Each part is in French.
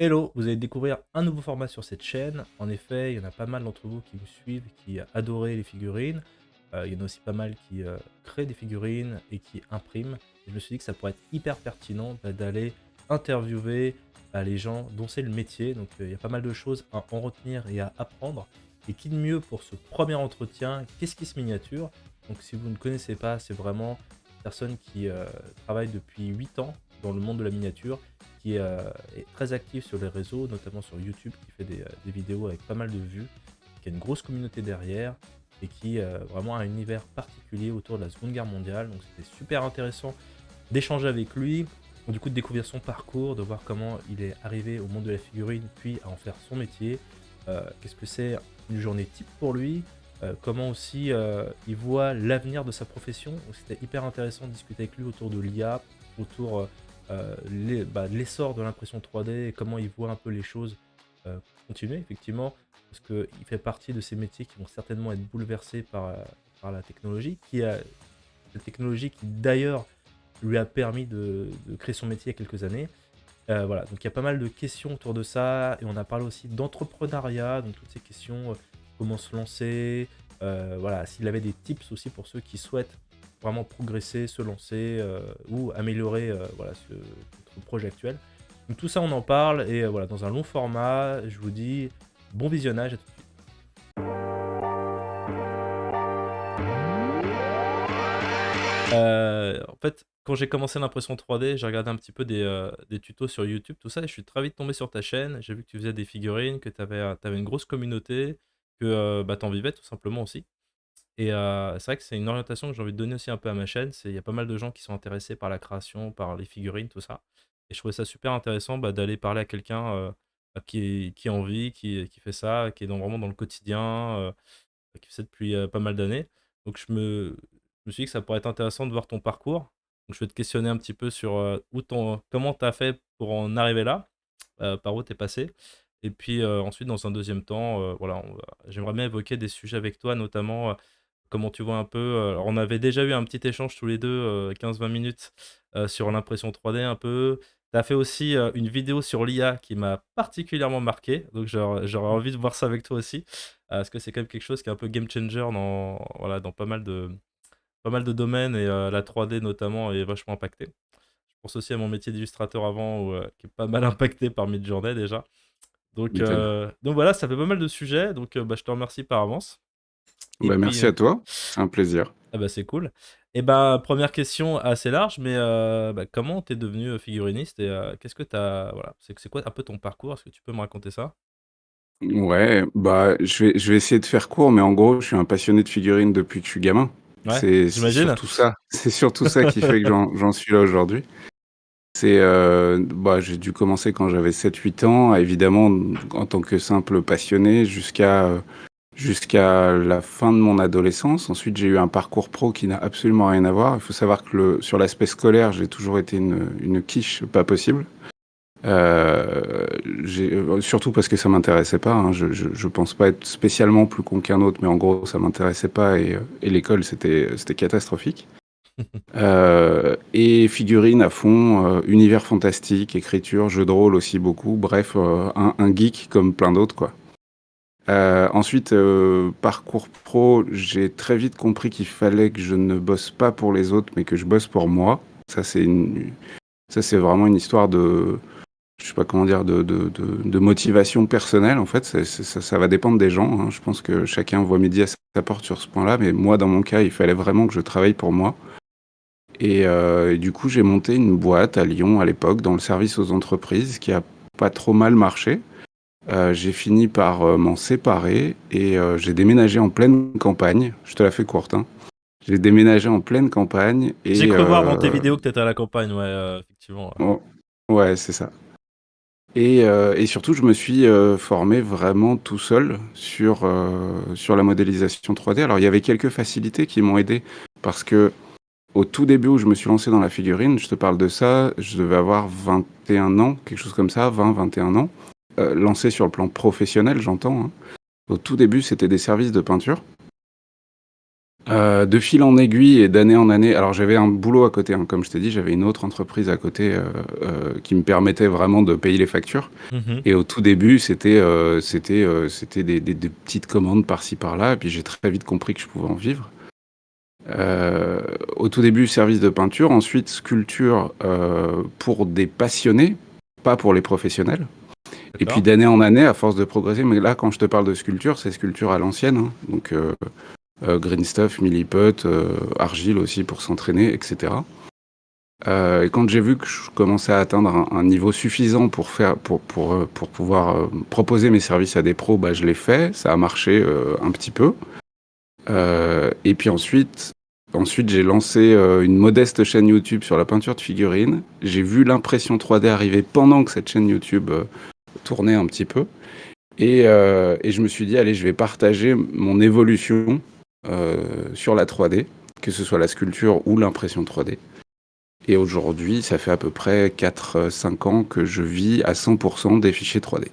Hello, vous allez découvrir un nouveau format sur cette chaîne. En effet, il y en a pas mal d'entre vous qui me suivent, qui adorent les figurines. Il y en a aussi pas mal qui créent des figurines et qui impriment. Et je me suis dit que ça pourrait être hyper pertinent d'aller interviewer les gens dont c'est le métier. Donc il y a pas mal de choses à en retenir et à apprendre. Et qui de mieux pour ce premier entretien, qu'est-ce qui se miniature? Donc si vous ne connaissez pas, c'est vraiment une personne qui travaille depuis 8 ans dans le monde de la miniature, qui est très actif sur les réseaux, notamment sur YouTube, qui fait des vidéos avec pas mal de vues, qui a une grosse communauté derrière et qui vraiment a un univers particulier autour de la Seconde Guerre mondiale. Donc c'était super intéressant d'échanger avec lui, du coup de découvrir son parcours, de voir comment il est arrivé au monde de la figurine, puis à en faire son métier. Qu'est-ce que c'est une journée type pour lui, comment aussi il voit l'avenir de sa profession. Donc c'était hyper intéressant de discuter avec lui autour de l'IA, autour de l'essor de l'impression 3D et comment il voit un peu les choses continuer, effectivement, parce qu'il fait partie de ces métiers qui vont certainement être bouleversés par la technologie, la technologie qui d'ailleurs lui a permis de créer son métier il y a quelques années. Voilà, donc il y a pas mal de questions autour de ça, et on a parlé aussi d'entrepreneuriat, donc toutes ces questions, comment se lancer, voilà, s'il avait des tips aussi pour ceux qui souhaitent vraiment progresser, se lancer, ou améliorer, voilà, notre projet actuel. Donc tout ça, on en parle, et voilà, dans un long format, je vous dis bon visionnage. À tout de suite. En fait, quand j'ai commencé l'impression 3D, j'ai regardé un petit peu des tutos sur YouTube, tout ça, et je suis très vite tombé sur ta chaîne. J'ai vu que tu faisais des figurines, que tu avais une grosse communauté, que, bah, tu en vivais tout simplement aussi. Et c'est vrai que c'est une orientation que j'ai envie de donner aussi un peu à ma chaîne. Il y a pas mal de gens qui sont intéressés par la création, par les figurines, tout ça. Et je trouvais ça super intéressant, bah, d'aller parler à quelqu'un, bah, qui en vit, qui fait ça, qui est vraiment dans le quotidien, qui fait ça depuis, pas mal d'années. Donc je me suis dit que ça pourrait être intéressant de voir ton parcours. Donc je vais te questionner un petit peu sur, comment tu as fait pour en arriver là, par où tu es passé. Et puis, ensuite dans un deuxième temps, voilà, j'aimerais bien évoquer des sujets avec toi, notamment, comment tu vois un peu, alors on avait déjà eu un petit échange tous les 2, 15-20 minutes, sur l'impression 3D un peu. Tu as fait aussi, une vidéo sur l'IA qui m'a particulièrement marqué, donc j'aurais envie de voir ça avec toi aussi. Parce que c'est quand même quelque chose qui est un peu game changer dans, voilà, dans pas mal de domaines, et la 3D notamment est vachement impactée. Je pense aussi à mon métier d'illustrateur avant, qui est pas mal impacté par Midjourney déjà. M'étonne. Donc voilà, ça fait pas mal de sujets, donc bah, je te remercie par avance. Et Bah, puis, merci à toi, c'est un plaisir. ah bah, c'est cool. Et bah, première question assez large, mais bah, comment t'es devenu, figuriniste, et qu'est-ce que t'as, voilà, c'est quoi un peu ton parcours? Est-ce que tu peux me raconter ça? Ouais, bah, je vais essayer de faire court, mais en gros, je suis un passionné de figurines depuis que je suis gamin. Ouais, C'est j'imagine? surtout ça, c'est surtout ça qui fait que j'en suis là aujourd'hui. Bah, j'ai dû commencer quand j'avais 7 8 ans, évidemment, en tant que simple passionné jusqu'à la fin de mon adolescence. Ensuite, j'ai eu un parcours pro qui n'a absolument rien à voir. Il faut savoir que sur l'aspect scolaire, j'ai toujours été une quiche pas possible. Surtout parce que ça m'intéressait pas, hein. Je pense pas être spécialement plus con qu'un autre, mais en gros, ça m'intéressait pas, et l'école, c'était catastrophique. Et figurines à fond, univers fantastique, écriture, jeux de rôle aussi beaucoup. Bref, un geek comme plein d'autres, quoi. Ensuite, parcours pro, j'ai très vite compris qu'il fallait que je ne bosse pas pour les autres, mais que je bosse pour moi. Ça, ça, c'est vraiment une histoire de, je sais pas comment dire, de motivation personnelle. En fait, ça va dépendre des gens, hein. Je pense que chacun voit midi à sa porte sur ce point-là, mais moi, dans mon cas, il fallait vraiment que je travaille pour moi. Et du coup, j'ai monté une boîte à Lyon à l'époque, dans le service aux entreprises, qui a pas trop mal marché. J'ai fini par m'en séparer, et j'ai déménagé en pleine campagne. Je te la fais courte, hein. J'ai déménagé en pleine campagne, J'ai et cru voir dans tes vidéos que t'étais à la campagne, ouais, effectivement, ouais. oh, ouais, c'est ça. Et surtout, je me suis formé vraiment tout seul sur la modélisation 3D. Alors, il y avait quelques facilités qui m'ont aidé, parce que au tout début où je me suis lancé dans la figurine, je te parle de ça, je devais avoir 21 ans, quelque chose comme ça, 20, 21 ans. Lancé sur le plan professionnel, j'entends, hein. Au tout début, c'était des services de peinture. De fil en aiguille et d'année en année. Alors j'avais un boulot à côté, hein, comme je t'ai dit, j'avais une autre entreprise à côté qui me permettait vraiment de payer les factures. Mhm. Et au tout début, c'était des petites commandes par-ci par-là. Et puis j'ai très vite compris que je pouvais en vivre. Euh, Au tout début, service de peinture, ensuite sculpture pour des passionnés, pas pour les professionnels. Et puis D'accord. d'année en année, à force de progresser, mais là, quand je te parle de sculpture, c'est sculpture à l'ancienne, hein. Donc green stuff, milliput, argile aussi pour s'entraîner, etc. Et quand j'ai vu que je commençais à atteindre un niveau suffisant pour pouvoir proposer mes services à des pros, bah, je l'ai fait. Ça a marché un petit peu. Et puis ensuite j'ai lancé une modeste chaîne YouTube sur la peinture de figurines. J'ai vu l'impression 3D arriver pendant que cette chaîne YouTube tournait un petit peu. Et je me suis dit, allez, je vais partager mon évolution sur la 3D, que ce soit la sculpture ou l'impression 3D. Et aujourd'hui, ça fait à peu près 4-5 ans que je vis à 100% des fichiers 3D.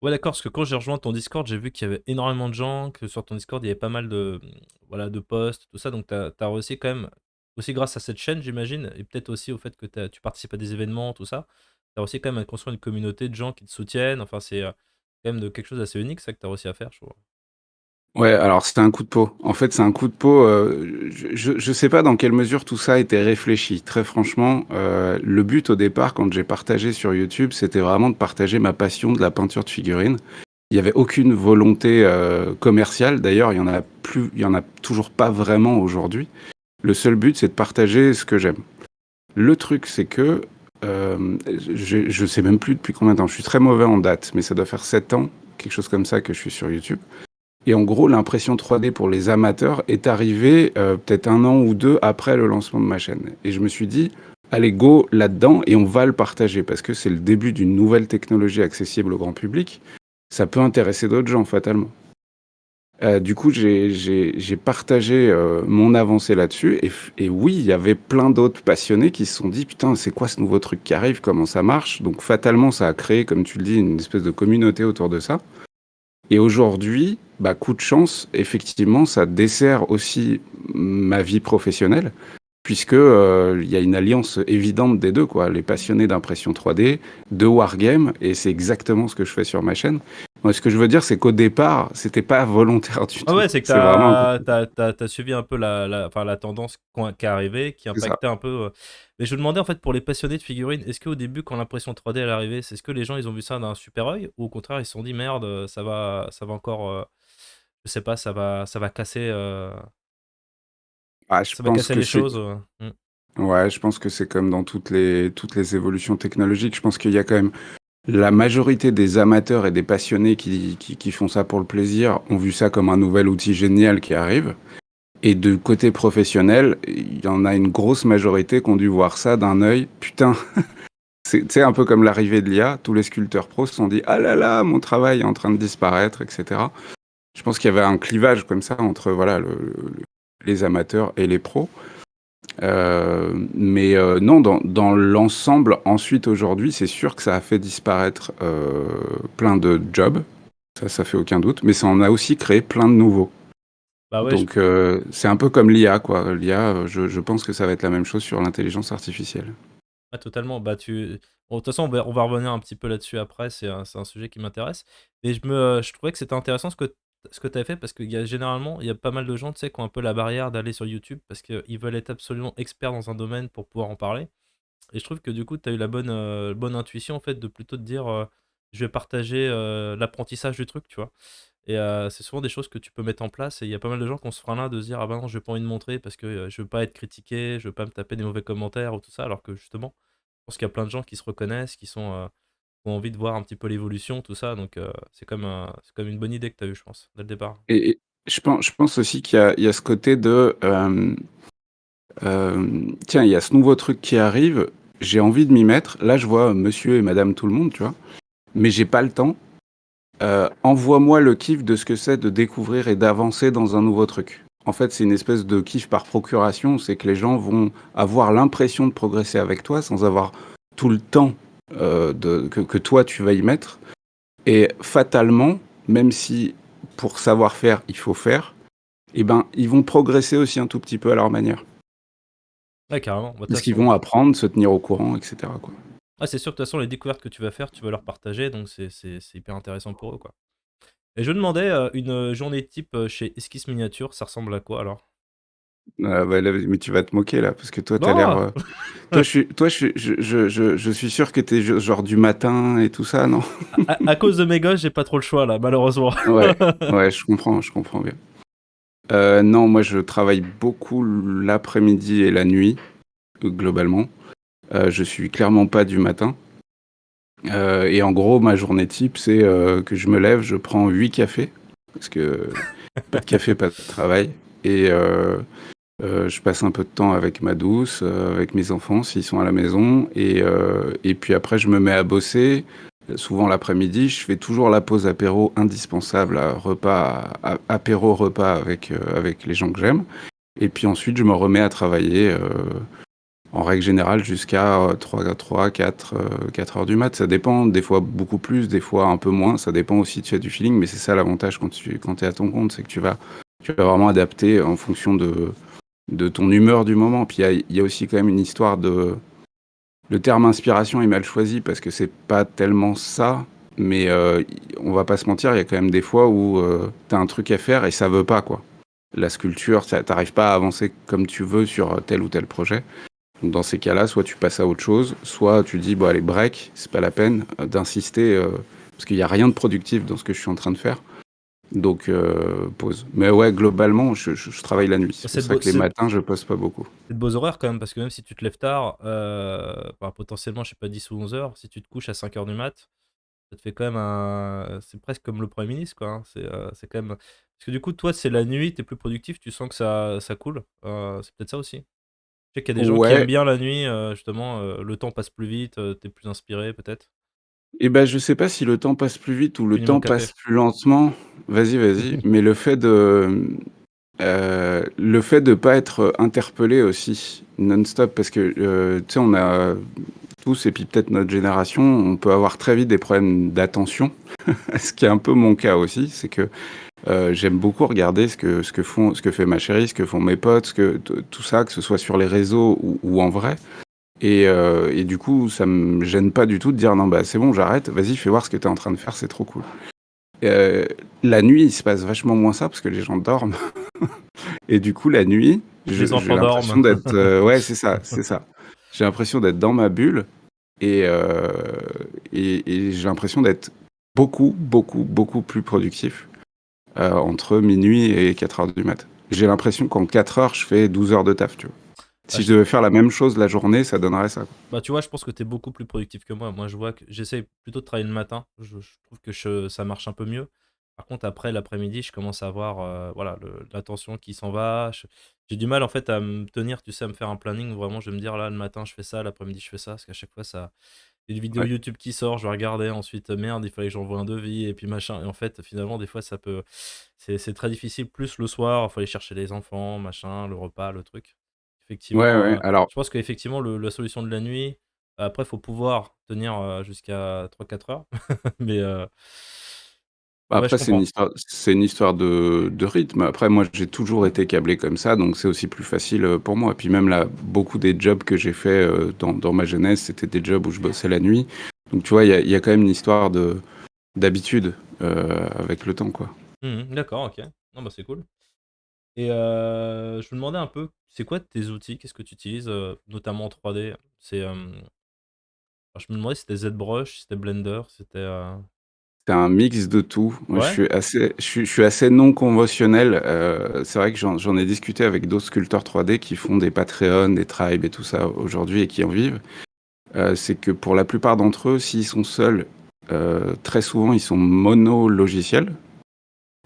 Ouais, d'accord, parce que quand j'ai rejoint ton Discord, j'ai vu qu'il y avait énormément de gens, que sur ton Discord, il y avait pas mal de, voilà, de posts, tout ça. Donc, tu as réussi quand même, aussi grâce à cette chaîne, j'imagine, et peut-être aussi au fait que tu participes à des événements, tout ça. Tu as réussi quand même à construire une communauté de gens qui te soutiennent. Enfin, c'est quand même de quelque chose d'assez unique, ça, que tu as réussi à faire, je trouve. Ouais, alors c'était un coup de peau. En fait, c'est un coup de peau. Je sais pas dans quelle mesure tout ça a été réfléchi. Très franchement, le but au départ, quand j'ai partagé sur YouTube, c'était vraiment de partager ma passion de la peinture de figurines. Il y avait aucune volonté commerciale. D'ailleurs, il y en a plus, il y en a toujours pas vraiment aujourd'hui. Le seul but, c'est de partager ce que j'aime. Le truc, c'est que je sais même plus depuis combien de temps. Je suis très mauvais en date, mais ça doit faire 7 ans, quelque chose comme ça, que je suis sur YouTube. Et en gros, l'impression 3D pour les amateurs est arrivée peut-être 1 an ou 2 après le lancement de ma chaîne. Et je me suis dit, allez, go là-dedans et on va le partager parce que c'est le début d'une nouvelle technologie accessible au grand public. Ça peut intéresser d'autres gens, fatalement. Du coup, j'ai partagé mon avancée là-dessus. Et oui, il y avait plein d'autres passionnés qui se sont dit, putain, c'est quoi ce nouveau truc qui arrive? Comment ça marche? Donc fatalement, ça a créé, comme tu le dis, une espèce de communauté autour de ça. Et aujourd'hui, bah, coup de chance, effectivement, ça dessert aussi ma vie professionnelle, puisque il y a une alliance évidente des deux, quoi. Les passionnés d'impression 3D, de wargame, et c'est exactement ce que je fais sur ma chaîne. Moi, ce que je veux dire, c'est qu'au départ, c'était pas volontaire du Ah tout. ouais, c'est que C'est vraiment un coup de... t'as suivi un peu enfin, la tendance qui est arrivée, qui C'est ça. impactait un peu. Mais je me demandais en fait pour les passionnés de figurines, est-ce qu'au début, quand l'impression 3D elle est arrivée, c'est ce que les gens ils ont vu ça d'un super œil ou au contraire ils se sont dit merde, ça va encore, je sais pas, Ah, je ça va pense casser que les c'est... choses. Ouais, je pense que c'est comme dans toutes les évolutions technologiques. Je pense qu'il y a quand même la majorité des amateurs et des passionnés qui font ça pour le plaisir ont vu ça comme un nouvel outil génial qui arrive. Et de côté professionnel, il y en a une grosse majorité qui ont dû voir ça d'un œil. Putain, c'est un peu comme l'arrivée de l'IA. Tous les sculpteurs pros se sont dit, ah là là, mon travail est en train de disparaître, etc. Je pense qu'il y avait un clivage comme ça entre voilà, les amateurs et les pros. Mais non, dans l'ensemble, ensuite, aujourd'hui, c'est sûr que ça a fait disparaître plein de jobs. Ça fait aucun doute. Mais ça en a aussi créé plein de nouveaux. Bah ouais, Donc, c'est un peu comme l'IA, quoi. L'IA, je pense que ça va être la même chose sur l'intelligence artificielle. totalement. Bah bon, de toute façon, on va revenir un petit peu là-dessus après. C'est un sujet qui m'intéresse. Mais je trouvais que c'était intéressant ce que tu as fait parce qu'il y a généralement, il y a pas mal de gens, tu sais, qui ont un peu la barrière d'aller sur YouTube parce qu'ils veulent être absolument experts dans un domaine pour pouvoir en parler. Et je trouve que du coup, tu as eu la bonne intuition en fait de plutôt te dire je vais partager l'apprentissage du truc, tu vois. Et c'est souvent des choses que tu peux mettre en place. Et il y a pas mal de gens qui ont ce frein-là de se dire ah bah non, je vais pas envie de montrer parce que je veux pas être critiqué, je veux pas me taper des mauvais commentaires ou tout ça. Alors que justement, je pense qu'il y a plein de gens qui se reconnaissent, qui ont envie de voir un petit peu l'évolution, tout ça. Donc c'est comme une bonne idée que tu as eue, je pense, dès le départ. Et je pense aussi qu'il y a ce côté de tiens, il y a ce nouveau truc qui arrive, j'ai envie de m'y mettre. Là, je vois monsieur et madame tout le monde, tu vois, mais j'ai pas le temps. Envoie-moi le kiff de ce que c'est de découvrir et d'avancer dans un nouveau truc. En fait, c'est une espèce de kiff par procuration, c'est que les gens vont avoir l'impression de progresser avec toi sans avoir tout le temps que toi tu vas y mettre. Et fatalement, même si pour savoir faire, il faut faire, et ben, ils vont progresser aussi un tout petit peu à leur manière. Ouais, carrément. Bah, de toute Parce qu'ils façon, vont apprendre, se tenir au courant, et cetera, quoi. c'est sûr que de toute façon, les découvertes que tu vas faire, tu vas leur partager, donc c'est hyper intéressant pour eux, quoi. Et je me demandais, une journée type chez Esquisse Miniature, ça ressemble à quoi alors? Bah, là, mais tu vas te moquer là, parce que toi, t'as l'air. Non! Je suis sûr que t'es genre du matin et tout ça, non? À cause de mes gosses, j'ai pas trop le choix là, malheureusement. Ouais, ouais, je comprends bien. Non, moi, je travaille beaucoup l'après-midi et la nuit, globalement. Je suis clairement pas du matin. Et en gros, ma journée type, c'est que je me lève, je prends 8 cafés, parce que pas de café, pas de travail. Et je passe un peu de temps avec ma douce, avec mes enfants s'ils sont à la maison. Et puis après, je me mets à bosser. Souvent l'après-midi, je fais toujours la pause apéro indispensable, apéro repas avec les gens que j'aime. Et puis ensuite, je me remets à travailler en règle générale jusqu'à 4 heures du mat. Ça dépend, des fois beaucoup plus, des fois un peu moins. Ça dépend aussi, tu as du feeling, mais c'est ça l'avantage quand tu es à ton compte, c'est que tu vas vraiment adapter en fonction de ton humeur du moment. Puis il y a aussi quand même une histoire de... Le terme inspiration est mal choisi parce que c'est pas tellement ça, mais on va pas se mentir, il y a quand même des fois où t'as un truc à faire et ça veut pas, quoi. La sculpture, t'arrives pas à avancer comme tu veux sur tel ou tel projet. Donc dans ces cas-là, soit tu passes à autre chose, soit tu dis, bon allez, break, c'est pas la peine d'insister, parce qu'il y a rien de productif dans ce que je suis en train de faire. Donc, pause. Mais ouais, globalement, je travaille la nuit. Bah, C'est pour ça que les matins, je pose pas beaucoup. c'est de beaux horaires quand même, parce que même si tu te lèves tard, bah, potentiellement, je sais pas, 10 ou 11 heures, si tu te couches à 5 heures du mat, ça te fait quand même un c'est presque comme le premier ministre, quoi, hein. C'est quand même parce que du coup, toi, c'est la nuit, tu es plus productif, tu sens que ça coule, c'est peut-être ça aussi? Je sais qu'il y a des gens qui aiment Ouais, bien la nuit, justement, le temps passe plus vite, tu es plus inspiré peut-être? et ben je sais pas si le temps passe plus vite ou Tu le finis mon temps café. passe plus lentement. Vas-y, vas-y. Mais le fait de pas être interpellé aussi non-stop, parce que tu sais, on a tous, et puis peut-être notre génération, on peut avoir très vite des problèmes d'attention. Ce qui est un peu mon cas aussi, c'est que j'aime beaucoup regarder ce que fait ma chérie, ce que font mes potes, tout ça, que ce soit sur les réseaux ou en vrai. Et du coup, ça me gêne pas du tout de dire non, bah c'est bon, j'arrête, vas-y, fais voir ce que t'es en train de faire, c'est trop cool. Euh, la nuit, il se passe vachement moins ça parce que les gens dorment. Et du coup, la nuit, Les j'ai enfants dorment. l'impression d'être. Ouais, c'est ça, c'est ça. J'ai l'impression d'être dans ma bulle et, euh, et j'ai l'impression d'être beaucoup plus productif entre minuit et 4 heures du mat. J'ai l'impression qu'en 4 heures, je fais 12 heures de taf, tu vois. Bah, Si je devais faire la même chose la journée, ça donnerait ça. Bah, tu vois, je pense que tu es beaucoup plus productif que moi. Moi, je vois que j'essaie plutôt de travailler le matin. Je trouve que ça marche un peu mieux. Par contre, après, l'après-midi, je commence à avoir voilà, l'attention qui s'en va. J'ai du mal, en fait, à me tenir, tu sais, à me faire un planning où vraiment je vais me dire, là, le matin, je fais ça, l'après-midi, je fais ça. Parce qu'à chaque fois, ça, il y a une vidéo Ouais. YouTube qui sort, je vais regarder. Ensuite, merde, il fallait que j'envoie un devis et puis machin. Et en fait, finalement, des fois, ça peut. C'est très difficile. Plus le soir, il faut aller chercher les enfants, machin, le repas, le truc. Ouais, Effectivement, ouais. Alors, je pense qu'effectivement, la solution de la nuit, après, il faut pouvoir tenir jusqu'à 3 4 heures. Mais ouais, je après, comprends. c'est une histoire de rythme. Après, moi, j'ai toujours été câblé comme ça, donc c'est aussi plus facile pour moi. Puis même là, beaucoup des jobs que j'ai fait dans ma jeunesse, c'était des jobs où je bossais la nuit. Donc, tu vois, il y a quand même une histoire d'habitude avec le temps, quoi. D'accord, ok. Non, bah, c'est cool. Et je me demandais un peu, c'est quoi tes outils? Qu'est-ce que tu utilises, notamment en 3D? Alors, je me demandais si c'était ZBrush, si c'était Blender, si c'était. C'est un mix de tout. Moi, Ouais? je suis assez non conventionnel. C'est vrai que j'en ai discuté avec d'autres sculpteurs 3D qui font des Patreon, des Tribes et tout ça aujourd'hui et qui en vivent. C'est que pour la plupart d'entre eux, s'ils sont seuls, très souvent, ils sont mono-logiciels.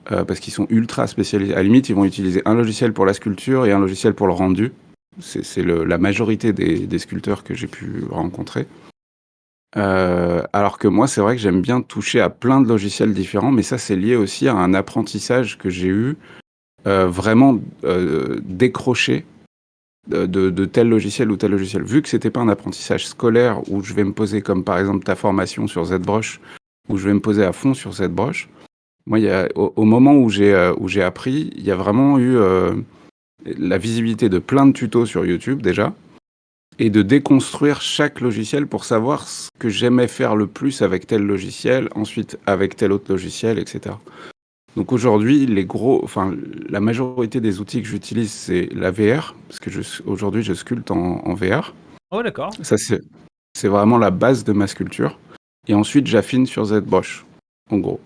Parce qu'ils sont ultra spécialisés. À la limite, ils vont utiliser un logiciel pour la sculpture et un logiciel pour le rendu. C'est la majorité des sculpteurs que j'ai pu rencontrer. Alors que moi, c'est vrai que j'aime bien toucher à plein de logiciels différents, mais ça, c'est lié aussi à un apprentissage que j'ai eu, vraiment décroché de tel logiciel ou tel logiciel. Vu que c'était pas un apprentissage scolaire où je vais me poser comme par exemple ta formation sur ZBrush, où je vais me poser à fond sur ZBrush, Moi, au moment où j'ai appris, il y a vraiment eu la visibilité de plein de tutos sur YouTube déjà, et de déconstruire chaque logiciel pour savoir ce que j'aimais faire le plus avec tel logiciel, ensuite avec tel autre logiciel, etc. Donc aujourd'hui, enfin, la majorité des outils que j'utilise, c'est la VR, parce que aujourd'hui, je sculpte en VR. Ah ouais, d'accord. Ça, c'est vraiment la base de ma sculpture. Et ensuite, j'affine sur ZBrush, en gros.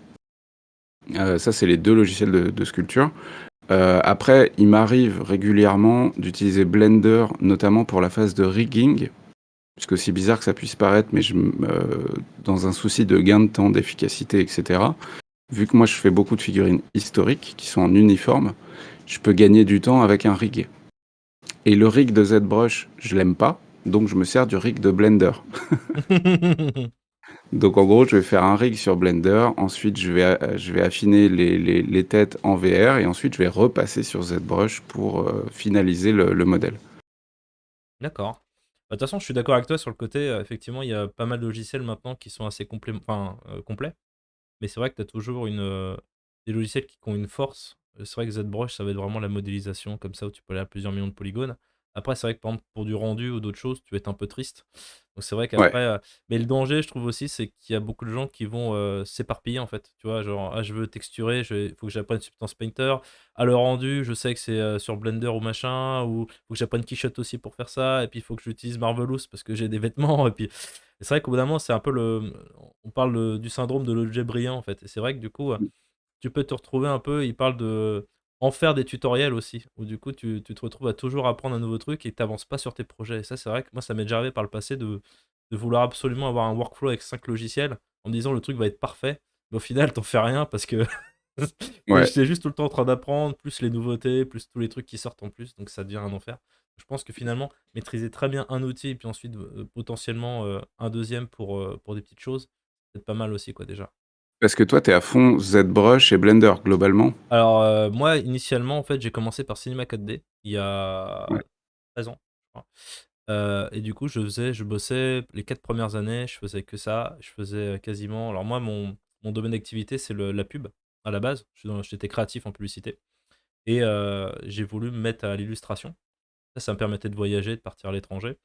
Ça, c'est les deux logiciels de sculpture. Après, il m'arrive régulièrement d'utiliser Blender, notamment pour la phase de rigging, puisque aussi bizarre que ça puisse paraître, mais dans un souci de gain de temps, d'efficacité, etc., vu que moi je fais beaucoup de figurines historiques qui sont en uniforme, je peux gagner du temps avec un rig. Et le rig de ZBrush, je l'aime pas, donc je me sers du rig de Blender. Donc en gros, je vais faire un rig sur Blender, ensuite je vais affiner les têtes en VR, et ensuite je vais repasser sur ZBrush pour finaliser le modèle. D'accord. Bah, de toute façon, je suis d'accord avec toi sur le côté, effectivement, il y a pas mal de logiciels maintenant qui sont assez complets. Mais c'est vrai que tu as toujours des logiciels qui ont une force. C'est vrai que ZBrush, ça va être vraiment la modélisation comme ça où tu peux aller à plusieurs millions de polygones. Après, c'est vrai que par exemple, pour du rendu ou d'autres choses, tu vas être un peu triste. Donc c'est vrai Ouais, qu'après, mais le danger, je trouve aussi, c'est qu'il y a beaucoup de gens qui vont s'éparpiller en fait. Tu vois, genre, ah, je veux texturer, il faut que j'apprenne Substance Painter. À le rendu, je sais que c'est sur Blender ou machin, ou faut que j'apprenne Keyshot aussi pour faire ça. Et puis il faut que j'utilise Marvelous parce que j'ai des vêtements. Et puis c'est vrai qu'au bout d'un moment, c'est un peu on parle du syndrome de l'objet brillant en fait. Et c'est vrai que du coup, tu peux te retrouver un peu, il parle de en faire des tutoriels aussi, où du coup tu te retrouves à toujours apprendre un nouveau truc et que tu avances pas sur tes projets. Et ça, c'est vrai que moi, ça m'est déjà arrivé par le passé de vouloir absolument avoir un workflow avec 5 logiciels en me disant le truc va être parfait, mais au final, t'en fais rien parce que ouais. j'étais juste tout le temps en train d'apprendre, plus les nouveautés, plus tous les trucs qui sortent en plus, donc ça devient un enfer. Je pense que finalement, maîtriser très bien un outil et puis ensuite potentiellement un deuxième pour des petites choses, c'est peut-être pas mal aussi, quoi, déjà. Parce que toi, t'es à fond ZBrush et Blender, globalement. Alors, moi, initialement, en fait, j'ai commencé par Cinema 4D, il y a Ouais, 13 ans, je crois. Et du coup, je bossais les 4 premières années, je faisais que ça. Je faisais, quasiment alors moi, mon domaine d'activité, c'est la pub, à la base. J'étais créatif en publicité et j'ai voulu me mettre à l'illustration. Ça me permettait de voyager, de partir à l'étranger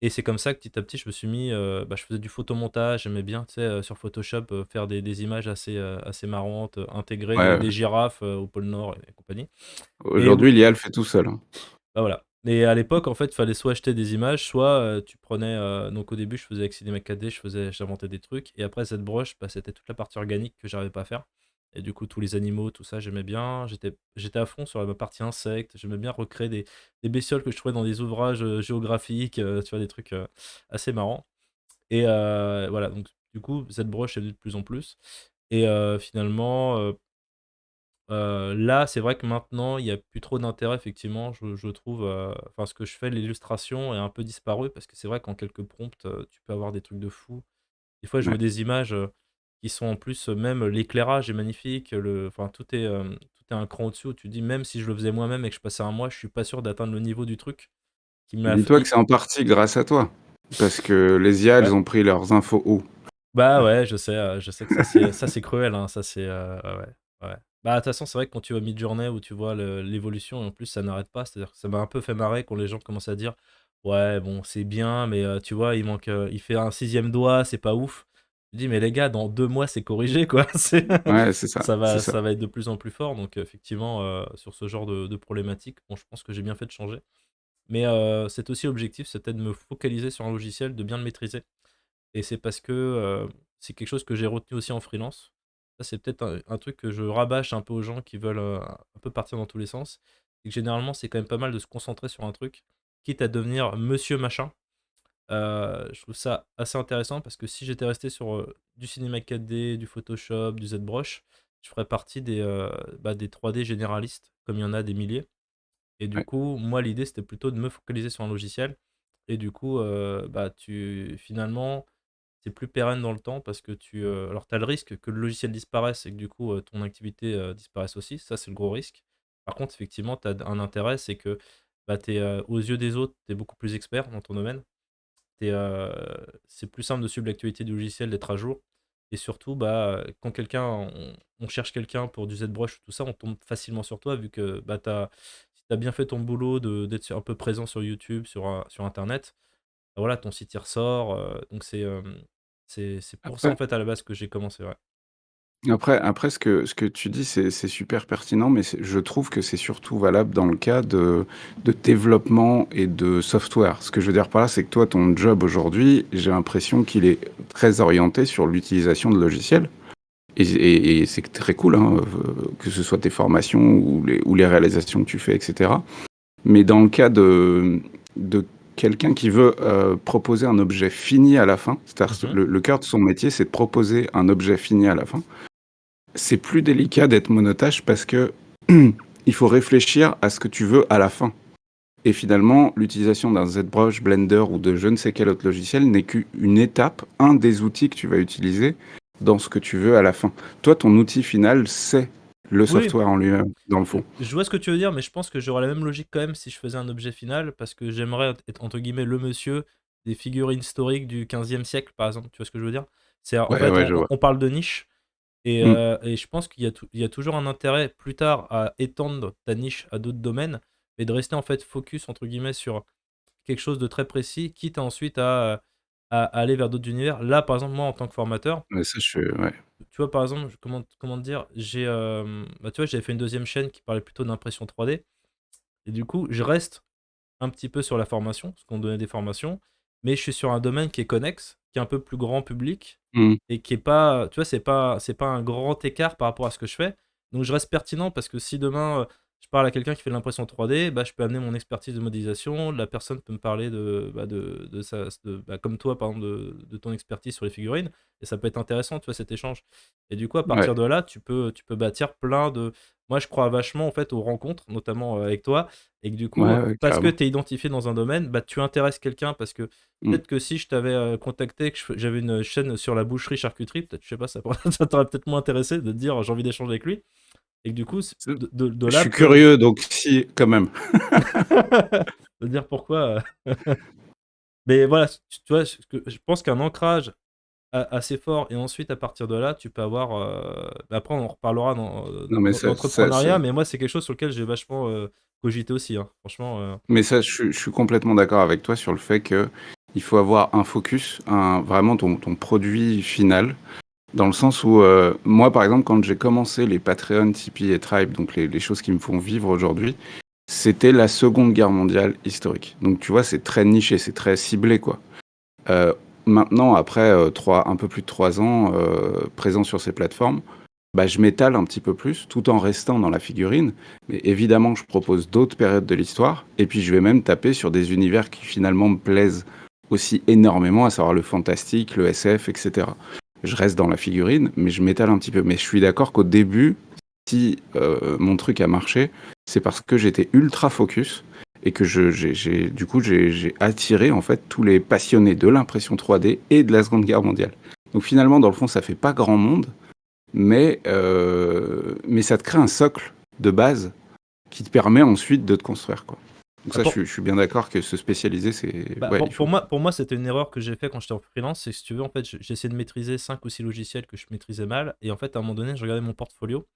et c'est comme ça que petit à petit, je me suis mis, je faisais du photomontage, j'aimais bien, tu sais, sur Photoshop, faire des images assez marrantes, intégrer des ouais. des girafes, au pôle Nord et compagnie et Aujourd'hui, l'IA le fait tout seul, hein. bah, voilà. Et à l'époque, en fait, il fallait soit acheter des images, soit, tu prenais, donc au début, je faisais avec Cinema 4D, j'inventais des trucs et après ZBrush, bah, c'était toute la partie organique que j'arrivais pas à faire et du coup, tous les animaux, tout ça, j'aimais bien. J'étais à fond sur la partie insectes, j'aimais bien recréer des bestioles que je trouvais dans des ouvrages, géographiques, tu vois? Des trucs, assez marrants et voilà, donc du coup, ZBrush est venu de plus en plus et finalement, là, c'est vrai que maintenant, il y a plus trop d'intérêt effectivement, je trouve, enfin ce que je fais, l'illustration est un peu disparu parce que c'est vrai qu'en quelques prompts, tu peux avoir des trucs de fou. Des fois, je Ouais. vois des images, qui sont en plus, même l'éclairage est magnifique, enfin tout est un cran au-dessus où tu te dis: «Même si je le faisais moi-même et que je passais un mois, je suis pas sûr d'atteindre le niveau du truc qui me l'a f Dis-toi que i» c'est en partie grâce à toi, parce que les IA, elles ouais. ont pris leurs infos où? Bah, ouais, je sais que ça c'est cruel, hein, ça c'est, ouais, ouais, ouais. Bah, de toute façon, c'est vrai que quand tu vas Midjourney où tu vois l'évolution et en plus ça n'arrête pas, c'est-à-dire que ça m'a un peu fait marrer quand les gens commencent à dire: «Ouais, bon, c'est bien, mais tu vois, il fait un sixième doigt, c'est pas ouf». Je dis: «Mais les gars, dans 2 mois, c'est corrigé, quoi». C'est Ouais, c'est ça, ça c'est va ça. ça va être de plus en plus fort donc effectivement, sur ce genre de problématique, bon, je pense que j'ai bien fait de changer. Mais c'est aussi l'objectif, c'était de me focaliser sur un logiciel, de bien le maîtriser. Et c'est parce que, c'est quelque chose que j'ai retenu aussi en freelance. Ça, c'est peut-être un truc que je rabâche un peu aux gens qui veulent, un peu partir dans tous les sens. C'est que généralement, c'est quand même pas mal de se concentrer sur un truc, quitte à devenir monsieur machin. Je trouve ça assez intéressant parce que si j'étais resté sur, du cinéma 4D, du Photoshop, du ZBrush, je ferais partie des 3D généralistes, comme il y en a des milliers. Et du Ouais. coup, moi, l'idée, c'était plutôt de me focaliser sur un logiciel. Et du coup, finalement, c'est plus pérenne dans le temps parce que alors tu as le risque que le logiciel disparaisse et que du coup, ton activité, disparaisse aussi. Ça, c'est le gros risque. Par contre, effectivement, tu as un intérêt, c'est que, aux yeux des autres, tu es beaucoup plus expert dans ton domaine. C'est plus simple de suivre l'actualité du logiciel, d'être à jour Et surtout, quand on cherche quelqu'un pour du ZBrush, tout ça, on tombe facilement sur toi vu que si tu as bien fait ton boulot d'être un peu présent sur YouTube, sur Internet, bah voilà, ton site il ressort. Donc c'est pour ça en Après, fait à la base que j'ai commencé, ouais. après, ce que tu dis, c'est super pertinent, mais je trouve que c'est surtout valable dans le cas de développement et de software. Ce que je veux dire par là, c'est que toi, ton job aujourd'hui, j'ai l'impression qu'il est très orienté sur l'utilisation de logiciels. Et c'est très cool, hein, que ce soit tes formations ou les réalisations que tu fais, etc. Mais dans le cas de quelqu'un qui veut proposer un objet fini à la fin, c'est-à-dire Mhm. le cœur de son métier, c'est de proposer un objet fini à la fin. C'est plus délicat d'être monotage parce que il faut réfléchir à ce que tu veux à la fin. Et finalement, l'utilisation d'un ZBrush, Blender ou de je ne sais quel autre logiciel n'est qu'une étape, un des outils que tu vas utiliser dans ce que tu veux à la fin. Toi, ton outil final, c'est le Oui, software en lui-même, dans le fond. je vois ce que tu veux dire, mais je pense que j'aurais la même logique quand même si je faisais un objet final, parce que j'aimerais être entre guillemets le monsieur des figurines historiques du 15e siècle, par exemple. Tu vois ce que je veux dire? C'est en Ouais, fait ouais, je vois. on parle de niche. Mm. Et je pense qu'il y a toujours un intérêt plus tard à étendre ta niche à d'autres domaines, mais de rester en fait «focus» entre guillemets sur quelque chose de très précis, quitte ensuite à aller vers d'autres univers. Là, par exemple, moi, en tant que formateur, Mais ça, ouais. tu vois, par exemple, comment te dire? Tu vois, j'avais fait une deuxième chaîne qui parlait plutôt d'impression 3D et du coup, je reste un petit peu sur la formation, parce qu'on donnait des formations, mais je suis sur un domaine qui est connexe, qui est un peu plus grand public Mm. et qui est pas, tu vois, c'est pas un grand écart par rapport à ce que je fais. Donc je reste pertinent parce que si demain je parle à quelqu'un qui fait de l'impression 3D, je peux amener mon expertise de modélisation, la personne peut me parler comme toi par exemple, de ton expertise sur les figurines, et ça peut être intéressant, tu vois, cet échange. Et du coup, à Ouais, partir de là, tu peux bâtir plein de. Moi, je crois vachement en fait aux rencontres, notamment avec toi, et que du coup, ouais, ouais, parce que carrément. tu es identifié dans un domaine, tu intéresses quelqu'un parce que Mm. peut-être que si je t'avais contacté, que j'avais une chaîne sur la boucherie-charcuterie, peut-être, je sais pas, ça, ça t'aurait peut-être moins intéressé de te dire j'ai envie d'échanger avec lui. Et que du coup, de Je là suis peut. curieux, donc si, quand même. De dire pourquoi. Mais voilà, tu vois, je pense qu'un ancrage assez fort, et ensuite, à partir de là, tu peux avoir. Après, on en reparlera Non, mais d'entrepreneuriat, mais moi, c'est quelque chose sur lequel j'ai vachement cogité aussi, hein. Franchement. mais ça, je suis complètement d'accord avec toi sur le fait que il faut avoir un focus, vraiment ton produit final. Dans le sens où, moi, par exemple, quand j'ai commencé les Patreon, Tipeee et Tribe, donc les choses qui me font vivre aujourd'hui, c'était la Seconde Guerre mondiale historique. Donc, tu vois, c'est très niché, c'est très ciblé, quoi. Euh, Maintenant, après un peu plus de 3 ans présent sur ces plateformes, bah, je m'étale un petit peu plus, tout en restant dans la figurine. Mais évidemment, je propose d'autres périodes de l'histoire, et puis je vais même taper sur des univers qui finalement me plaisent aussi énormément, à savoir le fantastique, le SF, etc. Je reste dans la figurine, mais je m'étale un petit peu. Mais je suis d'accord qu'au début, si mon truc a marché, c'est parce que j'étais ultra focus et que du coup, j'ai attiré en fait tous les passionnés de l'impression 3D et de la Seconde Guerre mondiale. Donc finalement, dans le fond, ça fait pas grand monde, mais ça te crée un socle de base qui te permet ensuite de te construire, quoi. Donc Bah, ça, pour, je suis bien d'accord que se spécialiser, c'est... bah, Ouais, pour, il faut... pour moi, c'était une erreur que j'ai fait quand j'étais en freelance. C'est que si tu veux, en fait, j'essayais de maîtriser 5 ou 6 logiciels que je maîtrisais mal. Et en fait, à un moment donné, je regardais mon portfolio.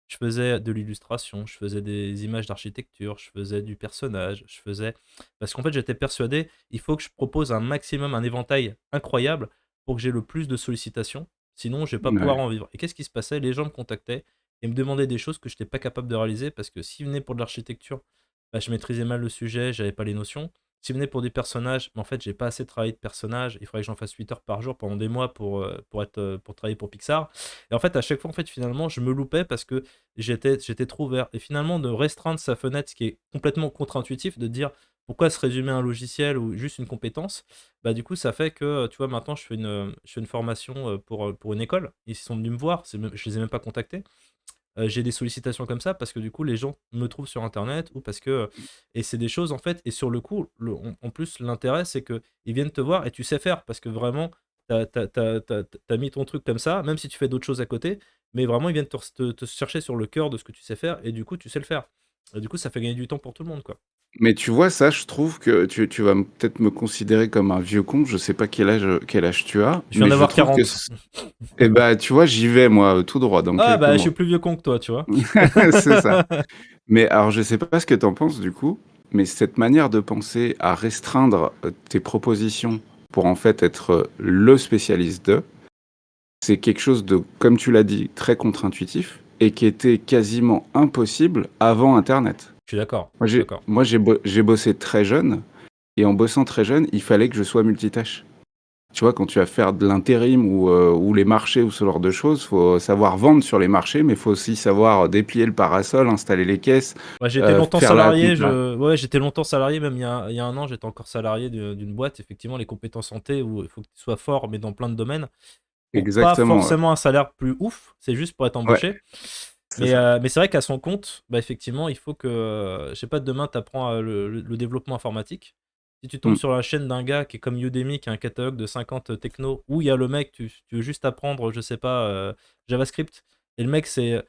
Je faisais de l'illustration, je faisais des images d'architecture, je faisais du personnage, je faisais. Parce qu'en fait, j'étais persuadé, il faut que je propose un maximum, un éventail incroyable pour que j'ai le plus de sollicitations. Sinon, je vais pas pouvoir Ouais. en vivre. Et qu'est-ce qui se passait? Les gens me contactaient et me demandaient des choses que je n'étais pas capable de réaliser parce que s'ils venaient pour de l'architecture, je maîtrisais mal le sujet, j'avais pas les notions. S'ils venaient pour des personnages, mais en fait, j'ai pas assez travaillé de personnages. Il faudrait que j'en fasse 8 heures par jour pendant des mois pour travailler pour Pixar. Et en fait, à chaque fois, en fait, finalement, je me loupais parce que j'étais trop ouvert. Et finalement, de restreindre sa fenêtre, ce qui est complètement contre-intuitif, de dire pourquoi se résumer à un logiciel ou juste une compétence, du coup, ça fait que, tu vois, maintenant, je fais une formation pour une école. Ils sont venus me voir, je les ai même pas contactés. J'ai des sollicitations comme ça parce que du coup, les gens me trouvent sur Internet ou parce que. Et c'est des choses, en fait, et sur le coup, en plus, l'intérêt, c'est que ils viennent te voir et tu sais faire parce que vraiment, t'as mis ton truc comme ça, même si tu fais d'autres choses à côté, mais vraiment, ils viennent te chercher sur le cœur de ce que tu sais faire et du coup, tu sais le faire. Et du coup, ça fait gagner du temps pour tout le monde, quoi. Mais tu vois, ça, je trouve que tu vas peut-être me considérer comme un vieux con. Je sais pas quel âge tu as, Je viens mais je d'avoir trouve que 40. eh ben, tu vois, j'y vais moi tout droit dans Ah quelques bah je suis mois. plus vieux con que toi, tu vois. C'est ça. Mais alors, je sais pas ce que tu en penses du coup, mais cette manière de penser à restreindre tes propositions pour en fait être le spécialiste de, c'est quelque chose de, comme tu l'as dit, très contre-intuitif et qui était quasiment impossible avant Internet. Je suis d'accord, Moi, je suis d'accord. j'ai bossé très jeune et en bossant très jeune, il fallait que je sois multitâche. Tu vois, quand tu vas faire de l'intérim ou les marchés ou ce genre de choses, faut savoir vendre sur les marchés, mais il faut aussi savoir déplier le parasol, installer les caisses, Ouais, j'étais longtemps faire la salarié, compta. ouais, j'étais longtemps salarié, même il y a un an, j'étais encore salarié d'une boîte. Effectivement, les compétences santé, où il faut que tu sois fort, mais dans plein de domaines, pour pas Exactement, ouais. forcément un salaire plus ouf, c'est juste pour être Ouais, embauché. c'est ça. Mais c'est vrai qu'à son compte, bah, effectivement, il faut que, je sais pas, demain, tu apprends le développement informatique. Si tu tombes Mm. sur la chaîne d'un gars qui est comme Udemy, qui a un catalogue de 50 technos, où il y a le mec, tu veux juste apprendre, je sais pas, JavaScript, et le mec, c'est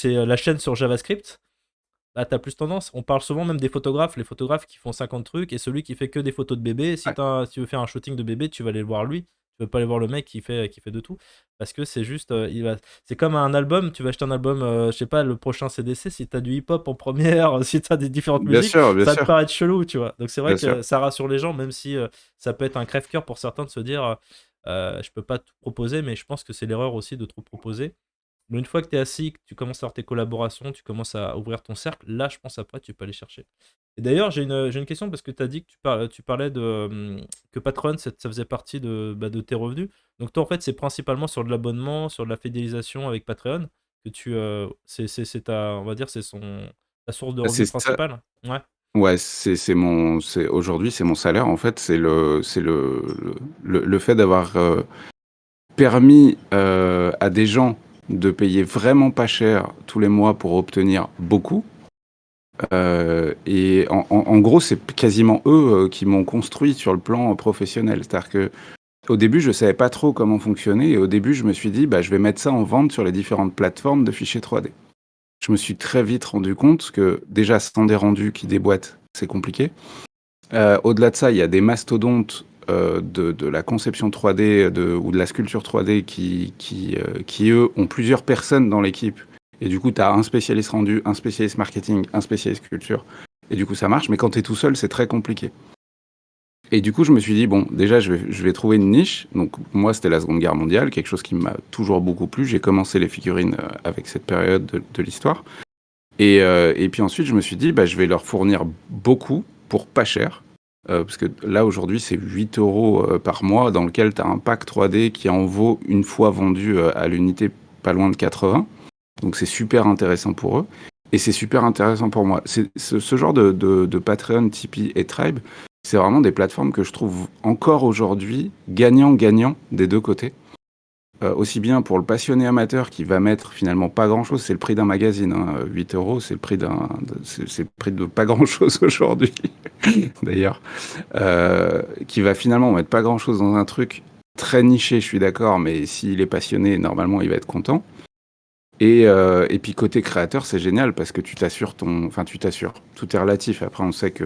la chaîne sur JavaScript, bah, t'as plus tendance. On parle souvent même des photographes, les photographes qui font 50 trucs, et celui qui fait que des photos de bébé. Si Ouais, tu veux faire un shooting de bébé, tu vas aller voir lui. Tu vas pas aller voir le mec qui fait de tout. Parce que c'est juste. C'est comme un album. Tu vas acheter un album, je sais pas, le prochain CDC. Si t'as du hip-hop en première, si t'as des différentes musiques, bien ça va te sûr, paraître chelou, tu vois. Donc c'est vrai bien sûr. que ça rassure les gens, même si ça peut être un crève-cœur pour certains de se dire je peux pas tout proposer, mais je pense que c'est l'erreur aussi de trop proposer. Mais une fois que tu es assis, que tu commences à faire tes collaborations, tu commences à ouvrir ton cercle, là, je pense après, tu peux aller chercher. Et d'ailleurs, j'ai une question parce que tu as dit que tu parlais que Patreon, ça faisait partie de tes revenus. Donc toi, en fait, c'est principalement sur de l'abonnement, sur de la fidélisation avec Patreon que c'est on va dire, ta source de revenus C'est ça. principale. Ouais. Ouais, aujourd'hui, c'est mon salaire. En fait, c'est le fait d'avoir permis à des gens de payer vraiment pas cher tous les mois pour obtenir beaucoup. Et en gros, c'est quasiment eux qui m'ont construit sur le plan professionnel. C'est-à-dire que au début, je savais pas trop comment fonctionner, et au début, je me suis dit, bah, je vais mettre ça en vente sur les différentes plateformes de fichiers 3D. Je me suis très vite rendu compte que déjà, sans des rendus qui déboîtent, c'est compliqué. Au-delà de ça, il y a des mastodontes de la conception 3D ou de la sculpture 3D qui, eux, ont plusieurs personnes dans l'équipe. Et du coup, tu as un spécialiste rendu, un spécialiste marketing, un spécialiste sculpture. Et du coup, ça marche. Mais quand tu es tout seul, c'est très compliqué. Et du coup, je me suis dit, bon, déjà, je vais trouver une niche. Donc, moi, c'était la Seconde Guerre mondiale, quelque chose qui m'a toujours beaucoup plu. J'ai commencé les figurines avec cette période de l'histoire. Et puis ensuite, je me suis dit, bah, je vais leur fournir beaucoup pour pas cher. Parce que là, aujourd'hui, c'est 8 euros par mois, dans lequel tu as un pack 3D qui en vaut, une fois vendu à l'unité, pas loin de 80. Donc, c'est super intéressant pour eux. Et c'est super intéressant pour moi. Ce genre de Patreon, Tipeee et Tribe, c'est vraiment des plateformes que je trouve encore aujourd'hui gagnant-gagnant des deux côtés. Aussi bien pour le passionné amateur qui va mettre finalement pas grand-chose, c'est le prix d'un magazine, hein. 8 euros, c'est le prix c'est le prix de pas grand-chose aujourd'hui, d'ailleurs. Qui va finalement mettre pas grand-chose dans un truc très niché, je suis d'accord, mais s'il est passionné, normalement, il va être content. Et puis côté créateur, c'est génial parce que tu t'assures enfin, tu t'assures. Tout est relatif. Après, on sait que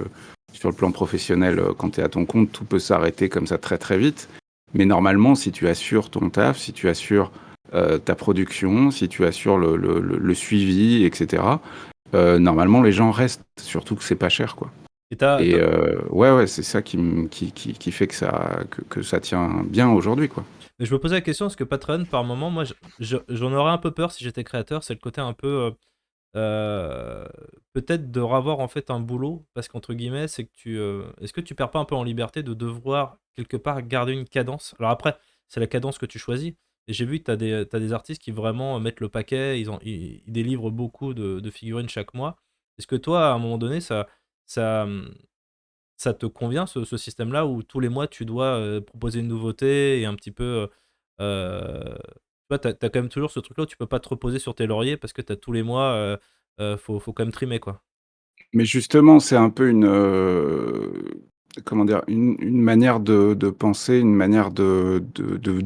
sur le plan professionnel, quand tu es à ton compte, tout peut s'arrêter comme ça très très vite. Mais normalement, si tu assures ton taf, si tu assures ta production, si tu assures le suivi, etc., normalement, les gens restent. Surtout que c'est pas cher, quoi. Et Et ouais, c'est ça qui fait que ça tient bien aujourd'hui, quoi. mais je me posais la question parce que Patreon, par moment, moi, j'en aurais un peu peur si j'étais créateur. C'est le côté un peu. Peut-être de revoir en fait un boulot, parce qu'entre guillemets, c'est que est-ce que tu perds pas un peu en liberté de devoir quelque part garder une cadence? Alors après, c'est la cadence que tu choisis. Et j'ai vu que t'as des artistes qui vraiment mettent le paquet, ils délivrent beaucoup de figurines chaque mois. Est-ce que toi, à un moment donné, ça, ça te convient ce système-là où tous les mois tu dois proposer une nouveauté et un petit peu. Tu vois, t'as quand même toujours ce truc-là où tu peux pas te reposer sur tes lauriers parce que t'as tous les mois, faut quand même trimer, quoi. Mais justement, c'est un peu comment dire, une manière de penser, une manière de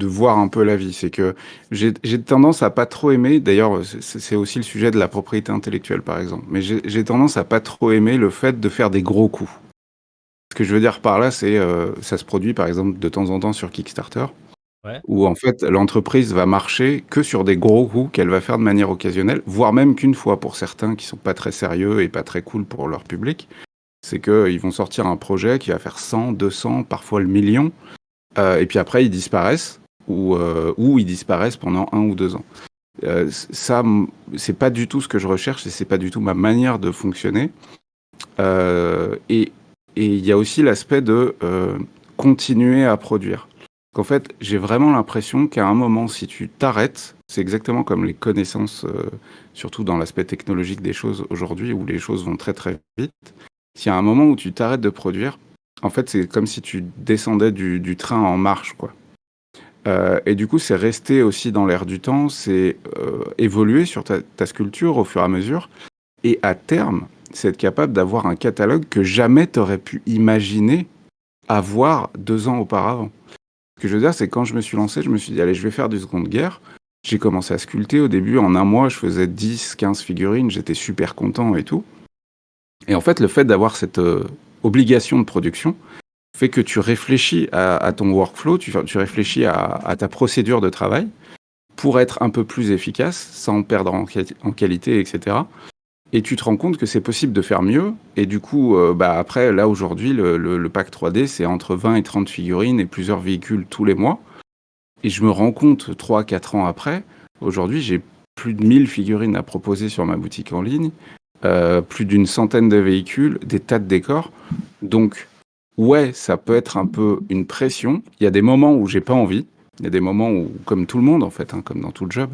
voir un peu la vie. C'est que j'ai tendance à pas trop aimer, d'ailleurs, c'est aussi le sujet de la propriété intellectuelle, par exemple, mais j'ai tendance à pas trop aimer le fait de faire des gros coups. Ce que je veux dire par là, c'est, ça se produit, par exemple, de temps en temps sur Kickstarter, Ouais. où en fait, l'entreprise va marcher que sur des gros coups qu'elle va faire de manière occasionnelle, voire même qu'une fois pour certains qui sont pas très sérieux et pas très cool pour leur public. C'est qu'ils vont sortir un projet qui va faire 100, 200, parfois le million, et puis après ils disparaissent, ou ils disparaissent pendant 1 ou 2 ans. Ça, c'est pas du tout ce que je recherche et c'est pas du tout ma manière de fonctionner. Et il y a aussi l'aspect de continuer à produire. Qu'en fait, j'ai vraiment l'impression qu'à un moment, si tu t'arrêtes, c'est exactement comme les connaissances, surtout dans l'aspect technologique des choses aujourd'hui, où les choses vont très très vite. S'il y a un moment où tu t'arrêtes de produire, en fait, c'est comme si tu descendais du train en marche, quoi. Et du coup, c'est rester aussi dans l'air du temps, c'est évoluer sur ta sculpture au fur et à mesure, et à terme, c'est être capable d'avoir un catalogue que jamais tu aurais pu imaginer avoir 2 ans auparavant. Ce que je veux dire, c'est que quand je me suis lancé, je me suis dit, allez, je vais faire du Seconde Guerre. J'ai commencé à sculpter. Au début, en un mois, je faisais 10, 15 figurines. J'étais super content et tout. Et en fait, le fait d'avoir cette obligation de production fait que tu réfléchis à ton workflow, tu réfléchis à ta procédure de travail pour être un peu plus efficace, sans perdre en qualité, etc. Et tu te rends compte que c'est possible de faire mieux. Et du coup, bah après, là, aujourd'hui, le pack 3D, c'est entre 20 et 30 figurines et plusieurs véhicules tous les mois. Et je me rends compte, 3, 4 ans après, aujourd'hui, j'ai plus de 1000 figurines à proposer sur ma boutique en ligne, plus d'une centaine de véhicules, des tas de décors. Donc, ouais, ça peut être un peu une pression. Il y a des moments où j'ai pas envie. Il y a des moments où, comme tout le monde, en fait, hein, comme dans tout le job,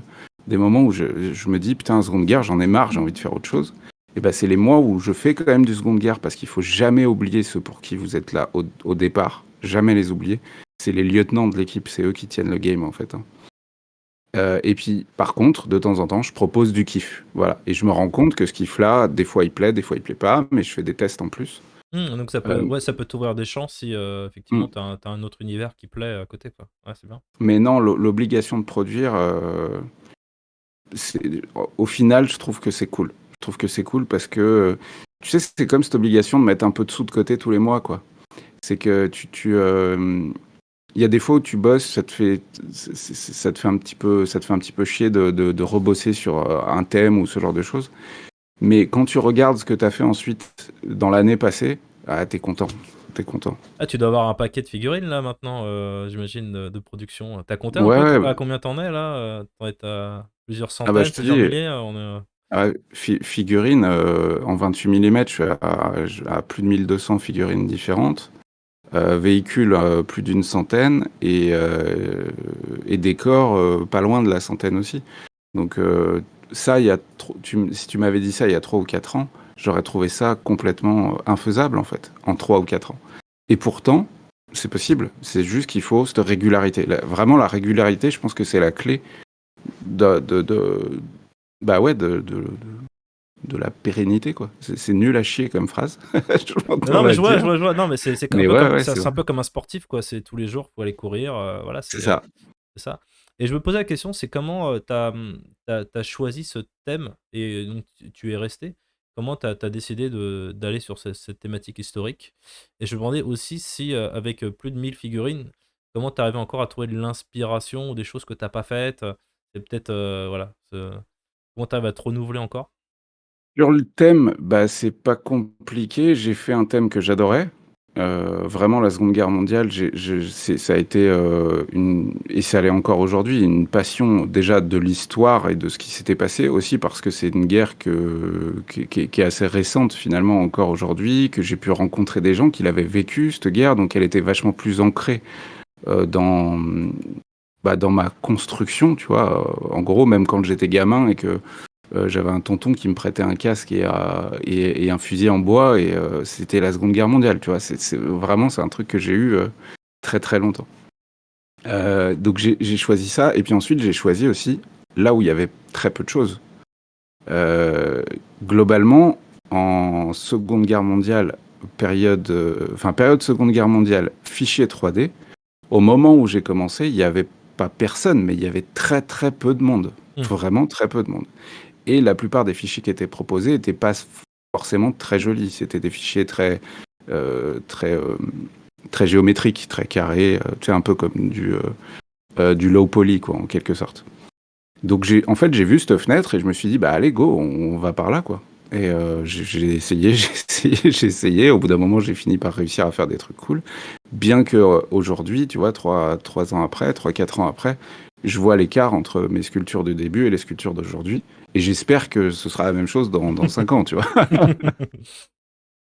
des moments où je me dis, putain, Seconde Guerre, j'en ai marre, j'ai envie de faire autre chose. Et ben, c'est les mois où je fais quand même du Seconde Guerre parce qu'il faut jamais oublier ceux pour qui vous êtes là au départ. Jamais les oublier. C'est les lieutenants de l'équipe, c'est eux qui tiennent le game, en fait, hein. Et puis, par contre, de temps en temps, je propose du kiff. Voilà. Et je me rends compte que ce kiff-là, des fois il plaît, des fois il plaît pas, mais je fais des tests en plus. Donc ça peut Euh, ouais, ça peut t'ouvrir des champs si, effectivement mm. tu as un autre univers qui plaît à côté, quoi. Ouais, c'est bien. Mais non, l'obligation de produire, au final, je trouve que c'est cool. Je trouve que c'est cool parce que, tu sais, c'est comme cette obligation de mettre un peu de sous de côté tous les mois, quoi. C'est que il y a des fois où tu bosses, ça te fait un petit peu chier de rebosser sur un thème ou ce genre de choses. Mais quand tu regardes ce que tu as fait ensuite dans l'année passée, ah, t'es content. T'es content. Ah, tu dois avoir un paquet de figurines là maintenant, j'imagine de production. Tu compté un peu Ouais, à combien t'en es là? Tu es à plusieurs ah bah centaines, je te plusieurs dis, milliers? On est, figurines en 28 mm, je suis à plus de 1200 figurines différentes. Véhicules, plus d'une centaine, et décors, pas loin de la centaine aussi. Donc ça, si tu m'avais dit ça il y a 3 ou 4 ans, j'aurais trouvé ça complètement infaisable en fait, en 3 ou 4 ans. Et pourtant, c'est possible. C'est juste qu'il faut cette régularité. Vraiment, la régularité, je pense que c'est la clé de bah ouais, de la pérennité, quoi. C'est nul à chier comme phrase, je non, m'entends mais la je vois, je dire. vois, je vois. Non, mais c'est un Mais peu ouais, comme ouais, c'est c'est c'est vrai. un peu comme un sportif, quoi. C'est tous les jours, faut aller courir, voilà, C'est ça. c'est ça. Et je me posais la question, c'est comment, tu as choisi ce thème et donc tu es resté? Comment tu as décidé d'aller sur cette thématique historique? Et je me demandais aussi si, avec, plus de 1000 figurines, comment tu arrivais encore à trouver de l'inspiration ou des choses que tu as pas faites? C'est peut-être, voilà, comment tu arrives à te renouveler encore? Sur le thème, bah, c'est pas compliqué. J'ai fait un thème que j'adorais. Vraiment la Seconde Guerre mondiale, ça a été, et ça l'est encore aujourd'hui, une passion déjà de l'histoire et de ce qui s'était passé, aussi parce que c'est une guerre qui est assez récente finalement encore aujourd'hui, que j'ai pu rencontrer des gens qui l'avaient vécue cette guerre, donc elle était vachement plus ancrée, dans, bah, dans ma construction, tu vois? En gros, même quand j'étais gamin et que j'avais un tonton qui me prêtait un casque et un fusil en bois, et c'était la Seconde Guerre mondiale, tu vois. Vraiment, c'est un truc que j'ai eu très très longtemps. Donc j'ai choisi ça, et puis ensuite j'ai choisi aussi là où il y avait très peu de choses. Euh, Globalement, en Seconde Guerre mondiale, période Seconde Guerre mondiale, fichier 3D. Au moment où j'ai commencé, il n'y avait pas personne, mais il y avait très très peu de monde. Hmm. Vraiment très peu de monde. Et la plupart des fichiers qui étaient proposés n'étaient pas forcément très jolis. C'était des fichiers très, euh, très, euh, très géométriques, très carrés, tu sais, un peu comme du low poly, quoi, en quelque sorte. Donc en fait, j'ai vu cette fenêtre et je me suis dit, bah allez, go, on va par là, quoi. Et j'ai essayé, j'ai essayé, j'ai essayé. Au bout d'un moment, j'ai fini par réussir à faire des trucs cool. Bien que aujourd'hui, tu vois, 3 ans après, 3, 4 ans après, je vois l'écart entre mes sculptures de début et les sculptures d'aujourd'hui. Et j'espère que ce sera la même chose dans 5 ans, tu vois.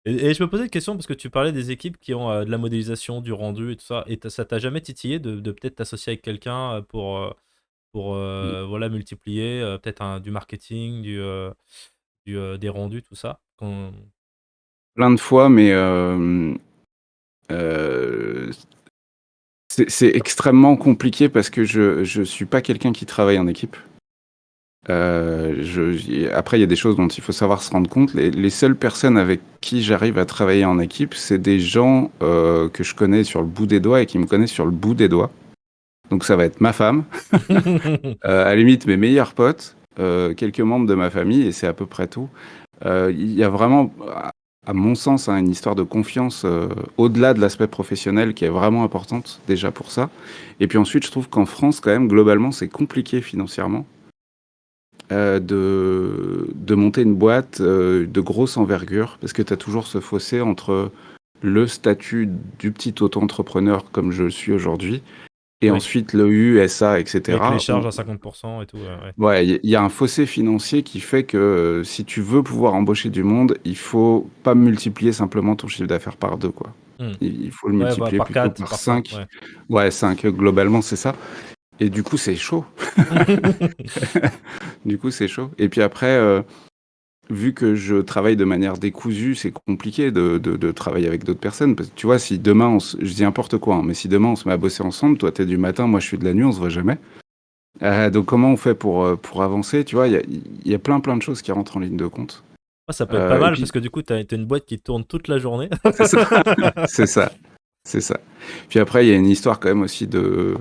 Et je me posais une question parce que tu parlais des équipes qui ont de la modélisation, du rendu et tout ça. Et ça t'a jamais titillé de peut-être t'associer avec quelqu'un pour voilà, multiplier peut-être du marketing, des rendus, tout ça Plein de fois, mais euh, c'est extrêmement compliqué parce que je suis pas quelqu'un qui travaille en équipe. Après, il y a des choses dont il faut savoir se rendre compte. Les seules personnes avec qui j'arrive à travailler en équipe, c'est des gens que je connais sur le bout des doigts et qui me connaissent sur le bout des doigts. Donc ça va être ma femme, à la limite mes meilleurs potes, quelques membres de ma famille, et c'est à peu près tout. Il y a vraiment, à mon sens, hein, une histoire de confiance au-delà de l'aspect professionnel qui est vraiment importante déjà pour ça. Et puis ensuite, je trouve qu'en France, quand même, globalement, c'est compliqué financièrement de monter une boîte de grosse envergure, parce que tu as toujours ce fossé entre le statut du petit auto-entrepreneur comme je le suis aujourd'hui, et Oui, ensuite le USA, avec les etc. charges à 50% et tout. Ouais. Ouais, il y a un fossé financier qui fait que si tu veux pouvoir embaucher du monde, il faut pas multiplier simplement ton chiffre d'affaires par deux, quoi. Hmm. Il faut le Ouais, bah, multiplier par plutôt 4 par par 5, 5. ouais. Ouais, 5 globalement, c'est ça. Et du coup, c'est chaud. Du coup, c'est chaud. Et puis après, vu que je travaille de manière décousue, c'est compliqué de travailler avec d'autres personnes. Parce que tu vois, si demain, je dis n'importe quoi, hein, mais si demain on se met à bosser ensemble, toi t'es du matin, moi je suis de la nuit, on se voit jamais. Donc comment on fait pour avancer? Tu vois, il y a plein de choses qui rentrent en ligne de compte. Ouais, ça peut être pas Et mal parce puis, que du coup, t'as une boîte qui tourne toute la journée. c'est ça, c'est ça, c'est ça. Puis après, il y a une histoire quand même aussi de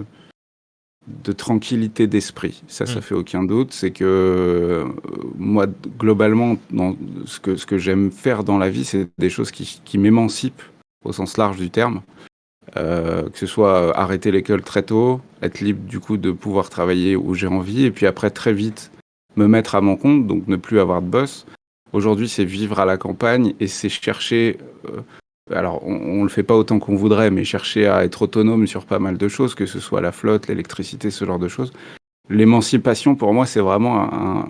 tranquillité d'esprit. Ça Hmm. fait aucun doute. C'est que moi, globalement, dans ce que j'aime faire dans la vie, c'est des choses qui m'émancipent au sens large du terme. Que ce soit arrêter l'école très tôt, être libre du coup de pouvoir travailler où j'ai envie, et puis après très vite me mettre à mon compte, donc ne plus avoir de boss. Aujourd'hui, c'est vivre à la campagne et c'est chercher, alors on le fait pas autant qu'on voudrait, mais chercher à être autonome sur pas mal de choses, que ce soit la flotte, l'électricité, ce genre de choses. L'émancipation, pour moi, c'est vraiment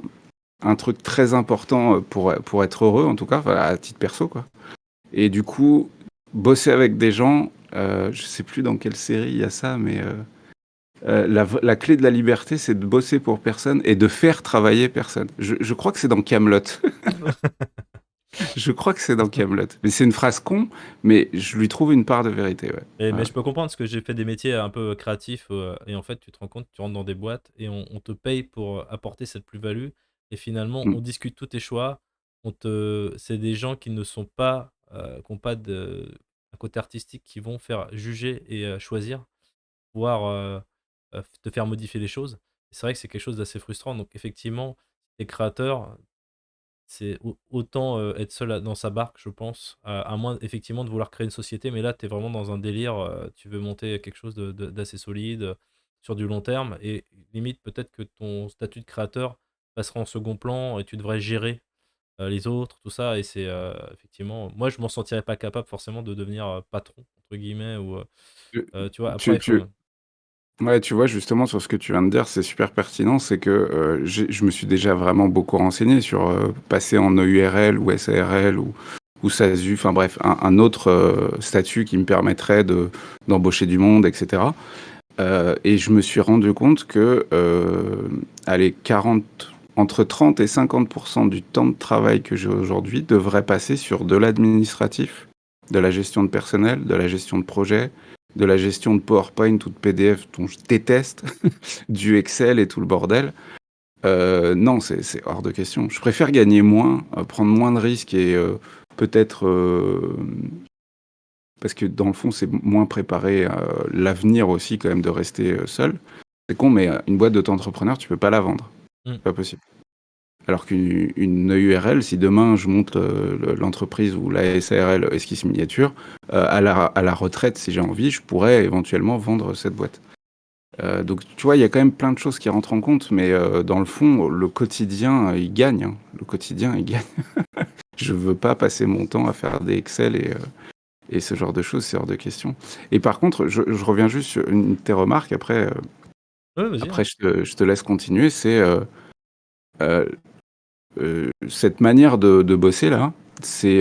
un truc très important pour être heureux, en tout cas, enfin, à titre perso, quoi. Et du coup, bosser avec des gens, je sais plus dans quelle série il y a ça, mais la clé de la liberté, c'est de bosser pour personne et de faire travailler personne. Je crois que c'est dans Camelot. Je crois que c'est dans Camelot. Mais c'est une phrase con, mais je lui trouve une part de vérité, ouais. Mais Ouais. je peux comprendre parce que j'ai fait des métiers un peu créatifs et en fait, tu te rends compte, tu rentres dans des boîtes et on te paye pour apporter cette plus-value et finalement, Mm. on discute tous tes choix. C'est des gens qui ne sont pas, qui n'ont pas un côté artistique qui vont faire juger et choisir, voire te faire modifier les choses. Et c'est vrai que c'est quelque chose d'assez frustrant. Donc effectivement, les créateurs, c'est autant être seul dans sa barque, je pense, à moins effectivement de vouloir créer une société, mais là, tu es vraiment dans un délire, tu veux monter quelque chose d'assez solide sur du long terme, et limite, peut-être que ton statut de créateur passera en second plan et tu devrais gérer les autres, tout ça, et c'est effectivement, moi, je m'en sentirais pas capable forcément de devenir patron, entre guillemets, ou Tu, tu vois, après, tu, il faut. tu- Ouais, tu vois, justement, sur ce que tu viens de dire, c'est super pertinent. C'est que je me suis déjà vraiment beaucoup renseigné sur passer en EURL ou SARL ou SASU, enfin bref, un autre statut qui me permettrait d'embaucher du monde, etc. Et je me suis rendu compte que, allez, entre 30 et 50% du temps de travail que j'ai aujourd'hui devrait passer sur de l'administratif, de la gestion de personnel, de la gestion de projet, de la gestion de PowerPoint ou de PDF dont je déteste, du Excel et tout le bordel. Non, c'est hors de question. Je préfère gagner moins, prendre moins de risques et peut-être parce que dans le fond, c'est moins préparer l'avenir aussi quand même de rester seul. C'est con, mais une boîte d'auto-entrepreneur, tu peux pas la vendre. Mm. C'est pas possible. Alors qu'une URL, si demain je monte l'entreprise ou la SARL esquisse miniature, à la retraite, si j'ai envie, je pourrais éventuellement vendre cette boîte. Donc tu vois, il y a quand même plein de choses qui rentrent en compte, mais dans le fond, le quotidien, il gagne. Hein. Le quotidien, il gagne. Je veux pas passer mon temps à faire des Excel et ce genre de choses, c'est hors de question. Et par contre, je reviens juste sur une de tes remarques, après, Ouais, vas-y, hein. après je te laisse continuer, c'est euh, cette manière de bosser là, c'est,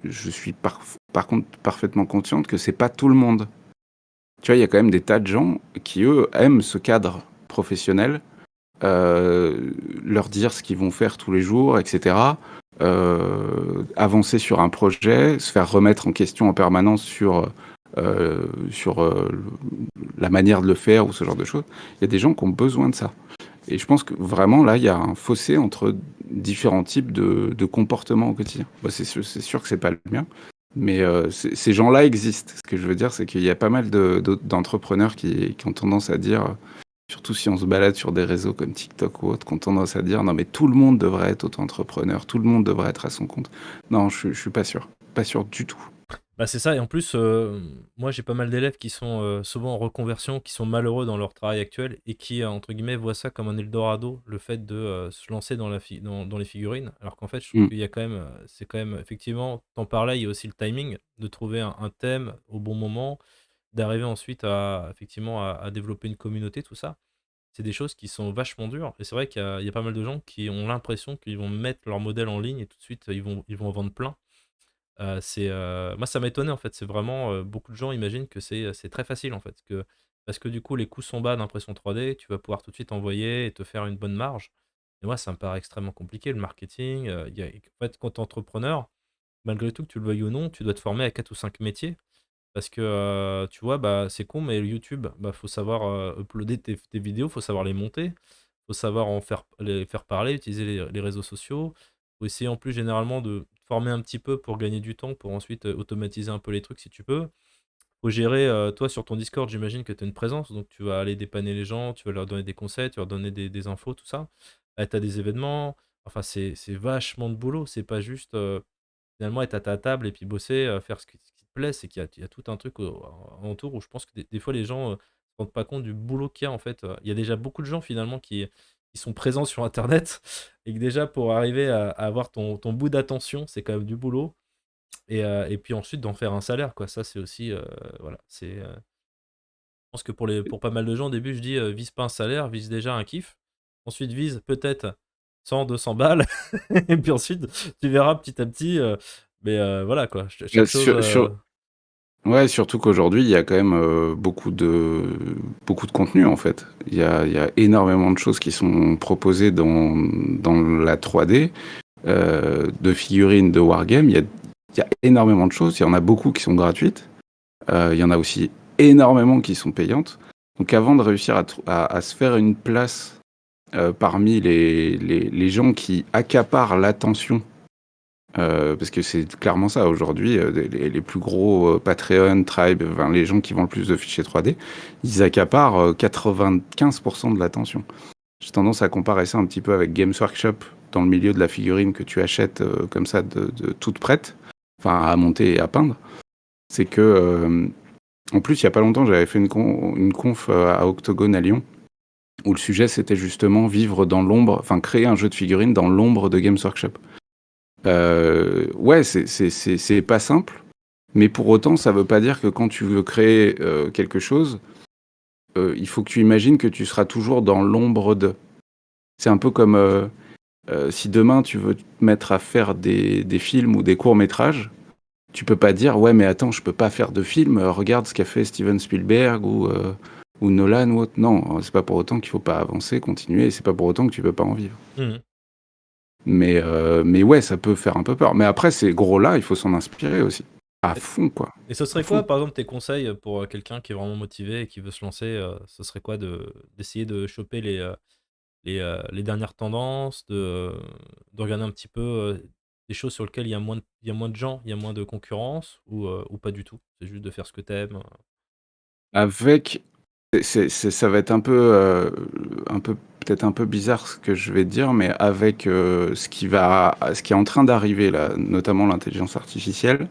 je suis par contre parfaitement consciente que c'est pas tout le monde. Tu vois, il y a quand même des tas de gens qui, eux, aiment ce cadre professionnel, leur dire ce qu'ils vont faire tous les jours, etc. Avancer sur un projet, se faire remettre en question en permanence sur la manière de le faire ou ce genre de choses. Il y a des gens qui ont besoin de ça. Et je pense que vraiment, là, il y a un fossé entre différents types de comportements au quotidien. Bah, c'est sûr que c'est pas le mien, mais ces gens-là existent. Ce que je veux dire, c'est qu'il y a pas mal d'entrepreneurs qui ont tendance à dire, surtout si on se balade sur des réseaux comme TikTok ou autre, qui ont tendance à dire, non, mais tout le monde devrait être auto-entrepreneur, tout le monde devrait être à son compte. Non, je suis pas sûr. Pas sûr du tout. Bah, c'est ça et en plus, moi j'ai pas mal d'élèves qui sont, souvent en reconversion, qui sont malheureux dans leur travail actuel et qui, entre guillemets, «voient ça comme un eldorado», le fait de, se lancer dans les figurines. Alors qu'en fait, je trouve Mm. qu'il y a quand même, c'est quand même effectivement, tu en parlais, il y a aussi le timing de trouver un thème au bon moment, d'arriver ensuite à effectivement à développer une communauté, tout ça. C'est des choses qui sont vachement dures et c'est vrai qu'il y a pas mal de gens qui ont l'impression qu'ils vont mettre leur modèle en ligne et tout de suite, ils vont en vendre plein. Moi ça m'a étonné en fait, c'est vraiment, beaucoup de gens imaginent que c'est très facile en fait, parce que du coup les coûts sont bas d'impression 3D, tu vas pouvoir tout de suite envoyer et te faire une bonne marge et moi ça me paraît extrêmement compliqué le marketing, il y a en fait quand tu es entrepreneur, malgré tout que tu le veuilles ou non, tu dois te former à 4 ou 5 métiers parce que, tu vois, bah, c'est con mais YouTube, bah, faut savoir, uploader tes vidéos, faut savoir les monter, faut savoir les faire parler, utiliser les réseaux sociaux. Faut essayer en plus généralement de te former un petit peu pour gagner du temps, pour ensuite, automatiser un peu les trucs si tu peux. Faut gérer, toi sur ton Discord, j'imagine que tu as une présence, donc tu vas aller dépanner les gens, tu vas leur donner des conseils, tu vas leur donner des infos, tout ça. Tu as des événements, enfin c'est vachement de boulot, c'est pas juste, finalement être à ta table et puis bosser, faire ce qui te plaît. C'est qu'il y a tout un truc autour où je pense que des fois les gens, se rendent pas compte du boulot qu'il y a en fait, il y a déjà beaucoup de gens finalement qui sont présents sur internet et que déjà pour arriver à avoir ton bout d'attention, c'est quand même du boulot et puis ensuite d'en faire un salaire quoi. Ça c'est aussi, voilà, je pense que pour pas mal de gens au début je dis, «Vise pas un salaire, vise déjà un kiff». Ensuite vise peut-être 100-200 balles et puis ensuite tu verras petit à petit, mais voilà quoi, chaque chose, Ouais, surtout qu'aujourd'hui, il y a quand même beaucoup de contenu en fait. Il y a énormément de choses qui sont proposées dans la 3D, de figurines, de wargames. Il y a énormément de choses. Il y en a beaucoup qui sont gratuites. Il y en a aussi énormément qui sont payantes. Donc avant de réussir à se faire une place parmi les gens qui accaparent l'attention, parce que c'est clairement ça aujourd'hui, les plus gros Patreon, Tribe, enfin, les gens qui vendent le plus de fichiers 3D, ils accaparent 95% de l'attention. J'ai tendance à comparer ça un petit peu avec Games Workshop dans le milieu de la figurine que tu achètes comme ça de toute prête, enfin à monter et à peindre. C'est que, en plus, il y a pas longtemps, j'avais fait une conf à Octogone à Lyon, où le sujet c'était justement vivre dans l'ombre, enfin créer un jeu de figurines dans l'ombre de Games Workshop. Ouais, c'est pas simple, mais pour autant, ça veut pas dire que quand tu veux créer quelque chose, il faut que tu imagines que tu seras toujours dans l'ombre de. C'est un peu comme si demain tu veux te mettre à faire des films ou des courts-métrages, tu peux pas dire ouais, mais attends, je peux pas faire de film, regarde ce qu'a fait Steven Spielberg ou Nolan ou autre. Non, c'est pas pour autant qu'il faut pas avancer, continuer, et c'est pas pour autant que tu peux pas en vivre. mmh. Mais ouais, ça peut faire un peu peur. Mais après, ces gros-là, il faut s'en inspirer aussi. À Et fond, quoi. et ce À serait fond. quoi, par exemple, tes conseils, pour, quelqu'un qui est vraiment motivé et qui veut se lancer, ce serait quoi d'essayer de choper les dernières tendances, de regarder un petit peu, des choses sur lesquelles il y a moins de gens, il y a moins de concurrence, ou pas du tout? C'est juste de faire ce que t'aimes. Avec ça va être un peu peut-être un peu bizarre ce que je vais dire, mais avec, ce qui est en train d'arriver là, notamment l'intelligence artificielle,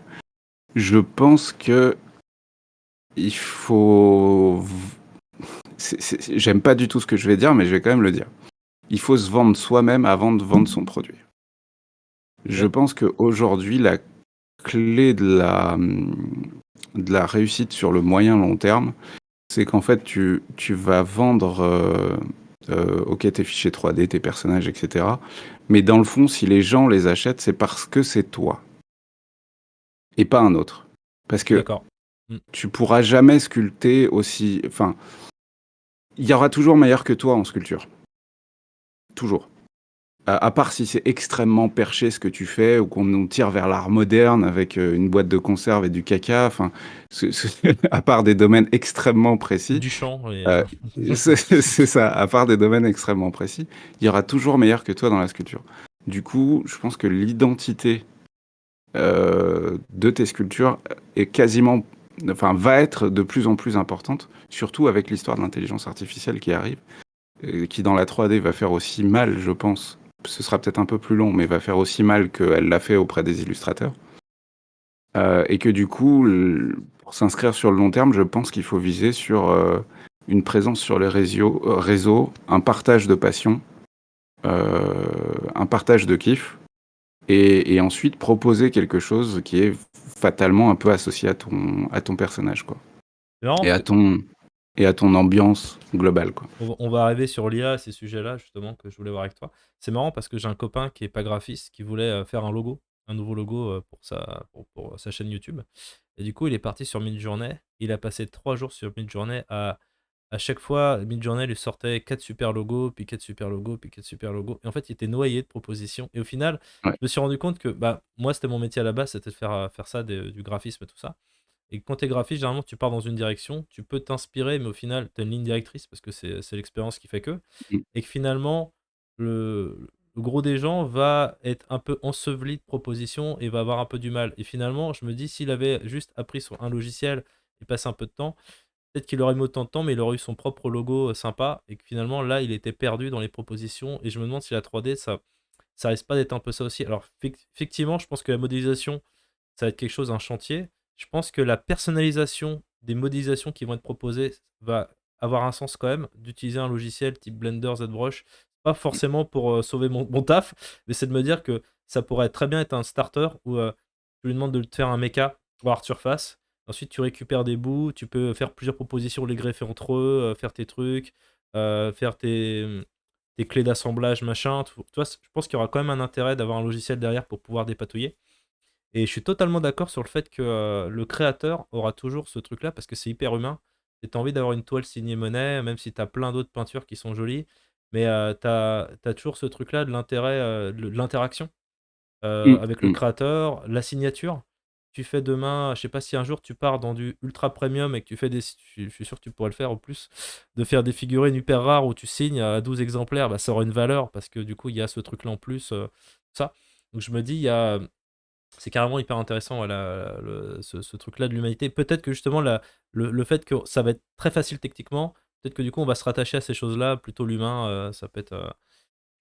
je pense que il faut j'aime pas du tout ce que je vais dire, mais je vais quand même le dire. Il faut se vendre soi-même avant de vendre son produit. Je OK. pense qu'aujourd'hui, la clé de la réussite sur le moyen long terme, c'est qu'en fait, tu vas vendre, OK, tes fichiers 3D, tes personnages, et cetera. Mais dans le fond, si les gens les achètent, c'est parce que c'est toi et pas un autre. Parce Je suis que d'accord. Mmh. tu pourras jamais sculpter aussi, enfin, il y aura toujours meilleur que toi en sculpture. Toujours. À part si c'est extrêmement perché ce que tu fais ou qu'on nous tire vers l'art moderne avec, une boîte de conserve et du caca, enfin, à part des domaines extrêmement précis, Duchamp et heu, c'est ça, à part des domaines extrêmement précis, il y aura toujours meilleur que toi dans la sculpture. Du coup, je pense que l'identité, de tes sculptures est quasiment enfin, va être de plus en plus importante, surtout avec l'histoire de l'intelligence artificielle qui arrive, qui dans la 3D va faire aussi mal, je pense. Ce sera peut-être un peu plus long, mais va faire aussi mal qu'elle l'a fait auprès des illustrateurs. Et que du coup, pour s'inscrire sur le long terme, je pense qu'il faut viser sur une présence sur les réseaux, un partage de passion, un partage de kiff, et ensuite proposer quelque chose qui est fatalement un peu associé à ton personnage, quoi. c'est marrant Et parce à que ton, et à ton ambiance globale, quoi. on va arriver sur l'IA, ces sujets-là justement que je voulais voir avec toi. C'est marrant parce que j'ai un copain qui est pas graphiste, qui voulait, faire un nouveau logo, pour sa chaîne YouTube, et du coup, il est parti sur Midjourney. Il a passé 3 jours sur Midjourney à chaque fois, Midjourney lui sortait 4 super logos, puis 4 super logos, puis 4 super logos, et en fait, il était noyé de propositions, et au final, Ouais. je me suis rendu compte que, bah, moi, c'était mon métier à la base, c'était de faire ça, du graphisme et tout ça. Et quand tu es graphiste, généralement, tu pars dans une direction, tu peux t'inspirer, mais au final, tu as une ligne directrice parce que c'est l'expérience qui fait que. Mm. Et que finalement, le gros des gens va être un peu enseveli de propositions et va avoir un peu du mal. Et finalement, je me dis, s'il avait juste appris sur un logiciel et passé un peu de temps, peut-être qu'il aurait mis autant de temps, mais il aurait eu son propre logo sympa. Et que finalement, là, il était perdu dans les propositions. Et je me demande si la 3D, ça risque pas d'être un peu ça aussi. Alors, effectivement, je pense que la modélisation, ça va être quelque chose, un chantier. Je pense que la personnalisation des modélisations qui vont être proposées va avoir un sens quand même, d'utiliser un logiciel type Blender, ZBrush. Pas forcément pour sauver mon taf, mais c'est de me dire que ça pourrait très bien être un starter où tu lui demandes de te faire un mecha ou art surface. Ensuite, tu récupères des bouts, tu peux faire plusieurs propositions, les greffer entre eux, faire tes trucs, faire tes clés d'assemblage, machin. Tu vois, je pense qu'il y aura quand même un intérêt d'avoir un logiciel derrière pour pouvoir dépatouiller. Et je suis totalement d'accord sur le fait que, le créateur aura toujours ce truc-là parce que c'est hyper humain, et tu envie d'avoir une toile signée Monet, même si tu as plein d'autres peintures qui sont jolies, mais, tu as toujours ce truc-là de l'intérêt, de l'interaction, Mm. avec le Mm. créateur, la signature. Tu fais demain, je sais pas si un jour tu pars dans du ultra premium et que tu fais je suis sûr que tu pourrais le faire en plus, de faire des figurines hyper rares où tu signes à 12 exemplaires, bah, ça aura une valeur parce que du coup, il y a ce truc-là en plus, ça. Donc je me dis, il y a c'est carrément hyper intéressant, voilà, ce truc-là de l'humanité. Peut-être que justement le fait que ça va être très facile techniquement, peut-être que du coup on va se rattacher à ces choses-là, plutôt l'humain, ça peut être,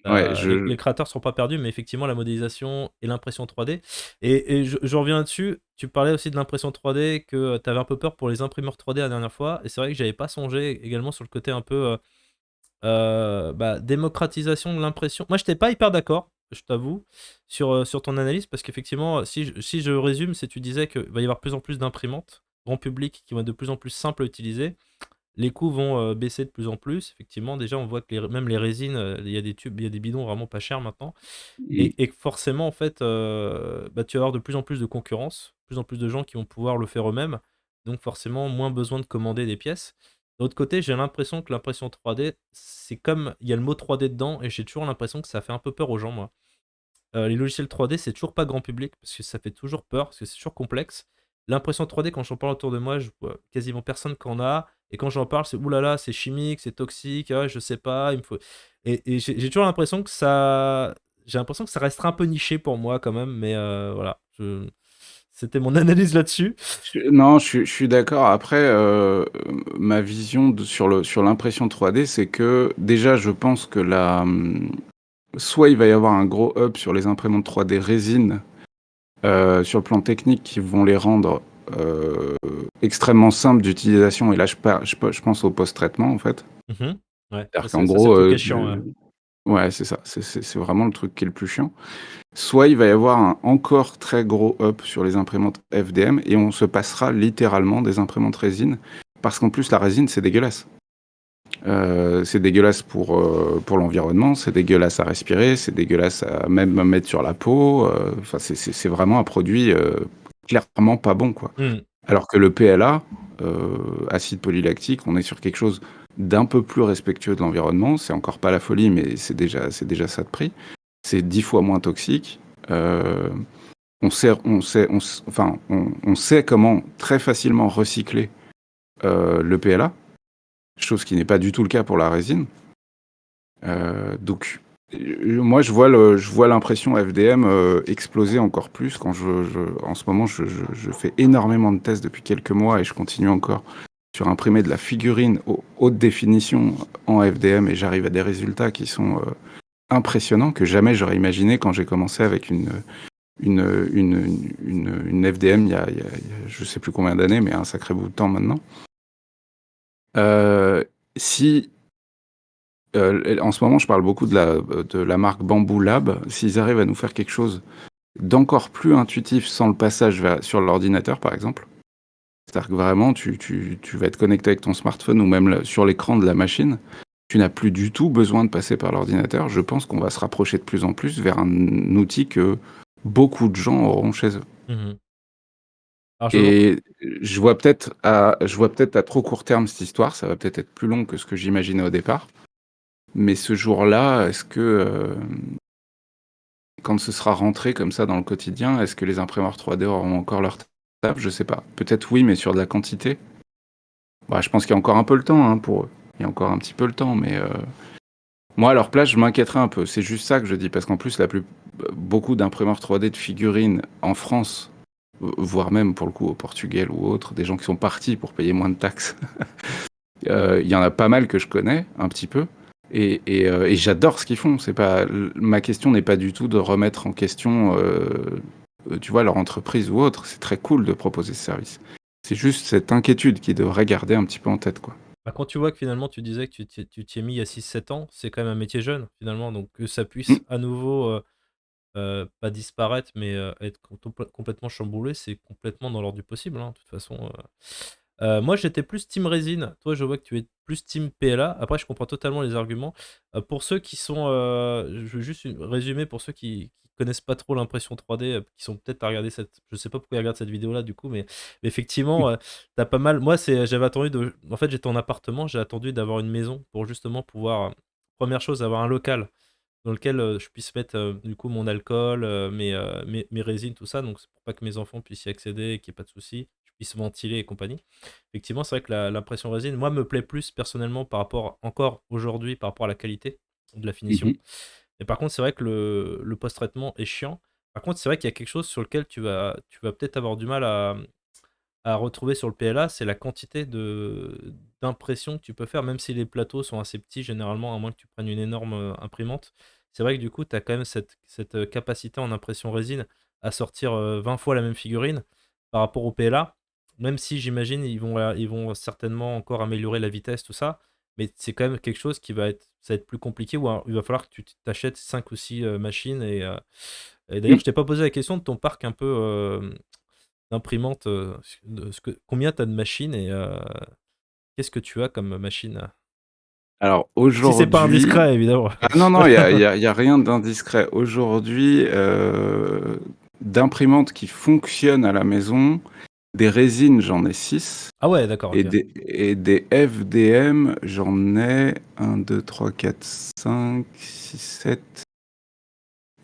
Ouais, les créateurs sont pas perdus, mais effectivement la modélisation et l'impression 3D, et je reviens là-dessus, tu parlais aussi de l'impression 3D, que tu avais un peu peur pour les imprimeurs 3D la dernière fois, et c'est vrai que j'avais pas songé également sur le côté un peu, bah, démocratisation de l'impression. Moi, j'étais pas hyper d'accord, je t'avoue, sur ton analyse, parce qu'effectivement, si je résume, c'est tu disais qu'il va y avoir de plus en plus d'imprimantes grand public qui vont être de plus en plus simples à utiliser. Les coûts vont, baisser de plus en plus. Effectivement, déjà, on voit que même les résines, il y a des tubes, il y a des bidons vraiment pas chers maintenant, mm. et que forcément, en fait, bah, tu vas avoir de plus en plus de concurrence, de plus en plus de gens qui vont pouvoir le faire eux-mêmes, donc forcément moins besoin de commander des pièces. De l'autre côté, j'ai l'impression que l'impression 3D, c'est comme il y a le mot 3D dedans, et j'ai toujours l'impression que ça fait un peu peur aux gens, moi. Les logiciels 3D, c'est toujours pas grand public parce que ça fait toujours peur, parce que c'est toujours complexe. L'impression 3D, quand j'en parle autour de moi, je vois quasiment personne qui en a, et quand j'en parle, c'est: «Ouh là là, c'est chimique, c'est toxique, ah, je sais pas, il me faut», et j'ai toujours l'impression que ça j'ai l'impression que ça restera un peu niché pour moi quand même, mais voilà. C'était mon analyse là-dessus. Non, je suis d'accord. Après, ma vision sur l'impression 3D, c'est que déjà, je pense que soit il va y avoir un gros up sur les imprimantes 3D résine, sur le plan technique, qui vont les rendre extrêmement simples d'utilisation. Et là, je pense au post-traitement, en fait. Mhm. Ouais, C'est-à-dire qu'en ça, c'est le gros, truc qui est chiant. Ouais. ouais, c'est ça. C'est vraiment le truc qui est le plus chiant. Soit il va y avoir un encore très gros up sur les imprimantes FDM et on se passera littéralement des imprimantes résine. Parce qu'en plus, la résine, c'est dégueulasse. C'est dégueulasse pour l'environnement, c'est dégueulasse à respirer, c'est dégueulasse à même mettre sur la peau. Enfin, c'est vraiment un produit clairement pas bon, quoi. Hmm. Alors que le PLA, acide polylactique, on est sur quelque chose d'un peu plus respectueux de l'environnement. C'est encore pas la folie, mais c'est déjà ça de prix. C'est 10 fois moins toxique. On sait comment très facilement recycler le PLA, chose qui n'est pas du tout le cas pour la résine. Donc, moi, je vois l'impression FDM exploser encore plus quand en ce moment, je fais énormément de tests depuis quelques mois et je continue encore sur imprimer de la figurine haute définition en FDM et j'arrive à des résultats qui sont impressionnants que jamais j'aurais imaginé quand j'ai commencé avec une FDM il y a je sais plus combien d'années, mais un sacré bout de temps maintenant. Si En ce moment, je parle beaucoup de la marque Bamboo Lab. S'ils arrivent à nous faire quelque chose d'encore plus intuitif sans le passage sur l'ordinateur, par exemple, c'est-à-dire que vraiment, tu vas être connecté avec ton smartphone ou même sur l'écran de la machine, tu n'as plus du tout besoin de passer par l'ordinateur. Je pense qu'on va se rapprocher de plus en plus vers un outil que beaucoup de gens auront chez eux. Mhm. Alors, Et je vois peut-être à trop court terme cette histoire, ça va peut-être être plus long que ce que j'imaginais au départ. Mais ce jour-là, est-ce que, quand ce sera rentré comme ça dans le quotidien, est-ce que les imprimeurs 3D auront encore leur table? Je sais pas. Peut-être oui, mais sur de la quantité. Bah, je pense qu'il y a encore un peu le temps hein, pour eux. Il y a encore un petit peu le temps, mais moi à leur place, je m'inquiéterais un peu. C'est juste ça que je dis, parce qu'en plus, beaucoup d'imprimeurs 3D de figurines en France, voire même pour le coup au Portugal ou autre, des gens qui sont partis pour payer moins de taxes. Il y en a pas mal que je connais, un petit peu. Et j'adore ce qu'ils font. Ma question n'est pas du tout de remettre en question, tu vois, leur entreprise ou autre. C'est très cool de proposer ce service. C'est juste cette inquiétude qu'ils devraient garder un petit peu en tête, quoi. bah, quand tu vois que finalement tu disais que tu t'y es mis il y a 6-7 ans, c'est quand même un métier jeune finalement, donc que ça Mm. puisse à nouveau pas disparaître, mais être complètement chamboulé, c'est complètement dans l'ordre du possible, hein, de toute façon. Moi, j'étais plus team résine. Toi, je vois que tu es plus team PLA. Après, je comprends totalement les arguments. Pour ceux qui sont, je veux juste résumer pour ceux qui connaissent pas trop l'impression 3D, qui sont peut-être à regarder cette. Je sais pas pourquoi ils regardent cette vidéo-là du coup, mais effectivement, t'as pas mal. Moi, j'avais attendu de. En fait, j'étais en appartement, j'ai attendu d'avoir une maison pour justement pouvoir. Première chose, avoir un local dans lequel je puisse mettre du coup mon alcool, mes résines, tout ça. Donc c'est pour pas que mes enfants puissent y accéder et qu'il n'y ait pas de soucis, je puisse ventiler et compagnie. Effectivement, c'est vrai que l'impression résine, moi, me plaît plus personnellement par rapport, encore aujourd'hui, par rapport à la qualité de la finition. Mhm. Mais par contre, c'est vrai que le post-traitement est chiant. Par contre, c'est vrai qu'il y a quelque chose sur lequel tu vas peut-être avoir du mal à retrouver sur le PLA, c'est la quantité d'impression que tu peux faire, même si les plateaux sont assez petits, généralement, à moins que tu prennes une énorme imprimante. C'est vrai que du coup, tu as quand même cette capacité en impression résine à sortir 20 fois la même figurine par rapport au PLA, même si j'imagine ils vont certainement encore améliorer la vitesse, tout ça, mais c'est quand même quelque chose ça va être plus compliqué, ou alors il va falloir que tu t'achètes 5 ou 6 machines. Et d'ailleurs, Mm. je t'ai pas posé la question de ton parc un peu d'imprimante, combien tu as de machines et qu'est-ce que tu as comme machine? Alors Si c'est pas aujourd'hui, indiscret, évidemment. ah non, non, il y a rien d'indiscret. Aujourd'hui, d'imprimantes qui fonctionnent à la maison, des résines, j'en ai 6. Ah ouais, d'accord, OK. Et des FDM, j'en ai 1, 2, 3, 4, 5, 6, 7,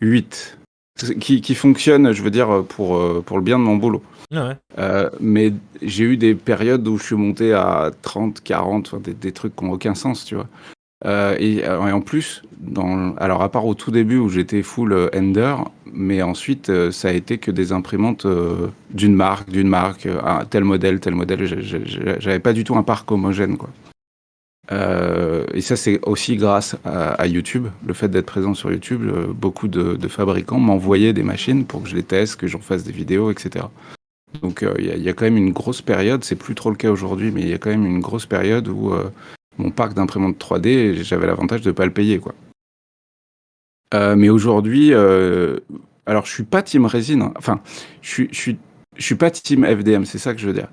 8. Qui fonctionnent, je veux dire, pour le bien de mon boulot. Ouais, ouais. Mais j'ai eu des périodes où je suis monté à 30, 40, enfin, des trucs qui n'ont aucun sens, tu vois. Et en plus, alors à part au tout début où j'étais full Ender, mais ensuite ça a été que des imprimantes d'une marque, tel modèle, tel modèle. J'avais pas du tout un parc homogène, quoi. Et ça, c'est aussi grâce à YouTube, le fait d'être présent sur YouTube. Beaucoup de fabricants m'envoyaient des machines pour que je les teste, que j'en fasse des vidéos, etc. Donc il y a quand même une grosse période, c'est plus trop le cas aujourd'hui, mais il y a quand même une grosse période où mon parc d'imprimantes 3D, j'avais l'avantage de ne pas le payer, quoi. Mais aujourd'hui, alors je suis pas team résine, hein. Enfin, je suis pas team FDM, c'est ça que je veux dire.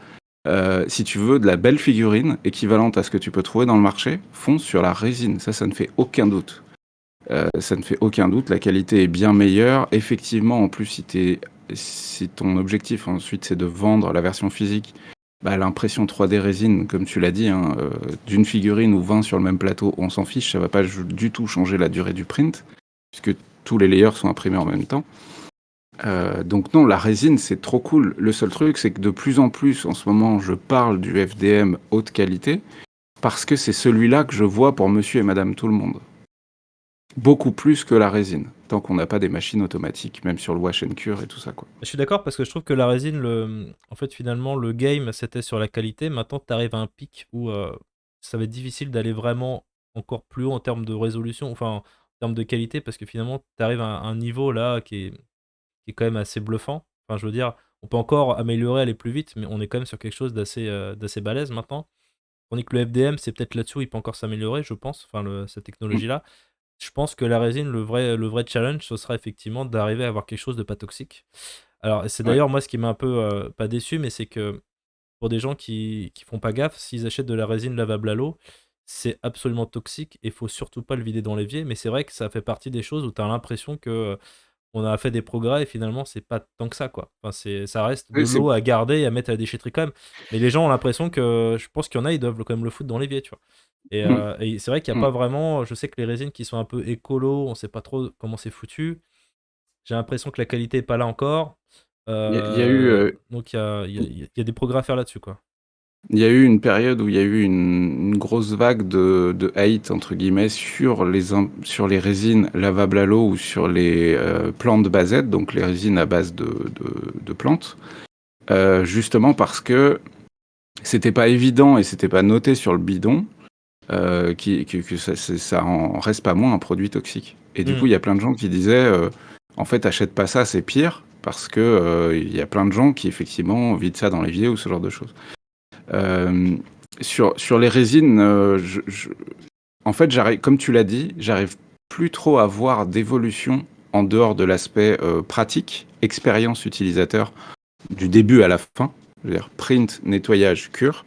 Si tu veux de la belle figurine, équivalente à ce que tu peux trouver dans le marché, fonce sur la résine. Ça ne fait aucun doute. Ça ne fait aucun doute, la qualité est bien meilleure. Effectivement, en plus, si ton objectif ensuite c'est de vendre la version physique, bah, l'impression 3D résine, comme tu l'as dit, hein, d'une figurine ou 20 sur le même plateau, on s'en fiche, ça va pas du tout changer la durée du print, puisque tous les layers sont imprimés en même temps. Donc non, la résine, c'est trop cool. Le seul truc, c'est que de plus en plus, en ce moment, je parle du FDM haute qualité, parce que c'est celui-là que je vois pour monsieur et madame tout le monde. Beaucoup plus que la résine, tant qu'on n'a pas des machines automatiques, même sur le wash and cure et tout ça, quoi. Je suis d'accord parce que je trouve que la résine, en fait, finalement, le game, c'était sur la qualité. Maintenant, tu arrives à un pic où ça va être difficile d'aller vraiment encore plus haut en termes de résolution, enfin, en termes de qualité, parce que finalement, tu arrives à un niveau là qui est quand même assez bluffant. Enfin, je veux dire, on peut encore améliorer, aller plus vite, mais on est quand même sur quelque chose d'assez balèze maintenant. Tandis que le FDM, c'est peut-être là-dessus où il peut encore s'améliorer, je pense, enfin, cette Mm. technologie-là. Je pense que la résine, le vrai challenge, ce sera effectivement d'arriver à avoir quelque chose de pas toxique. Alors, c'est Ouais. d'ailleurs moi ce qui m'a un peu pas déçu, mais c'est que pour des gens qui font pas gaffe, s'ils achètent de la résine lavable à l'eau, c'est absolument toxique et faut surtout pas le vider dans l'évier. Mais c'est vrai que ça fait partie des choses où tu as l'impression que on a fait des progrès et finalement c'est pas tant que ça, quoi. Enfin, ça reste de Oui, l'eau à garder et à mettre à la déchetterie quand même. Mais les gens ont l'impression que, je pense qu'il y en a, ils doivent quand même le foutre dans l'évier, tu vois. Mm. Et c'est vrai qu'il n'y a Mm. pas vraiment. Je sais que les résines qui sont un peu écolo, on sait pas trop comment c'est foutu. J'ai l'impression que la qualité est pas là encore. Il y a eu, Donc il y a des progrès à faire là-dessus, quoi. il y a eu une période où il y a eu une grosse vague de hate, entre guillemets, sur les résines lavables à l'eau ou sur les plantes basettes, donc les résines à base de plantes, justement parce que c'était pas évident et c'était pas noté sur le bidon que ça en reste pas moins un produit toxique. Et du coup, Hmm. il y a plein de gens qui disaient, en fait, achète pas ça, c'est pire, parce que il y a plein de gens qui effectivement vident ça dans l'évier ou ce genre de choses. Euh, sur les résines, en fait, comme tu l'as dit, j'arrive plus trop à voir d'évolution en dehors de l'aspect pratique, expérience utilisateur, du début à la fin. Je veux dire, print, nettoyage, cure.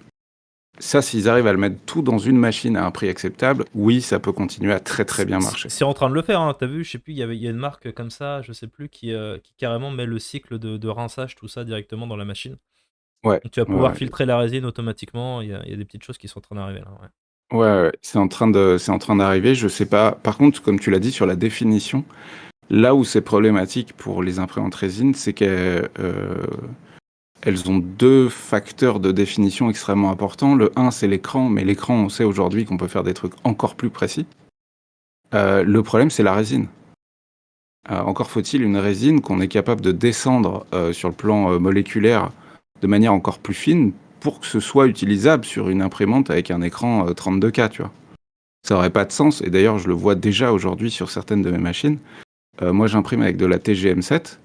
Ça, s'ils arrivent à le mettre tout dans une machine à un prix acceptable, oui, ça peut continuer à très très bien marcher. C'est en train de le faire, hein. T'as vu, je sais plus, il y a une marque comme ça, je sais plus, qui carrément met le cycle de rinçage, tout ça directement dans la machine. Ouais, Donc tu vas ouais, pouvoir ouais. filtrer la résine automatiquement. Il y a des petites choses qui sont en train d'arriver là. Ouais. Ouais, ouais, c'est en train d'arriver. Je sais pas. Par contre, comme tu l'as dit sur la définition, là où c'est problématique pour les imprimantes résine, c'est qu'elles elles ont deux facteurs de définition extrêmement importants. Le un, c'est l'écran, mais l'écran, on sait aujourd'hui qu'on peut faire des trucs encore plus précis. Le problème, c'est la résine. Encore faut-il une résine qu'on est capable de descendre sur le plan moléculaire de manière encore plus fine pour que ce soit utilisable sur une imprimante avec un écran 32K, tu vois. Ça aurait pas de sens, et d'ailleurs je le vois déjà aujourd'hui sur certaines de mes machines. Moi j'imprime avec de la TGM7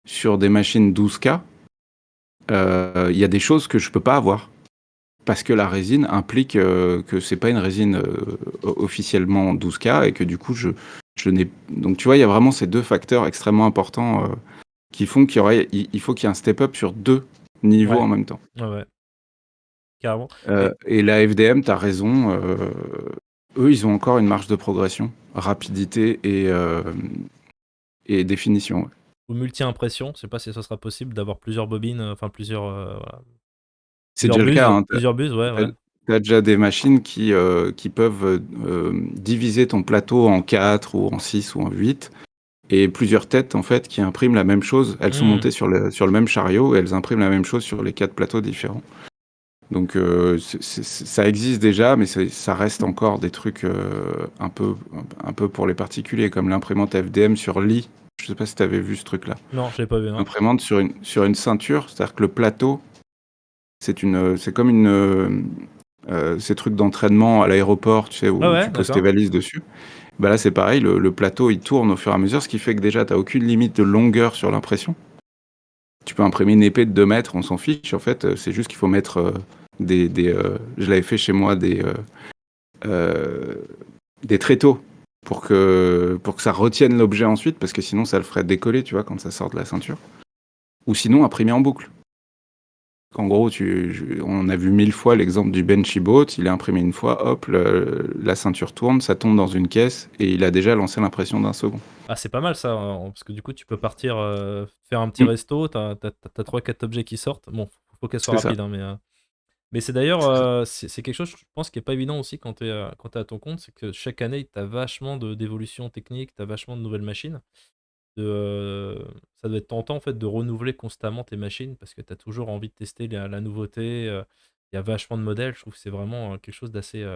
sur des machines 12K. Il y a des choses que je peux pas avoir parce que la résine implique que c'est pas une résine officiellement 12K et que du coup je n'ai. Donc tu vois, il y a vraiment ces deux facteurs extrêmement importants qui font il faut qu'il y ait un step-up sur deux niveaux Ouais, en même temps. ouais, ouais, carrément. Et Et la FDM, tu as raison, eux ils ont encore une marge de progression, rapidité et définition. Ouais. ou multi-impression, je sais pas si ça sera possible d'avoir plusieurs bobines, enfin plusieurs, voilà, C'est déjà le cas, hein. plusieurs buses, ouais, Tu ouais. as déjà des machines qui peuvent diviser ton plateau en 4 ou en 6 ou en 8 et plusieurs têtes en fait qui impriment la même chose. Elles sont Mmh. montées sur le même chariot et elles impriment la même chose sur les 4 plateaux différents. Donc ça existe déjà, mais ça reste encore des trucs un peu pour les particuliers, comme l'imprimante FDM sur lit. Je sais pas si tu avais vu ce truc-là. Non, je l'ai pas vu, non. Imprimante sur une ceinture, c'est-à-dire que le plateau, c'est comme ces trucs d'entraînement à l'aéroport, tu sais, Ouais, où ouais, tu poses tes d'accord. valises dessus. Bah là, c'est pareil, le plateau, il tourne au fur et à mesure, ce qui fait que déjà, tu n'as aucune limite de longueur sur l'impression. Tu peux imprimer une épée de 2 mètres, on s'en fiche. En fait, c'est juste qu'il faut mettre je l'avais fait chez moi, euh, des tréteaux pour que ça retienne l'objet ensuite, parce que sinon, ça le ferait décoller, tu vois, quand ça sort de la ceinture. Ou sinon, imprimer en boucle. En gros, on a vu 1000 fois l'exemple du Benchy Boat, il est imprimé une fois, hop, la ceinture tourne, ça tombe dans une caisse, et il a déjà lancé l'impression d'un second. Ah, c'est pas mal ça, parce que du coup, tu peux partir faire un petit Mm, resto, t'as 3-4 objets qui sortent. Bon, faut qu'elle soit c'est ça. rapide, hein, mais c'est d'ailleurs, C'est ça. c'est quelque chose, je pense, qui est pas évident aussi quand t'es à ton compte, c'est que chaque année, t'as vachement d'évolution technique, t'as vachement de nouvelles machines. Ça doit être tentant en fait de renouveler constamment tes machines parce que t'as toujours envie de tester la nouveauté. Il y a vachement de modèles, je trouve que c'est vraiment quelque chose d'assez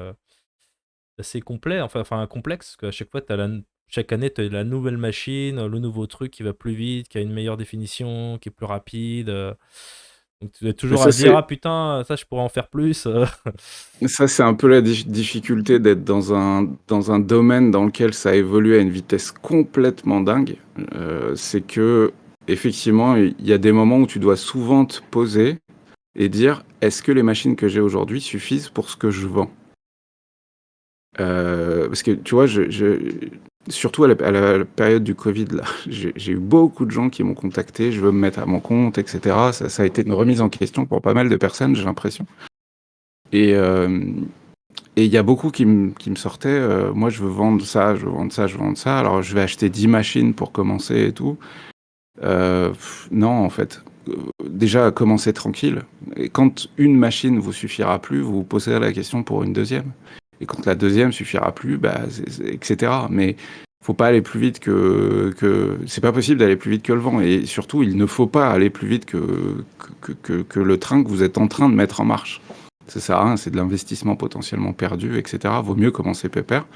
complet, enfin complexe, parce qu'à chaque fois, chaque année, tu as la nouvelle machine, le nouveau truc qui va plus vite, qui a une meilleure définition, qui est plus rapide. Donc tu es Mais toujours à se dire, ah putain, ça je pourrais en faire plus. ça, c'est un peu la difficulté d'être dans un domaine dans lequel ça évolue à une vitesse complètement dingue. C'est que, effectivement, il y a des moments où tu dois souvent te poser et dire, est-ce que les machines que j'ai aujourd'hui suffisent pour ce que je vends? Parce que tu vois, surtout à la période du Covid, là, j'ai eu beaucoup de gens qui m'ont contacté, je veux me mettre à mon compte, etc. Ça a été une remise en question pour pas mal de personnes, j'ai l'impression. Et il y a beaucoup qui me sortaient, moi je veux vendre ça, je veux vendre ça, je veux vendre ça, alors je vais acheter 10 machines pour commencer et tout. Non, en fait. Déjà, commencez tranquille. Et quand une machine vous suffira plus, vous vous poserez la question pour une deuxième. Et quand la deuxième suffira plus, bah, etc. Mais faut pas aller plus vite c'est pas possible d'aller plus vite que le vent. Et surtout, il ne faut pas aller plus vite que le train que vous êtes en train de mettre en marche. Ça sert à rien, c'est de l'investissement potentiellement perdu, etc. Vaut mieux commencer pépère.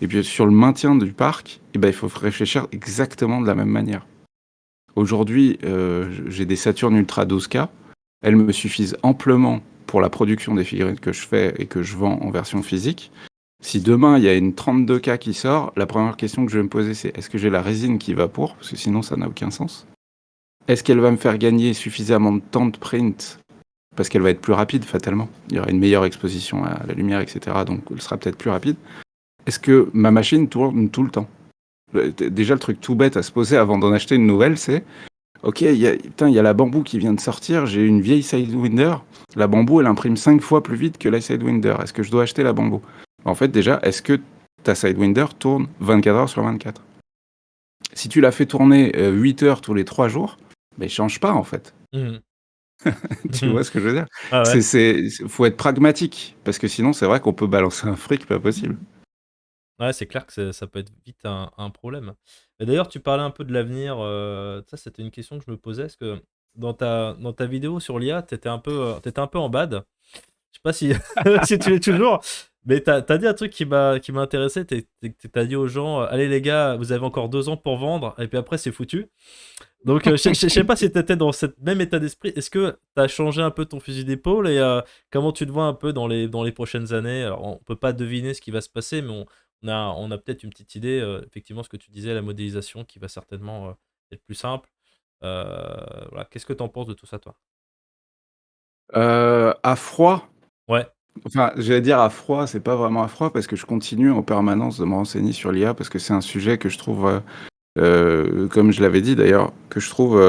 Et puis sur le maintien du parc, eh ben, il faut réfléchir exactement de la même manière. Aujourd'hui, j'ai des Saturn Ultra 12K. Elles me suffisent amplement pour la production des figurines que je fais et que je vends en version physique. Si demain il y a une 32K qui sort, la première question que je vais me poser, c'est est-ce que j'ai la résine qui va pour? Parce que sinon ça n'a aucun sens. Est-ce qu'elle va me faire gagner suffisamment de temps de print? Parce qu'elle va être plus rapide fatalement. Il y aura une meilleure exposition à la lumière, etc. Donc elle sera peut-être plus rapide. Est-ce que ma machine tourne tout le temps? Déjà, le truc tout bête à se poser avant d'en acheter une nouvelle, c'est ok, putain, il y a la Bamboo qui vient de sortir, j'ai une vieille Sidewinder. La Bamboo, elle imprime 5 fois plus vite que la Sidewinder. Est-ce que je dois acheter la Bamboo? En fait, déjà, est-ce que ta Sidewinder tourne 24 heures sur 24? Si tu la fais tourner 8 heures tous les 3 jours, ben, change pas en fait. Mhm. Tu vois ce que je veux dire? Ah ouais. Faut être pragmatique, parce que sinon, c'est vrai qu'on peut balancer un fric pas possible. Ouais, c'est clair que ça peut être vite un problème. Et d'ailleurs, tu parlais un peu de l'avenir. Ça, c'était une question que je me posais. Est-ce que dans ta vidéo sur l'IA, t'étais un peu en bad? Je sais pas si, si tu l'es toujours, mais t'as dit un truc qui m'a intéressé. T'as dit aux gens, allez les gars, vous avez encore 2 ans pour vendre, et puis après c'est foutu. Donc je sais pas si t'étais dans ce même état d'esprit. Est-ce que t'as changé un peu ton fusil d'épaule et comment tu te vois un peu dans les prochaines années? Alors on peut pas deviner ce qui va se passer, mais on a peut-être une petite idée. Effectivement, ce que tu disais, la modélisation qui va certainement être plus simple. Voilà. Qu'est-ce que t'en penses de tout ça, toi? À froid, Ouais. enfin, j'allais dire à froid, c'est pas vraiment à froid parce que je continue en permanence de me renseigner sur l'IA parce que c'est un sujet que je trouve, comme je l'avais dit d'ailleurs, que je trouve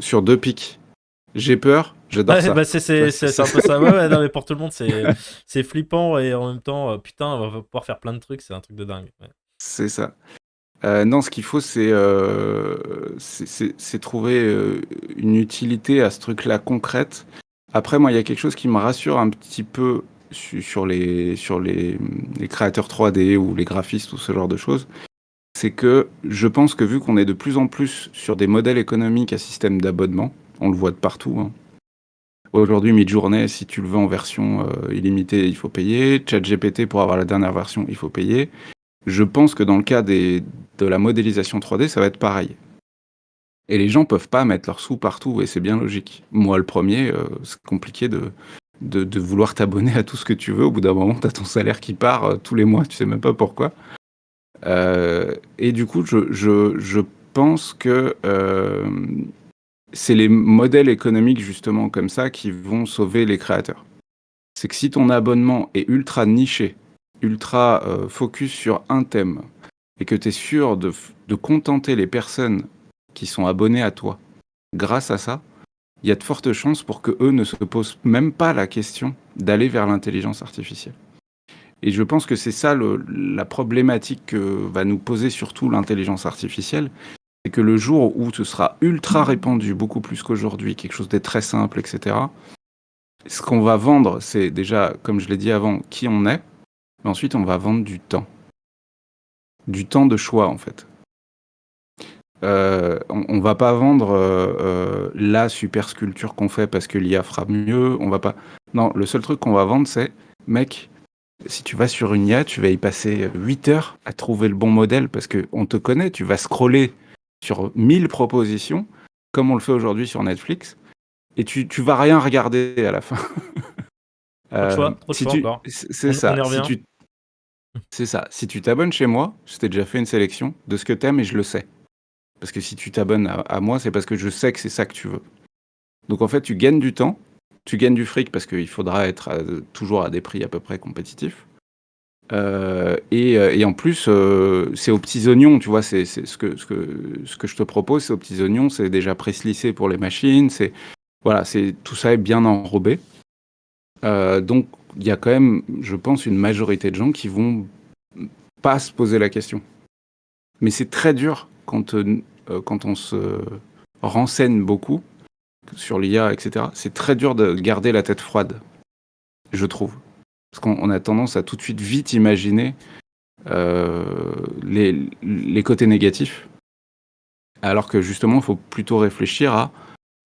sur deux pics. J'ai peur, j'adore Ouais, ça. bah Tu vois, c'est un peu ça. Ouais, ouais, non, mais pour tout le monde, c'est flippant et en même temps, putain, on va pouvoir faire plein de trucs, c'est un truc de dingue. Ouais. c'est ça. Non, ce qu'il faut, c'est trouver une utilité à ce truc-là concrète. Après, moi, il y a quelque chose qui me rassure un petit peu sur les créateurs 3D ou les graphistes ou ce genre de choses. C'est que je pense que vu qu'on est de plus en plus sur des modèles économiques à système d'abonnement, on le voit de partout, hein, Aujourd'hui, Midjourney, si tu le veux en version illimitée, il faut payer. ChatGPT, pour avoir la dernière version, il faut payer. Je pense que dans le cas de la modélisation 3D, ça va être pareil. Et les gens peuvent pas mettre leurs sous partout, et c'est bien logique. Moi, le premier, c'est compliqué de vouloir t'abonner à tout ce que tu veux. Au bout d'un moment, tu as ton salaire qui part tous les mois, tu sais même pas pourquoi. Et du coup, je pense que c'est les modèles économiques justement comme ça qui vont sauver les créateurs. C'est que si ton abonnement est ultra niché, ultra focus sur un thème, et que tu es sûr de contenter les personnes qui sont abonnées à toi grâce à ça, il y a de fortes chances pour que eux ne se posent même pas la question d'aller vers l'intelligence artificielle. Et je pense que c'est ça la problématique que va nous poser surtout l'intelligence artificielle, c'est que le jour où ce sera ultra répandu, beaucoup plus qu'aujourd'hui, quelque chose de très simple, etc., ce qu'on va vendre, c'est déjà, comme je l'ai dit avant, qui on est, mais ensuite on va vendre du temps. Du temps de choix, en fait. On va pas vendre la super sculpture qu'on fait parce que l'IA fera mieux. On va pas. Non, le seul truc qu'on va vendre, c'est, mec, si tu vas sur une IA, tu vas y passer 8 heures à trouver le bon modèle parce qu'on te connaît, tu vas scroller sur 1000 propositions, comme on le fait aujourd'hui sur Netflix, et tu vas rien regarder à la fin. Trop de Si choix tu, encore. c'est On ça. y revient. C'est ça. Si tu t'abonnes chez moi, je t'ai déjà fait une sélection de ce que t'aimes et je le sais. Parce que si tu t'abonnes à moi, c'est parce que je sais que c'est ça que tu veux. Donc en fait, tu gagnes du temps, tu gagnes du fric parce qu'il faudra être toujours à des prix à peu près compétitifs. Et en plus, c'est aux petits oignons, tu vois, c'est ce que je te propose, c'est aux petits oignons, c'est déjà pré-lissé pour les machines, voilà, tout ça est bien enrobé. Donc il y a quand même, je pense, une majorité de gens qui vont pas se poser la question. Mais c'est très dur quand on se renseigne beaucoup sur l'IA, etc. C'est très dur de garder la tête froide, je trouve. Parce qu'on a tendance à tout de suite vite imaginer les côtés négatifs, alors que justement, il faut plutôt réfléchir à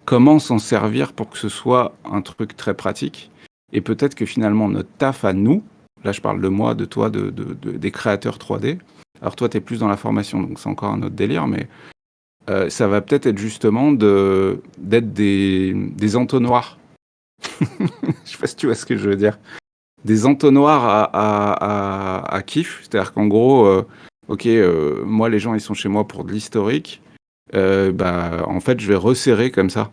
comment s'en servir pour que ce soit un truc très pratique. Et peut-être que finalement, notre taf à nous, là je parle de moi, de toi, des créateurs 3D, alors toi, tu es plus dans la formation, donc c'est encore un autre délire, mais ça va peut-être être justement d'être des entonnoirs. Je sais pas si tu vois ce que je veux dire. Des entonnoirs à kiff, c'est-à-dire qu'en gros, ok, moi les gens ils sont chez moi pour de l'historique, bah en fait je vais resserrer comme ça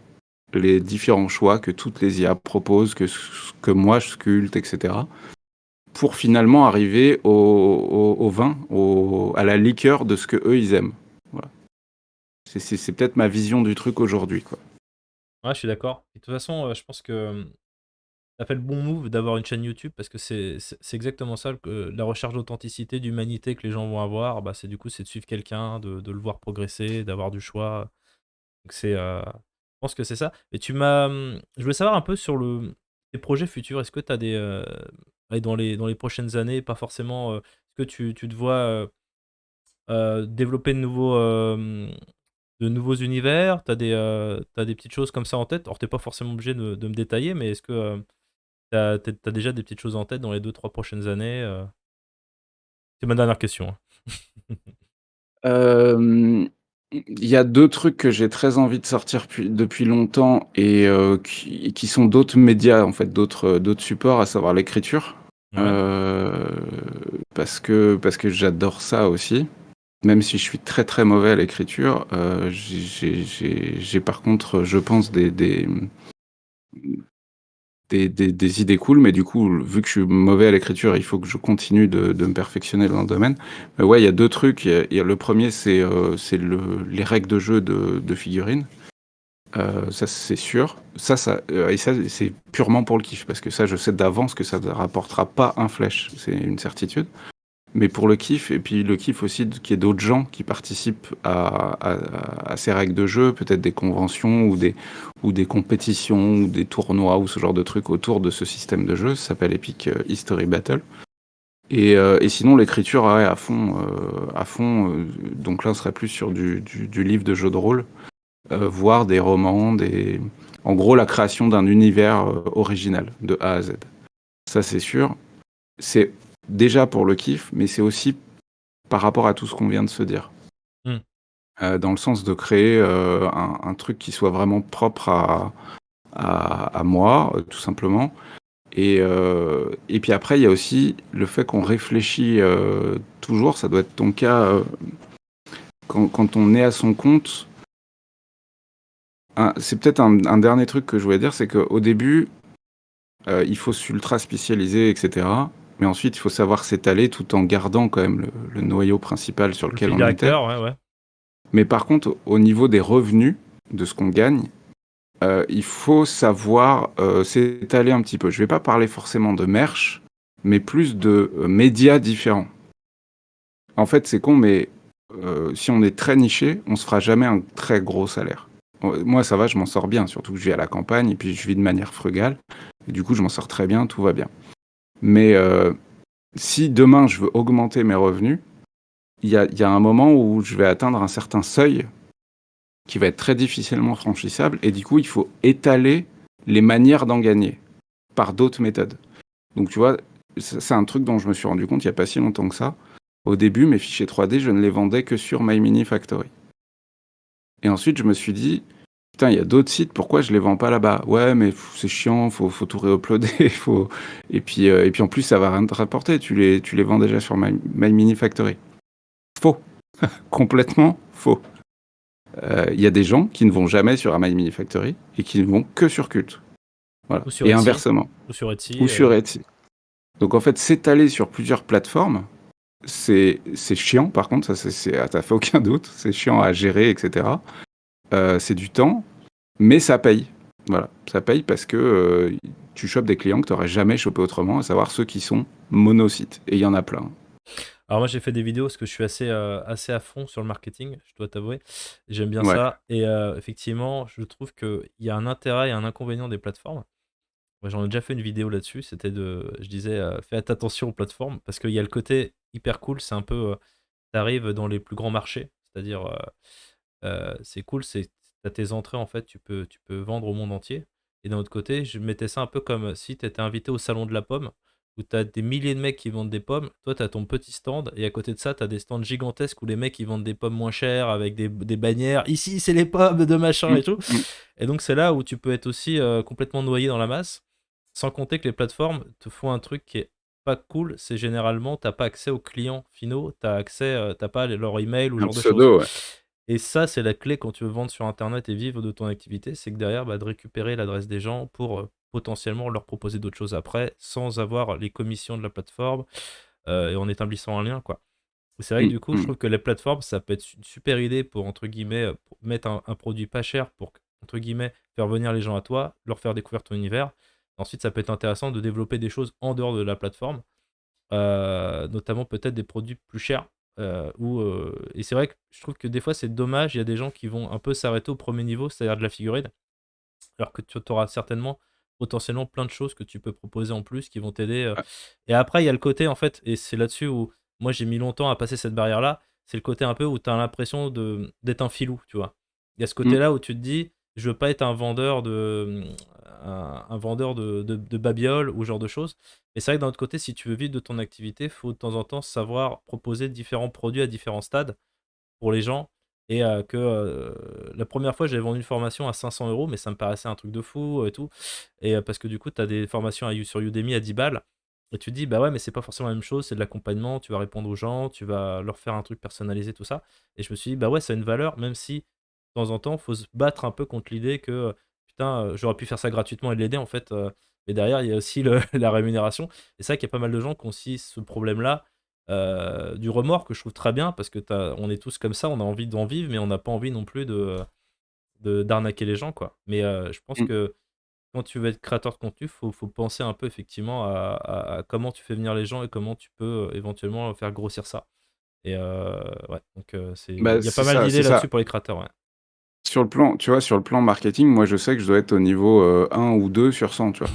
les différents choix que toutes les IA proposent, que moi je sculpte, etc. Pour finalement arriver au vin, à la liqueur de ce que eux ils aiment. Voilà. C'est peut-être ma vision du truc aujourd'hui, quoi. Ouais, je suis d'accord. Et de toute façon, je pense que ça fait le bon move d'avoir une chaîne YouTube parce que c'est exactement ça, la recherche d'authenticité, d'humanité que les gens vont avoir. Bah, c'est du coup, c'est de suivre quelqu'un, de le voir progresser, d'avoir du choix. Donc je pense que c'est ça. Et je voulais savoir un peu sur tes projets futurs. Est-ce que tu as allez, dans les prochaines années, pas forcément, est-ce que tu te vois développer de nouveaux univers? T'as des petites choses comme ça en tête? Alors, t'es pas forcément obligé de me détailler, mais est-ce que t'as déjà des petites choses en tête dans les 2-3 prochaines années? C'est ma dernière question, hein. Il y a deux trucs que j'ai très envie de sortir depuis longtemps et qui sont d'autres médias, en fait, d'autres supports, à savoir l'écriture. Ouais. Parce que j'adore ça aussi. Même si je suis très très mauvais à l'écriture, j'ai par contre, je pense, des idées cool, mais du coup, vu que je suis mauvais à l'écriture, il faut que je continue de me perfectionner dans le domaine. Mais ouais, il y a deux trucs. Le premier, c'est les règles de jeu de figurines. Ça, c'est sûr. Et ça, c'est purement pour le kiff, parce que ça, je sais d'avance que ça ne rapportera pas un flèche. C'est une certitude. Mais pour le kiff, et puis le kiff aussi qu'il y ait d'autres gens qui participent à ces règles de jeu, peut-être des conventions ou des compétitions ou des tournois ou ce genre de trucs autour de ce système de jeu. Ça s'appelle Epic History Battle. Et sinon, l'écriture, ouais, à fond. Donc là, on serait plus sur du livre de jeu de rôle. voire des romans, en gros la création d'un univers original de A à Z. Ça c'est sûr. C'est déjà pour le kiff, mais c'est aussi par rapport à tout ce qu'on vient de se dire. Hmm. Dans le sens de créer un truc qui soit vraiment propre à moi, tout simplement. Et puis après, il y a aussi le fait qu'on réfléchit toujours, ça doit être ton cas, quand on est à son compte. C'est peut-être un dernier truc que je voulais dire, c'est qu'au début, il faut s'ultra spécialiser, etc. Mais ensuite, il faut savoir s'étaler tout en gardant quand même le noyau principal sur Le lequel fil on était. directeur, ouais. Mais par contre, au niveau des revenus, de ce qu'on gagne, il faut savoir s'étaler un petit peu. Je vais pas parler forcément de merch, mais plus de médias différents. En fait, c'est con, mais si on est très niché, on se fera jamais un très gros salaire. Moi, ça va, je m'en sors bien, surtout que je vis à la campagne et puis je vis de manière frugale. Et du coup, je m'en sors très bien, tout va bien. Mais si demain je veux augmenter mes revenus, il y a un moment où je vais atteindre un certain seuil qui va être très difficilement franchissable, et du coup, il faut étaler les manières d'en gagner par d'autres méthodes. Donc, tu vois, c'est un truc dont je me suis rendu compte il n'y a pas si longtemps que ça. Au début, mes fichiers 3D, je ne les vendais que sur My Mini Factory. Et ensuite, je me suis dit, putain, il y a d'autres sites, pourquoi je les vends pas là-bas? Ouais, mais c'est chiant, faut tout réuploader, et puis en plus, ça va rien te rapporter, tu les vends déjà sur My Mini Factory. Faux. Complètement faux. Il y a des gens qui ne vont jamais sur My Mini Factory et qui ne vont que sur Cult. Voilà. Ou sur Et Etsy. inversement. Ou sur Etsy. Ou sur Etsy. Donc en fait, s'étaler sur plusieurs plateformes, c'est chiant par contre, t'as fait aucun doute, c'est chiant à gérer, etc. C'est du temps, mais ça paye. Voilà, ça paye parce que tu chopes des clients que tu n'aurais jamais chopé autrement, à savoir ceux qui sont mono-sites. Et il y en a plein. Alors moi j'ai fait des vidéos parce que je suis assez à fond sur le marketing, je dois t'avouer. J'aime bien Ouais. ça. Et effectivement, je trouve qu'il y a un intérêt et un inconvénient des plateformes. Moi, j'en ai déjà fait une vidéo là-dessus. Je disais, faites attention aux plateformes parce qu'il y a le côté hyper cool. C'est un peu, t'arrives dans les plus grands marchés, c'est-à-dire, c'est cool, t'as tes entrées en fait, tu peux vendre au monde entier. Et d'un autre côté, je mettais ça un peu comme si tu étais invité au salon de la pomme, où tu as des milliers de mecs qui vendent des pommes. Toi, tu as ton petit stand, et à côté de ça, tu as des stands gigantesques où les mecs ils vendent des pommes moins chères avec des bannières. Ici, c'est les pommes de machin Mm, et tout. mm. Et donc, c'est là où tu peux être aussi complètement noyé dans la masse. Sans compter que les plateformes te font un truc qui est pas cool, c'est généralement, t'as pas accès aux clients finaux, t'as pas leur email ou ce Un genre de choses. pseudo, ouais. Et ça, c'est la clé quand tu veux vendre sur Internet et vivre de ton activité, c'est que derrière, bah, de récupérer l'adresse des gens pour potentiellement leur proposer d'autres choses après, sans avoir les commissions de la plateforme et en établissant un lien, quoi. Et c'est vrai que Mm, du coup, je mm. trouve que les plateformes, ça peut être une super idée pour, entre guillemets, pour mettre un produit pas cher pour, entre guillemets, faire venir les gens à toi, leur faire découvrir ton univers. Ensuite, ça peut être intéressant de développer des choses en dehors de la plateforme, notamment peut-être des produits plus chers. Et c'est vrai que je trouve que des fois c'est dommage, il y a des gens qui vont un peu s'arrêter au premier niveau, c'est-à-dire de la figurine, alors que tu auras certainement potentiellement plein de choses que tu peux proposer en plus qui vont t'aider. Ah, Et après, il y a le côté, en fait, et c'est là-dessus où moi j'ai mis longtemps à passer cette barrière-là, c'est le côté un peu où tu as l'impression d'être un filou, tu vois. Il y a ce mm. côté-là où tu te dis, je veux pas être un vendeur un vendeur de babioles ou ce genre de choses. Mais c'est vrai que d'un autre côté, si tu veux vivre de ton activité, il faut de temps en temps savoir proposer différents produits à différents stades pour les gens. Et la première fois, j'avais vendu une formation à 500 euros, mais ça me paraissait un truc de fou et tout. Et parce que du coup, tu as des formations sur Udemy à 10 balles. Et tu te dis, bah ouais, mais c'est pas forcément la même chose, c'est de l'accompagnement, tu vas répondre aux gens, tu vas leur faire un truc personnalisé, tout ça. Et je me suis dit, bah ouais, ça a une valeur, même si de temps en temps, faut se battre un peu contre l'idée que, putain, j'aurais pu faire ça gratuitement et l'aider, en fait. Mais derrière, il y a aussi la rémunération. Et c'est vrai qu'il y a pas mal de gens qui ont aussi ce problème-là, du remords que je trouve très bien parce que on est tous comme ça, on a envie d'en vivre, mais on n'a pas envie non plus d'arnaquer les gens, quoi. Mais je pense Mm. que quand tu veux être créateur de contenu, faut penser un peu effectivement à comment tu fais venir les gens et comment tu peux éventuellement faire grossir ça. Et ouais, donc il Bah, y a pas c'est mal ça, d'idées c'est ça. là-dessus pour les créateurs, ouais. Sur le plan, tu vois, sur le plan marketing, moi je sais que je dois être au niveau 1 ou 2 sur 100, tu vois.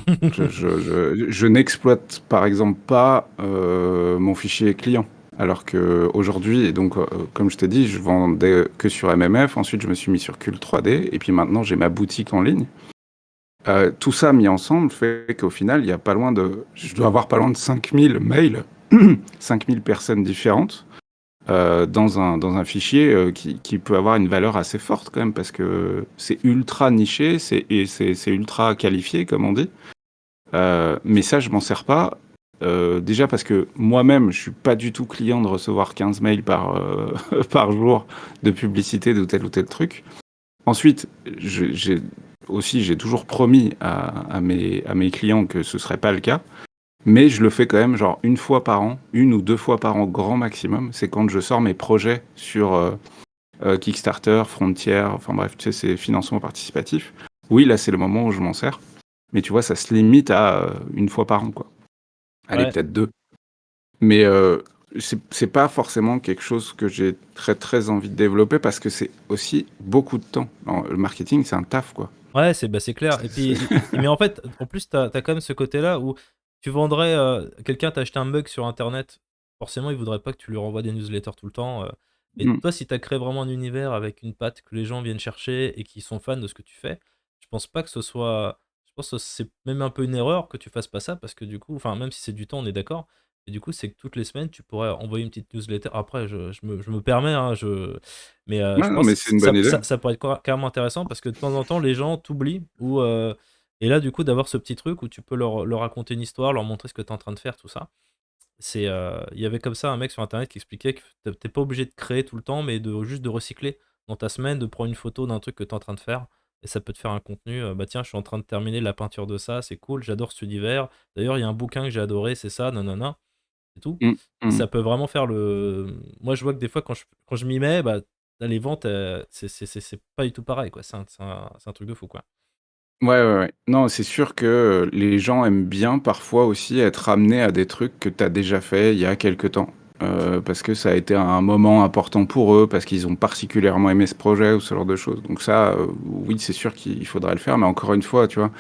Je n'exploite par exemple pas mon fichier client. Alors qu'aujourd'hui, et donc comme je t'ai dit, je vendais que sur MMF, ensuite je me suis mis sur Cult 3D, et puis maintenant j'ai ma boutique en ligne. Tout ça mis ensemble fait qu'au final, il y a pas loin de, je dois avoir pas loin de 5000 mails, 5000 personnes différentes dans un fichier qui peut avoir une valeur assez forte quand même, parce que c'est ultra niché, c'est ultra qualifié, comme on dit. Mais ça, je m'en sers pas. Déjà parce que moi-même, je suis pas du tout client de recevoir 15 mails par jour de publicité de tel ou tel truc. Ensuite, j'ai toujours promis à mes clients que ce serait pas le cas. Mais je le fais quand même genre une fois par an, une ou deux fois par an grand maximum. C'est quand je sors mes projets sur Kickstarter, Frontier, enfin bref, tu sais, c'est financement participatif. Oui, là, c'est le moment où je m'en sers. Mais tu vois, ça se limite à une fois par an, quoi. Allez, Ouais, peut-être deux. Mais c'est pas forcément quelque chose que j'ai très très envie de développer parce que c'est aussi beaucoup de temps. Le marketing, c'est un taf, quoi. ouais, c'est clair. Et puis, mais en fait, en plus, t'as quand même ce côté-là où tu vendrais, quelqu'un t'a acheté un mug sur internet, forcément, il voudrait pas que tu lui renvoies des newsletters tout le temps. Et Mm. toi, si t'as créé vraiment un univers avec une patte que les gens viennent chercher et qui sont fans de ce que tu fais, je pense pas que ce soit. Je pense que c'est même un peu une erreur que tu fasses pas ça parce que du coup, enfin, même si c'est du temps, on est d'accord. Et du coup, c'est que toutes les semaines, tu pourrais envoyer une petite newsletter. Après, je me permets, hein, mais Ouais, je non, pense mais que c'est une bonne idée. ça pourrait être carrément intéressant parce que de temps en temps, les gens t'oublient et là, du coup, d'avoir ce petit truc où tu peux leur raconter une histoire, leur montrer ce que tu es en train de faire, tout ça. Il y avait comme ça un mec sur internet qui expliquait que tu pas obligé de créer tout le temps, mais juste de recycler dans ta semaine, de prendre une photo d'un truc que tu es en train de faire et ça peut te faire un contenu, bah tiens, je suis en train de terminer la peinture de ça, c'est cool, j'adore cet univers. D'ailleurs, il y a un bouquin que j'ai adoré, c'est ça, nanana, c'est tout. Mm, Et mm. ça peut vraiment faire moi, je vois que des fois, quand je m'y mets, bah, là, les ventes, c'est pas du tout pareil, quoi. C'est un truc de fou, quoi. Ouais, ouais, ouais. Non, c'est sûr que les gens aiment bien parfois aussi être ramenés à des trucs que tu as déjà fait il y a quelque temps. Parce que ça a été un moment important pour eux, parce qu'ils ont particulièrement aimé ce projet ou ce genre de choses. Donc ça, oui, c'est sûr qu'il faudrait le faire, mais encore une fois, tu vois,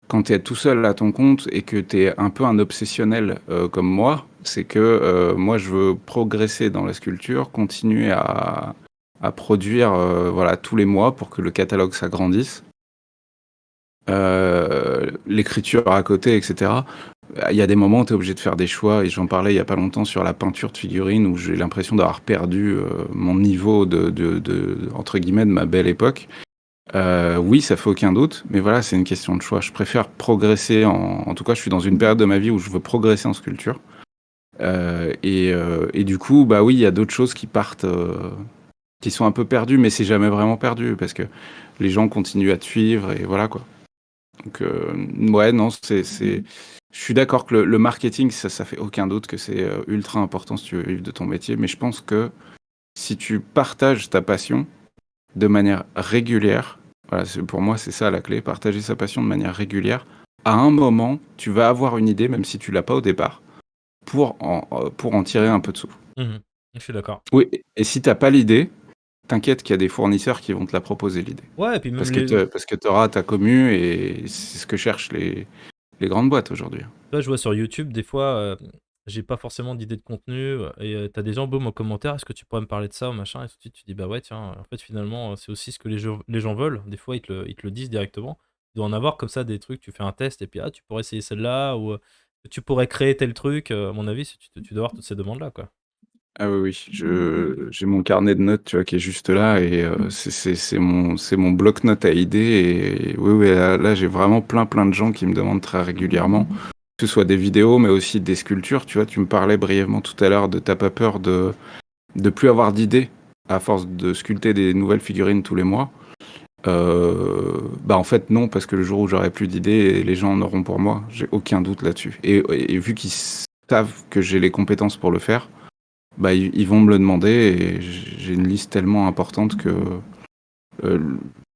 quand tu es tout seul à ton compte et que tu es un peu un obsessionnel comme moi, c'est que moi, je veux progresser dans la sculpture, continuer à produire voilà, tous les mois pour que le catalogue s'agrandisse. L'écriture à côté, etc. Il y a des moments où tu es obligé de faire des choix, et j'en parlais il y a pas longtemps sur la peinture de figurines, où j'ai l'impression d'avoir perdu mon niveau entre guillemets, de ma belle époque. Oui, ça fait aucun doute, mais voilà, c'est une question de choix. Je préfère progresser, en tout cas, je suis dans une période de ma vie où je veux progresser en sculpture. Et du coup, bah oui, il y a d'autres choses qui partent, qui sont un peu perdues, mais c'est jamais vraiment perdu, parce que les gens continuent à te suivre, et voilà quoi. Donc, ouais, non, je suis d'accord que le marketing, ça fait aucun doute que c'est ultra important si tu veux vivre de ton métier, mais je pense que si tu partages ta passion de manière régulière, voilà, pour moi, c'est ça la clé, partager sa passion de manière régulière, à un moment, tu vas avoir une idée, même si tu l'as pas au départ, pour en tirer un peu de sous. Mmh. Je suis d'accord. Oui, et si t'as pas l'idée, t'inquiète qu'il y a des fournisseurs qui vont te la proposer, l'idée. Ouais et puis même Parce que tu auras ta commu, et c'est ce que cherchent les grandes boîtes aujourd'hui. là, je vois sur YouTube, des fois, j'ai pas forcément d'idée de contenu, et tu des gens, boum, en commentaire: «Est-ce que tu pourrais me parler de ça?» ou machin et tout de suite tu dis: «Bah ouais, tiens, en fait, finalement, c'est aussi ce que les gens veulent». Des fois, ils te le disent directement. Il doit en avoir comme ça des trucs, tu fais un test et puis: «Ah, tu pourrais essayer celle-là» ou, «Tu pourrais créer tel truc», à mon avis, tu dois avoir toutes ces demandes-là, quoi. Ah oui, oui, j'ai mon carnet de notes, tu vois, qui est juste là, et c'est mon bloc-notes à idées, et oui, oui, là, j'ai vraiment plein de gens qui me demandent très régulièrement, que ce soit des vidéos, mais aussi des sculptures, tu vois. Tu me parlais brièvement tout à l'heure de t'as pas peur de plus avoir d'idées à force de sculpter des nouvelles figurines tous les mois. Bah en fait non, parce que le jour où j'aurai plus d'idées, les gens en auront pour moi, j'ai aucun doute là-dessus. Et vu qu'ils savent que j'ai les compétences pour le faire, bah, ils vont me le demander, et j'ai une liste tellement importante que euh,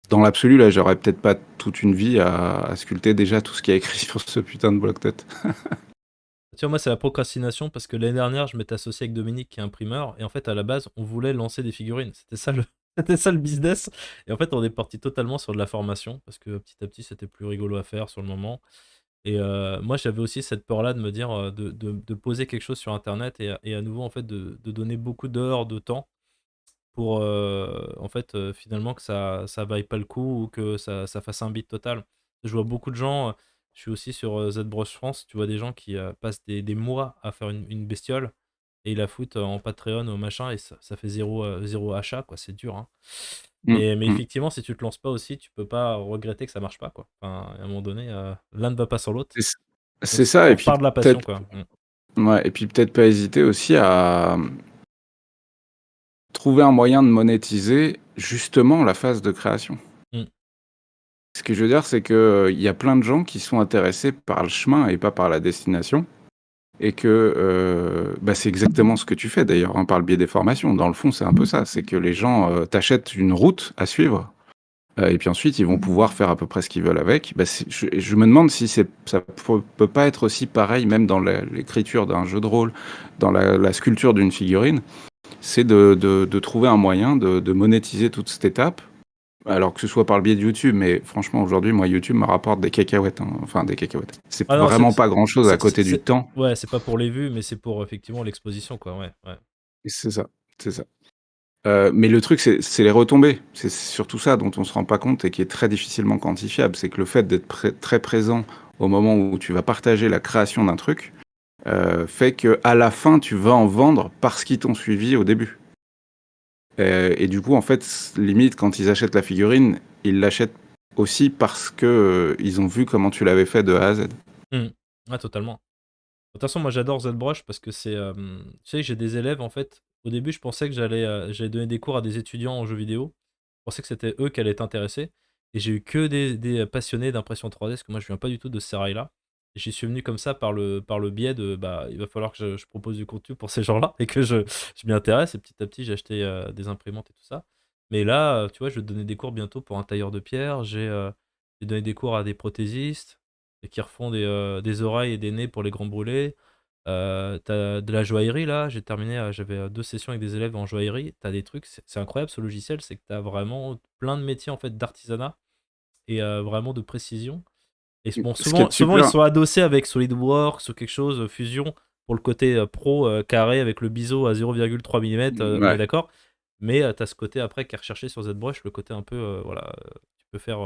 dans l'absolu, là, j'aurais peut-être pas toute une vie à sculpter déjà tout ce qui est écrit sur ce putain de bloc-notes. Tu vois, moi, c'est la procrastination parce que l'année dernière, je m'étais associé avec Dominique qui est imprimeur et en fait, à la base, on voulait lancer des figurines. C'était ça le c'était ça le business et en fait, on est parti totalement sur de la formation parce que petit à petit, c'était plus rigolo à faire sur le moment Et moi, j'avais aussi cette peur-là de me dire, de poser quelque chose sur internet et à nouveau, en fait, de donner beaucoup d'heures de temps pour, en fait, finalement que ça vaille pas le coup ou que ça fasse un bide total. Je vois beaucoup de gens, je suis aussi sur, ZBrush France, tu vois des gens qui, passent des mois à faire une bestiole et ils la foutent en Patreon ou machin et ça fait 0 achat quoi, c'est dur, hein. Mm, Mais mm. effectivement, si tu te lances pas aussi, tu peux pas regretter que ça marche pas, quoi. Enfin, à un moment donné, l'un ne va pas sans l'autre. C'est Donc c'est ça, on et puis repart de la passion, peut-être, quoi. Mmh. ouais, et puis peut-être pas hésiter aussi à trouver un moyen de monétiser justement la phase de création. Mmh. Ce que je veux dire, c'est que, il y a plein de gens qui sont intéressés par le chemin et pas par la destination, et que, bah, c'est exactement ce que tu fais d'ailleurs, hein, par le biais des formations. Dans le fond, c'est un peu ça, c'est que les gens, t'achètent une route à suivre, et puis ensuite ils vont pouvoir faire à peu près ce qu'ils veulent avec. Bah, je me demande si ça peut pas être aussi pareil même dans l'écriture d'un jeu de rôle, dans la sculpture d'une figurine, c'est de trouver un moyen de monétiser toute cette étape. Alors que ce soit par le biais de YouTube, mais franchement, aujourd'hui, moi, YouTube me rapporte des cacahuètes, hein. Enfin, des cacahuètes. C'est Ah non, vraiment pas grand-chose à côté du temps. ouais, c'est pas pour les vues, mais c'est pour effectivement l'exposition, quoi. Ouais, ouais. Et c'est ça, c'est ça. Mais le truc, c'est les retombées. C'est surtout ça dont on se rend pas compte et qui est très difficilement quantifiable. C'est que le fait d'être très présent au moment où tu vas partager la création d'un truc, fait que à la fin, tu vas en vendre parce qu'ils t'ont suivi au début. Et du coup, en fait, limite, quand ils achètent la figurine, ils l'achètent aussi parce que, ils ont vu comment tu l'avais fait de A à Z. Mmh. Ouais, totalement. De toute façon, moi, j'adore ZBrush parce que c'est, tu sais, j'ai des élèves, en fait, au début, je pensais que j'allais donner des cours à des étudiants en jeux vidéo. Je pensais que c'était eux qui allaient être intéressés et j'ai eu que des passionnés d'impression 3D parce que moi, je viens pas du tout de ce sérail-là et j'y suis venu comme ça par le biais de, bah, il va falloir que je propose du contenu pour ces gens-là et que je m'y intéresse et petit à petit, j'ai acheté, des imprimantes et tout ça. Mais là, tu vois, je vais donner des cours bientôt pour un tailleur de pierre. J'ai donné des cours à des prothésistes et qui refont des oreilles et des nez pour les grands brûlés. Tu de la joaillerie là, j'ai terminé, j'avais, 2 sessions avec des élèves en joaillerie. T'as des trucs, c'est incroyable ce logiciel, c'est que t'as vraiment plein de métiers en fait d'artisanat et vraiment de précision et bon Ce qui est souvent ils super, sont adossés avec SolidWorks ou quelque chose, Fusion pour le côté, pro, carré avec le biseau à 0,3 millimètres, on est ouais, d'accord. Mais tu ce côté après qui est recherché sur ZBrush, le côté un peu, voilà, tu peux faire,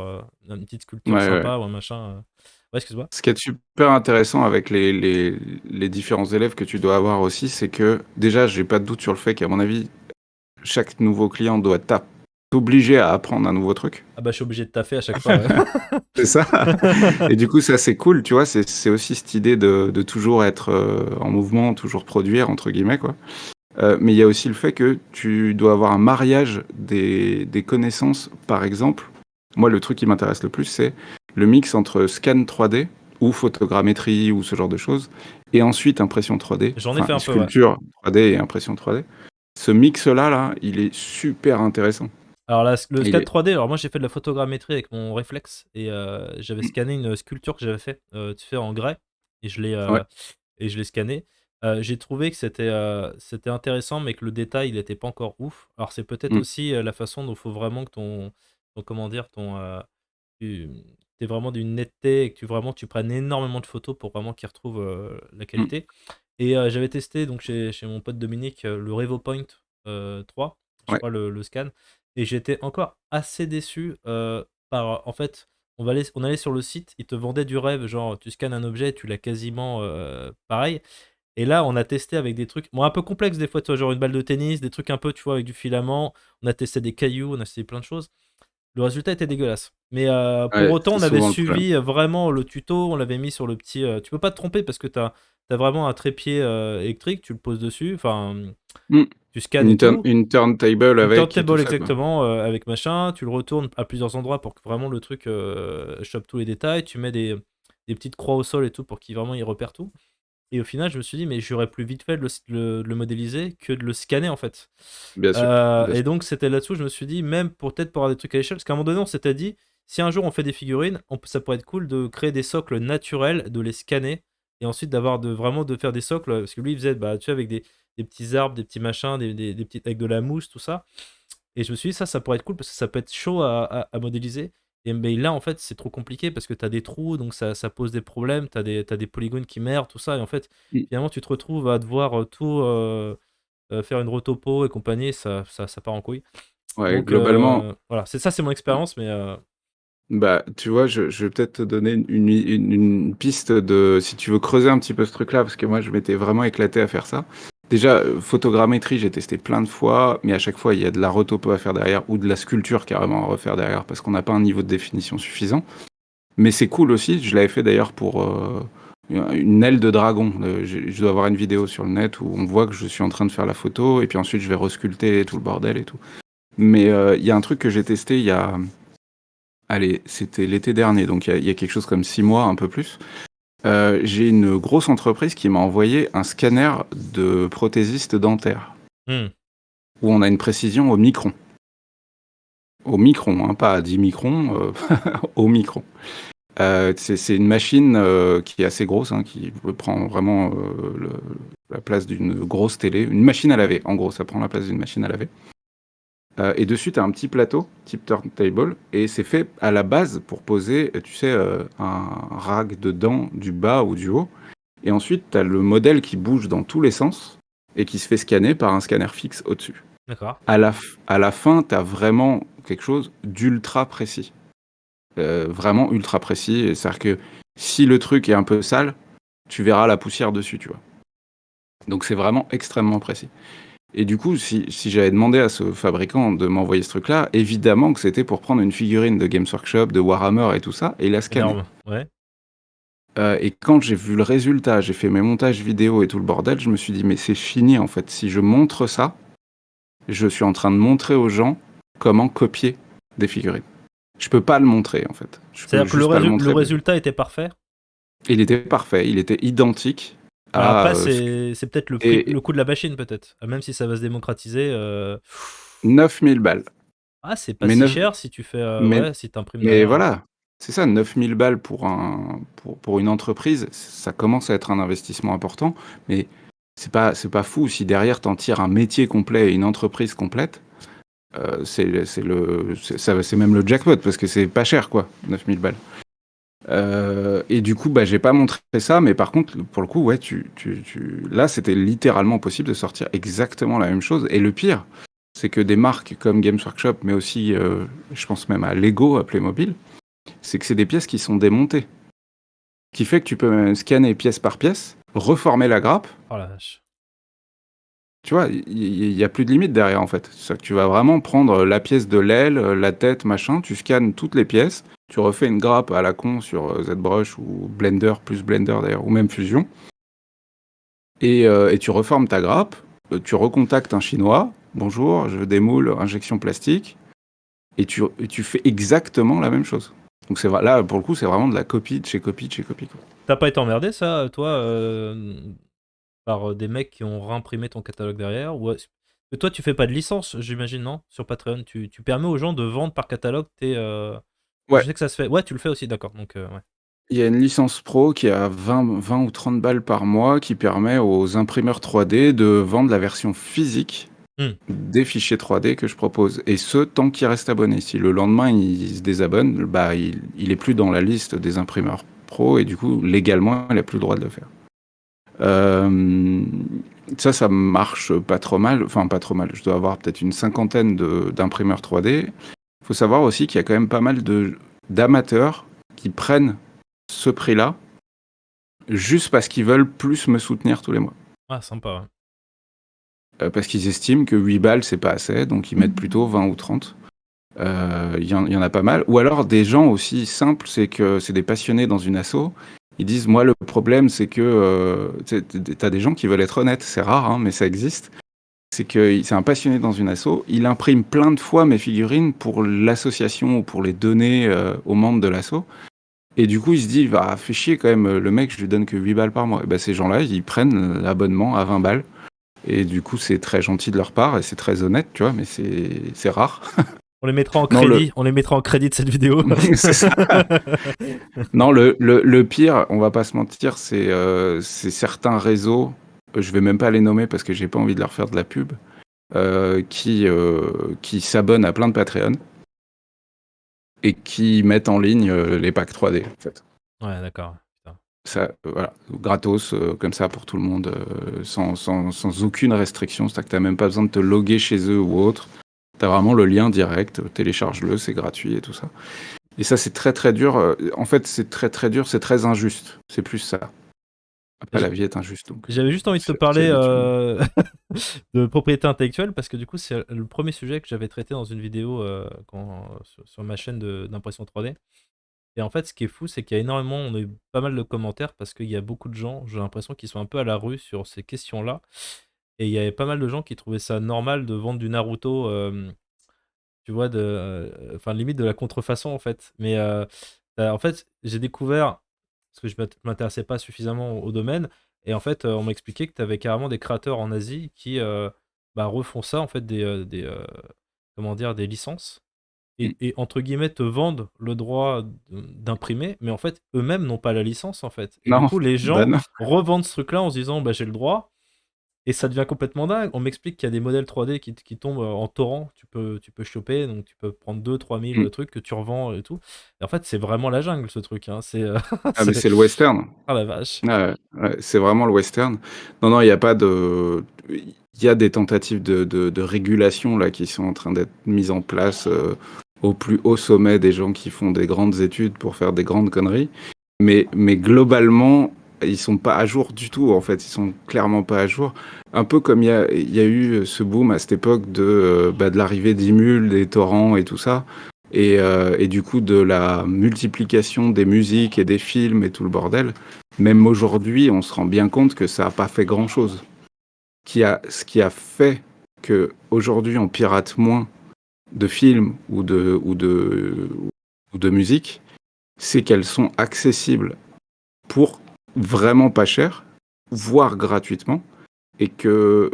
une petite ouais, sculpture ouais. sympa ou un machin, ouais, excuse-moi? Ce qui est super intéressant avec les différents élèves que tu dois avoir aussi, c'est que déjà, j'ai pas de doute sur le fait qu'à mon avis, chaque nouveau client doit t'obliger à apprendre un nouveau truc. Ah bah, je suis obligé de taffer à chaque fois, ouais. C'est ça. Et du coup, ça, c'est cool, tu vois. C'est aussi cette idée de toujours être, en mouvement, toujours produire, entre guillemets, quoi. Mais il y a aussi le fait que tu dois avoir un mariage des connaissances. Par exemple, moi, le truc qui m'intéresse le plus, c'est le mix entre scan 3D ou photogrammétrie ou ce genre de choses, et ensuite impression 3D, J'en ai enfin fait un peu, ouais. sculpture 3D et impression 3D. Ce mix-là, là, il est super intéressant. Alors le Il scan est... 3D, alors moi j'ai fait de la photogrammétrie avec mon réflexe et j'avais Mm, scanné une sculpture que j'avais fait, tu sais en grès et ouais. je l'ai scanné. J'ai trouvé que c'était intéressant mais que le détail il était pas encore ouf. Alors c'est peut-être Mm, aussi, la façon dont il faut vraiment que ton comment dire? Tu aies vraiment d'une netteté et que tu prennes énormément de photos pour vraiment qu'il retrouve, la mm, qualité et j'avais testé donc chez mon pote Dominique, le RevoPoint, 3, je ouais. crois le scan et j'étais encore assez déçu, par en fait, on allait sur le site, ils te vendaient du rêve, genre tu scannes un objet, tu l'as quasiment, pareil et là, on a testé avec des trucs, bon, un peu complexes des fois, tu vois? Genre une balle de tennis, des trucs un peu, tu vois? Avec du filament. On a testé des cailloux, on a essayé plein de choses. Le résultat était dégueulasse. Mais pour Ouais, autant, c'est on avait souvent le problème. suivi, vraiment le tuto, on l'avait mis sur le petit, tu peux pas te tromper parce que tu as vraiment un trépied, électrique, tu le poses dessus, enfin, Mm. tu scannes et tout. Une turntable Une avec et tout turntable ça, quoi. exactement, avec machin, tu le retournes à plusieurs endroits pour que vraiment le truc, chope tous les détails. Tu mets des petites croix au sol et tout pour qu'il vraiment il repère tout. Et au final, je me suis dit: «Mais j'aurais plus vite fait de le modéliser que de le scanner, en fait». Bien sûr, bien Et sûr. donc c'était là-dessous, je me suis dit, même peut-être pour avoir des trucs à l'échelle, parce qu'à un moment donné, on s'était dit: «Si un jour on fait des figurines, ça pourrait être cool de créer des socles naturels, de les scanner et ensuite vraiment de faire des socles», parce que lui, il faisait, bah, tu sais, avec des petits arbres, des petits machins, des petites avec de la mousse, tout ça et je me suis dit: Ça pourrait être cool parce que ça peut être chaud à modéliser» Et mais là, en fait, c'est trop compliqué parce que tu as des trous, donc ça pose des problèmes, t'as des polygones qui merdent, tout ça et en fait, Mmh. finalement, tu te retrouves à devoir, tout, faire une retopo et compagnie, ça part en couille. Ouais, Donc globalement, voilà, c'est ça, c'est mon expérience, mais bah, tu vois, je vais peut-être te donner une piste de si tu veux creuser un petit peu ce truc-là, parce que moi, je m'étais vraiment éclaté à faire ça. Déjà, photogrammétrie, j'ai testé plein de fois, mais à chaque fois, il y a de la retopo à faire derrière ou de la sculpture carrément à refaire derrière parce qu'on n'a pas un niveau de définition suffisant. Mais c'est cool aussi, je l'avais fait d'ailleurs pour une aile de dragon. Je dois avoir une vidéo sur le net où on voit que je suis en train de faire la photo et puis ensuite je vais resculpter tout le bordel et tout. Mais il y a un truc que j'ai testé il y a. Allez, c'était l'été dernier, donc il y a quelque chose comme 6 mois, un peu plus. J'ai une grosse entreprise qui m'a envoyé un scanner de prothésiste dentaire, mmh, où on a une précision au micron. Au micron, hein, pas à 10 microns, au micron. C'est une machine qui est assez grosse, hein, qui prend vraiment la place d'une grosse télé. Une machine à laver, en gros, ça prend la place d'une machine à laver. Et dessus, tu as un petit plateau, type turntable, et c'est fait à la base pour poser, tu sais, un rag de dents du bas ou du haut. Et ensuite, tu as le modèle qui bouge dans tous les sens et qui se fait scanner par un scanner fixe au-dessus. d'accord. À la fin, tu as vraiment quelque chose d'ultra précis. Vraiment ultra précis. C'est-à-dire que si le truc est un peu sale, tu verras la poussière dessus, tu vois. Donc c'est vraiment extrêmement précis. Et du coup, si j'avais demandé à ce fabricant de m'envoyer ce truc-là, évidemment que c'était pour prendre une figurine de Games Workshop, de Warhammer et tout ça, et la scanner. Énorme, ouais. Et quand j'ai vu le résultat, j'ai fait mes montages vidéo et tout le bordel, je me suis dit, mais c'est fini en fait. Si je montre ça, je suis en train de montrer aux gens comment copier des figurines. Je peux pas le montrer en fait. Je peux C'est-à-dire que juste pas le le montrer. résultat était parfait? Il était parfait, il était identique Alors à après, c'est peut-être le prix, et le coût de la machine, peut-être. Même si ça va se démocratiser, 9000 balles. ah, c'est pas Mais, si 9, cher si tu fais, mais, ouais, si t'imprimes mais derrière. voilà, c'est ça, 9000 balles pour une entreprise, ça commence à être un investissement important, mais c'est pas fou si derrière t'en tires un métier complet et une entreprise complète. C'est même le jackpot parce que c'est pas cher quoi, 9000 balles. Et du coup, bah, j'ai pas montré ça, mais par contre, pour le coup, ouais, là, c'était littéralement possible de sortir exactement la même chose. Et le pire, c'est que des marques comme Games Workshop, mais aussi, je pense même à Lego, à Playmobil, c'est que c'est des pièces qui sont démontées. Ce qui fait que tu peux même scanner pièce par pièce, reformer la grappe. Oh la vache. Tu vois, il y a plus de limite derrière en fait. C'est que tu vas vraiment prendre la pièce de l'aile, la tête, machin, tu scannes toutes les pièces, tu refais une grappe à la con sur ZBrush ou Blender, plus Blender d'ailleurs, ou même Fusion, et tu reformes ta grappe, tu recontactes un chinois, bonjour, je démoule, injection plastique, et tu fais exactement la même chose. Donc là, pour le coup, c'est vraiment de la copie de chez copie de chez copie, quoi. T'as pas été emmerdé, ça, toi, par des mecs qui ont réimprimé ton catalogue derrière? Ou toi, tu fais pas de licence, j'imagine, non? Sur Patreon, tu permets aux gens de vendre par catalogue tes. Je Ouais, sais que ça se fait. Ouais, tu le fais aussi, d'accord. Donc, ouais. il y a une licence pro qui est à 20 ou 30 balles par mois qui permet aux imprimeurs 3D de vendre la version physique Hmm. des fichiers 3D que je propose. Et ce, tant qu'il reste abonné. Si le lendemain il se désabonne, bah, il est plus dans la liste des imprimeurs pro et du coup, légalement, il n'a plus le droit de le faire. Euh, ça marche pas trop mal. Enfin, pas trop mal. Je dois avoir peut-être une cinquantaine d'imprimeurs 3D. Il faut savoir aussi qu'il y a quand même pas mal d'amateurs qui prennent ce prix-là juste parce qu'ils veulent plus me soutenir tous les mois. Ah, sympa, ouais. Parce qu'ils estiment que 8 balles, c'est pas assez, donc ils mettent plutôt 20 ou 30. Y en a pas mal. Ou alors des gens aussi simples, c'est que c'est des passionnés dans une asso. Ils disent, moi, le problème, c'est que t'as des gens qui veulent être honnêtes. C'est rare, hein, mais ça existe. C'est que c'est un passionné dans une asso. Il imprime plein de fois mes figurines pour l'association ou pour les donner aux membres de l'asso. Et du coup, il se dit, bah, fait chier quand même, le mec, je lui donne que 8 balles par mois. Et bah, ces gens-là, ils prennent l'abonnement à 20 balles. Et du coup, c'est très gentil de leur part et c'est très honnête, tu vois, mais c'est rare. On les mettra en Non, crédit. On les mettra en crédit de cette vidéo. c'est ça. Non, le pire, on va pas se mentir, c'est certains réseaux, je vais même pas les nommer parce que j'ai pas envie de leur faire de la pub, qui s'abonnent à plein de Patreon et qui mettent en ligne les packs 3D en fait. Ouais, d'accord. Putain. Ça, voilà, gratos, comme ça pour tout le monde, sans aucune restriction. C'est-à-dire que tu n'as même pas besoin de te loguer chez eux ou autre. Tu as vraiment le lien direct, télécharge-le, c'est gratuit et tout ça. Et ça, c'est très très dur. En fait, c'est très très dur, c'est très injuste. C'est plus ça. Après, la vie est injuste, donc J'avais juste envie de te c'est parler habituel. de propriété intellectuelle parce que du coup, c'est le premier sujet que j'avais traité dans une vidéo sur ma chaîne d'impression 3D. Et en fait, ce qui est fou, c'est qu'il y a énormément, on a eu pas mal de commentaires parce qu'il y a beaucoup de gens, j'ai l'impression qu'ils sont un peu à la rue sur ces questions-là. Et il y avait pas mal de gens qui trouvaient ça normal de vendre du Naruto, tu vois, enfin, limite de la contrefaçon en fait. Mais en fait, j'ai découvert, parce que je m'intéressais pas suffisamment au domaine, et en fait, on m'a expliqué que tu avais carrément des créateurs en Asie qui bah, refont ça, en fait, comment dire, des licences Mm. et entre guillemets te vendent le droit d'imprimer, mais en fait eux-mêmes n'ont pas la licence en fait. Et du Non, coup les bah gens non. revendent ce truc-là en se disant bah j'ai le droit, et ça devient complètement dingue. On m'explique qu'il y a des modèles 3D qui tombent en torrent, tu peux choper, donc tu peux prendre 2 000 à 3 000 Mm. trucs que tu revends et tout. Et en fait c'est vraiment la jungle ce truc, hein. C'est Ah, mais c'est c'est le western. ah la vache. Ouais, ouais, c'est vraiment le western. Non, non, il n'y a pas de. Il y a des tentatives de régulation là qui sont en train d'être mises en place au plus haut sommet des gens qui font des grandes études pour faire des grandes conneries. Mais globalement, ils sont pas à jour du tout, en fait. Ils sont clairement pas à jour. Un peu comme il y a eu ce boom à cette époque de l'arrivée d'Imul, des torrents et tout ça. Et du coup, de la multiplication des musiques et des films et tout le bordel. Même aujourd'hui, on se rend bien compte que ça n'a pas fait grand-chose. Ce qui a fait que aujourd'hui on pirate moins de films ou de musique, c'est qu'elles sont accessibles pour vraiment pas cher, voire gratuitement, et que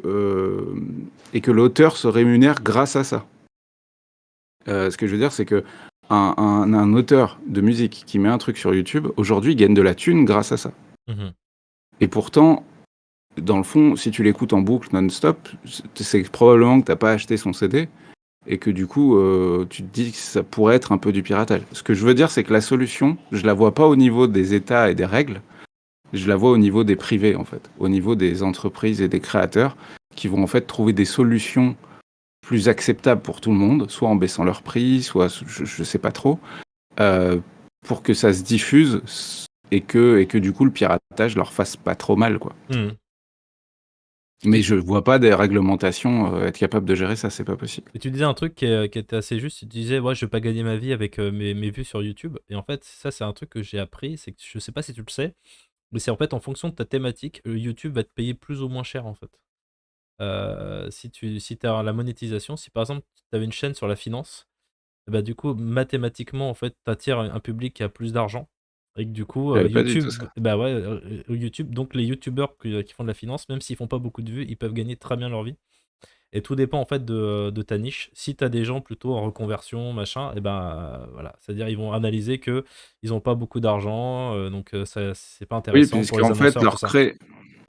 l'auteur se rémunère grâce à ça. Ce que je veux dire, c'est que un auteur de musique qui met un truc sur YouTube, aujourd'hui, gagne de la thune grâce à ça. Mhm. Et pourtant, dans le fond, si tu l'écoutes en boucle non-stop, c'est probablement que t'as pas acheté son CD et que du coup, tu te dis que ça pourrait être un peu du piratage. Ce que je veux dire, c'est que la solution, je la vois pas au niveau des États et des règles, je la vois au niveau des privés, en fait, au niveau des entreprises et des créateurs qui vont en fait trouver des solutions plus acceptables pour tout le monde, soit en baissant leur prix, soit je sais pas trop, euh, pour que ça se diffuse et que du coup le piratage leur fasse pas trop mal, quoi. Mhm. Mais je vois pas des réglementations être capable de gérer ça, c'est pas possible. Et tu disais un truc qui était assez juste, tu disais ouais je vais pas gagner ma vie avec mes vues sur YouTube. Et en fait ça c'est un truc que j'ai appris, c'est que je sais pas si tu le sais, mais c'est en fait en fonction de ta thématique, YouTube va te payer plus ou moins cher en fait. Si tu as la monétisation, si par exemple tu avais une chaîne sur la finance, et bah, du coup mathématiquement en fait tu attires un public qui a plus d'argent, et que du coup J'avais pas du tout YouTube, ça. bah ouais, YouTube, donc les youtubeurs qui font de la finance, même s'ils font pas beaucoup de vues, ils peuvent gagner très bien leur vie. Et tout dépend en fait de ta niche. Si tu as des gens plutôt en reconversion, machin, et ben voilà. C'est-à-dire ils vont analyser que ils ont pas beaucoup d'argent, donc ça c'est pas Oui, intéressant pour les puisqu'en fait, annonceurs, tout leur ça. crée.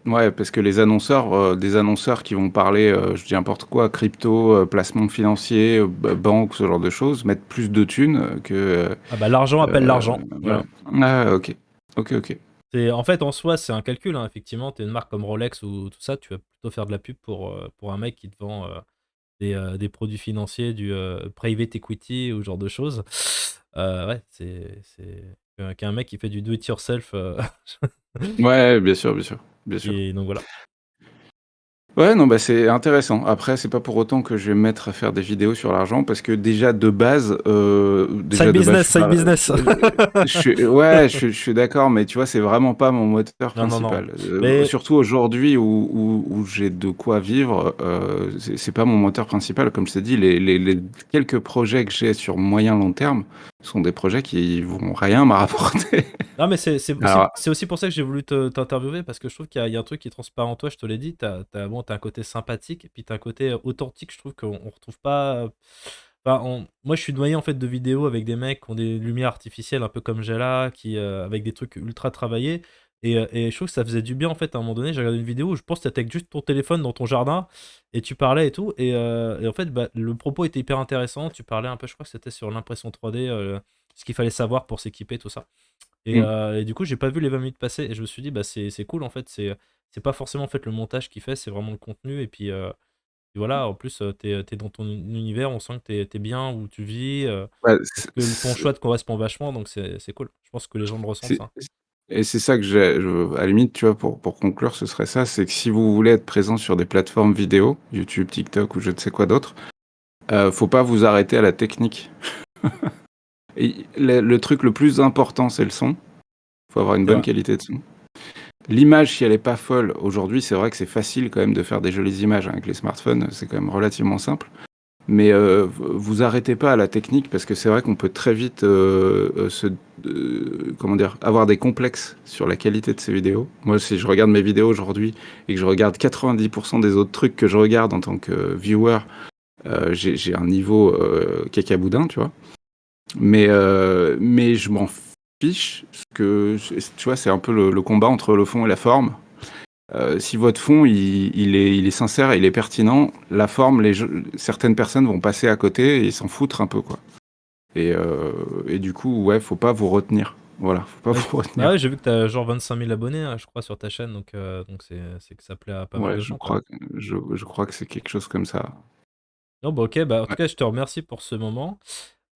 Ouais, parce que les annonceurs, des annonceurs qui vont parler, je dis n'importe quoi, crypto, placement financier, banque, ce genre de choses, mettent plus de thunes que. Ah bah l'argent appelle l'argent, Ouais. voilà. Ah, ok. Ok, ok. C'est en fait en soi c'est un calcul, hein, effectivement. Tu es une marque comme Rolex ou tout ça, tu vas plutôt faire de la pub pour un mec qui te vend des produits financiers, du private equity ou ce genre de choses. Ouais, c'est qu'un mec qui fait du do it yourself. Ouais, bien sûr, bien sûr. Bien sûr. Et donc voilà. Ouais, non, bah, c'est intéressant. Après, c'est pas pour autant que je vais me mettre à faire des vidéos sur l'argent parce que Side je business, suis side pas, business. ouais, je suis d'accord, mais tu vois, c'est vraiment pas mon moteur Non, non, non. principal. Mais Surtout aujourd'hui où j'ai de quoi vivre, c'est pas mon moteur principal. Comme je t'ai dit, les quelques projets que j'ai sur moyen long terme sont des projets qui vont rien me rapporter. non, mais Alors, c'est aussi pour ça que j'ai voulu t'interviewer, parce que je trouve qu'il y a un truc qui est transparent en toi, je te l'ai dit. Bon, t'as un côté sympathique, et puis t'as un côté authentique, je trouve qu'on retrouve pas. Enfin, moi, je suis noyé en fait de vidéos avec des mecs qui ont des lumières artificielles un peu comme j'ai là, avec des trucs ultra travaillés. Et je trouve que ça faisait du bien en fait. À un moment donné, j'ai regardé une vidéo où je pense que t'étais avec juste ton téléphone dans ton jardin et tu parlais et tout. Et en fait, bah, le propos était hyper intéressant. Tu parlais un peu, je crois que c'était sur l'impression 3D, ce qu'il fallait savoir pour s'équiper, tout ça. Mm. Et du coup, j'ai pas vu les 20 minutes passer et je me suis dit, bah, c'est cool en fait. C'est pas forcément en fait le montage qui fait, c'est vraiment le contenu. Et voilà, en plus, t'es dans ton univers, on sent que t'es bien où tu vis, Ouais, que ton choix te correspond vachement, donc c'est cool. Je pense que les gens le ressentent c'est- ça. et c'est ça que à la limite, tu vois, pour conclure, ce serait ça, c'est que si vous voulez être présent sur des plateformes vidéo, YouTube, TikTok ou je ne sais quoi d'autre, faut pas vous arrêter à la technique. Et le truc le plus important, c'est le son. Faut avoir une C'est bonne vrai. qualité de son. L'image, si elle est pas folle, aujourd'hui, c'est vrai que c'est facile quand même de faire des jolies images avec les smartphones, c'est quand même relativement simple. Mais vous arrêtez pas à la technique parce que c'est vrai qu'on peut très vite comment dire, avoir des complexes sur la qualité de ces vidéos. Moi, si je regarde mes vidéos aujourd'hui et que je regarde 90% des autres trucs que je regarde en tant que viewer, j'ai un niveau cacaboudin, tu vois. Mais je m'en fiche, parce que tu vois, c'est un peu le combat entre le fond et la forme. Si votre fond il est sincère, il est pertinent, la forme, certaines personnes vont passer à côté et s'en foutre un peu quoi. Et du coup, ouais, faut pas vous retenir. Voilà, faut pas Ouais, vous bah retenir. ouais, j'ai vu que t'as genre 25 000 abonnés, hein, je crois, sur ta chaîne, donc c'est que ça plaît à pas mal Ouais, de gens, quoi. je crois que c'est quelque chose comme ça. Non, bah ok, bah en tout Ouais, cas, je te remercie pour ce moment.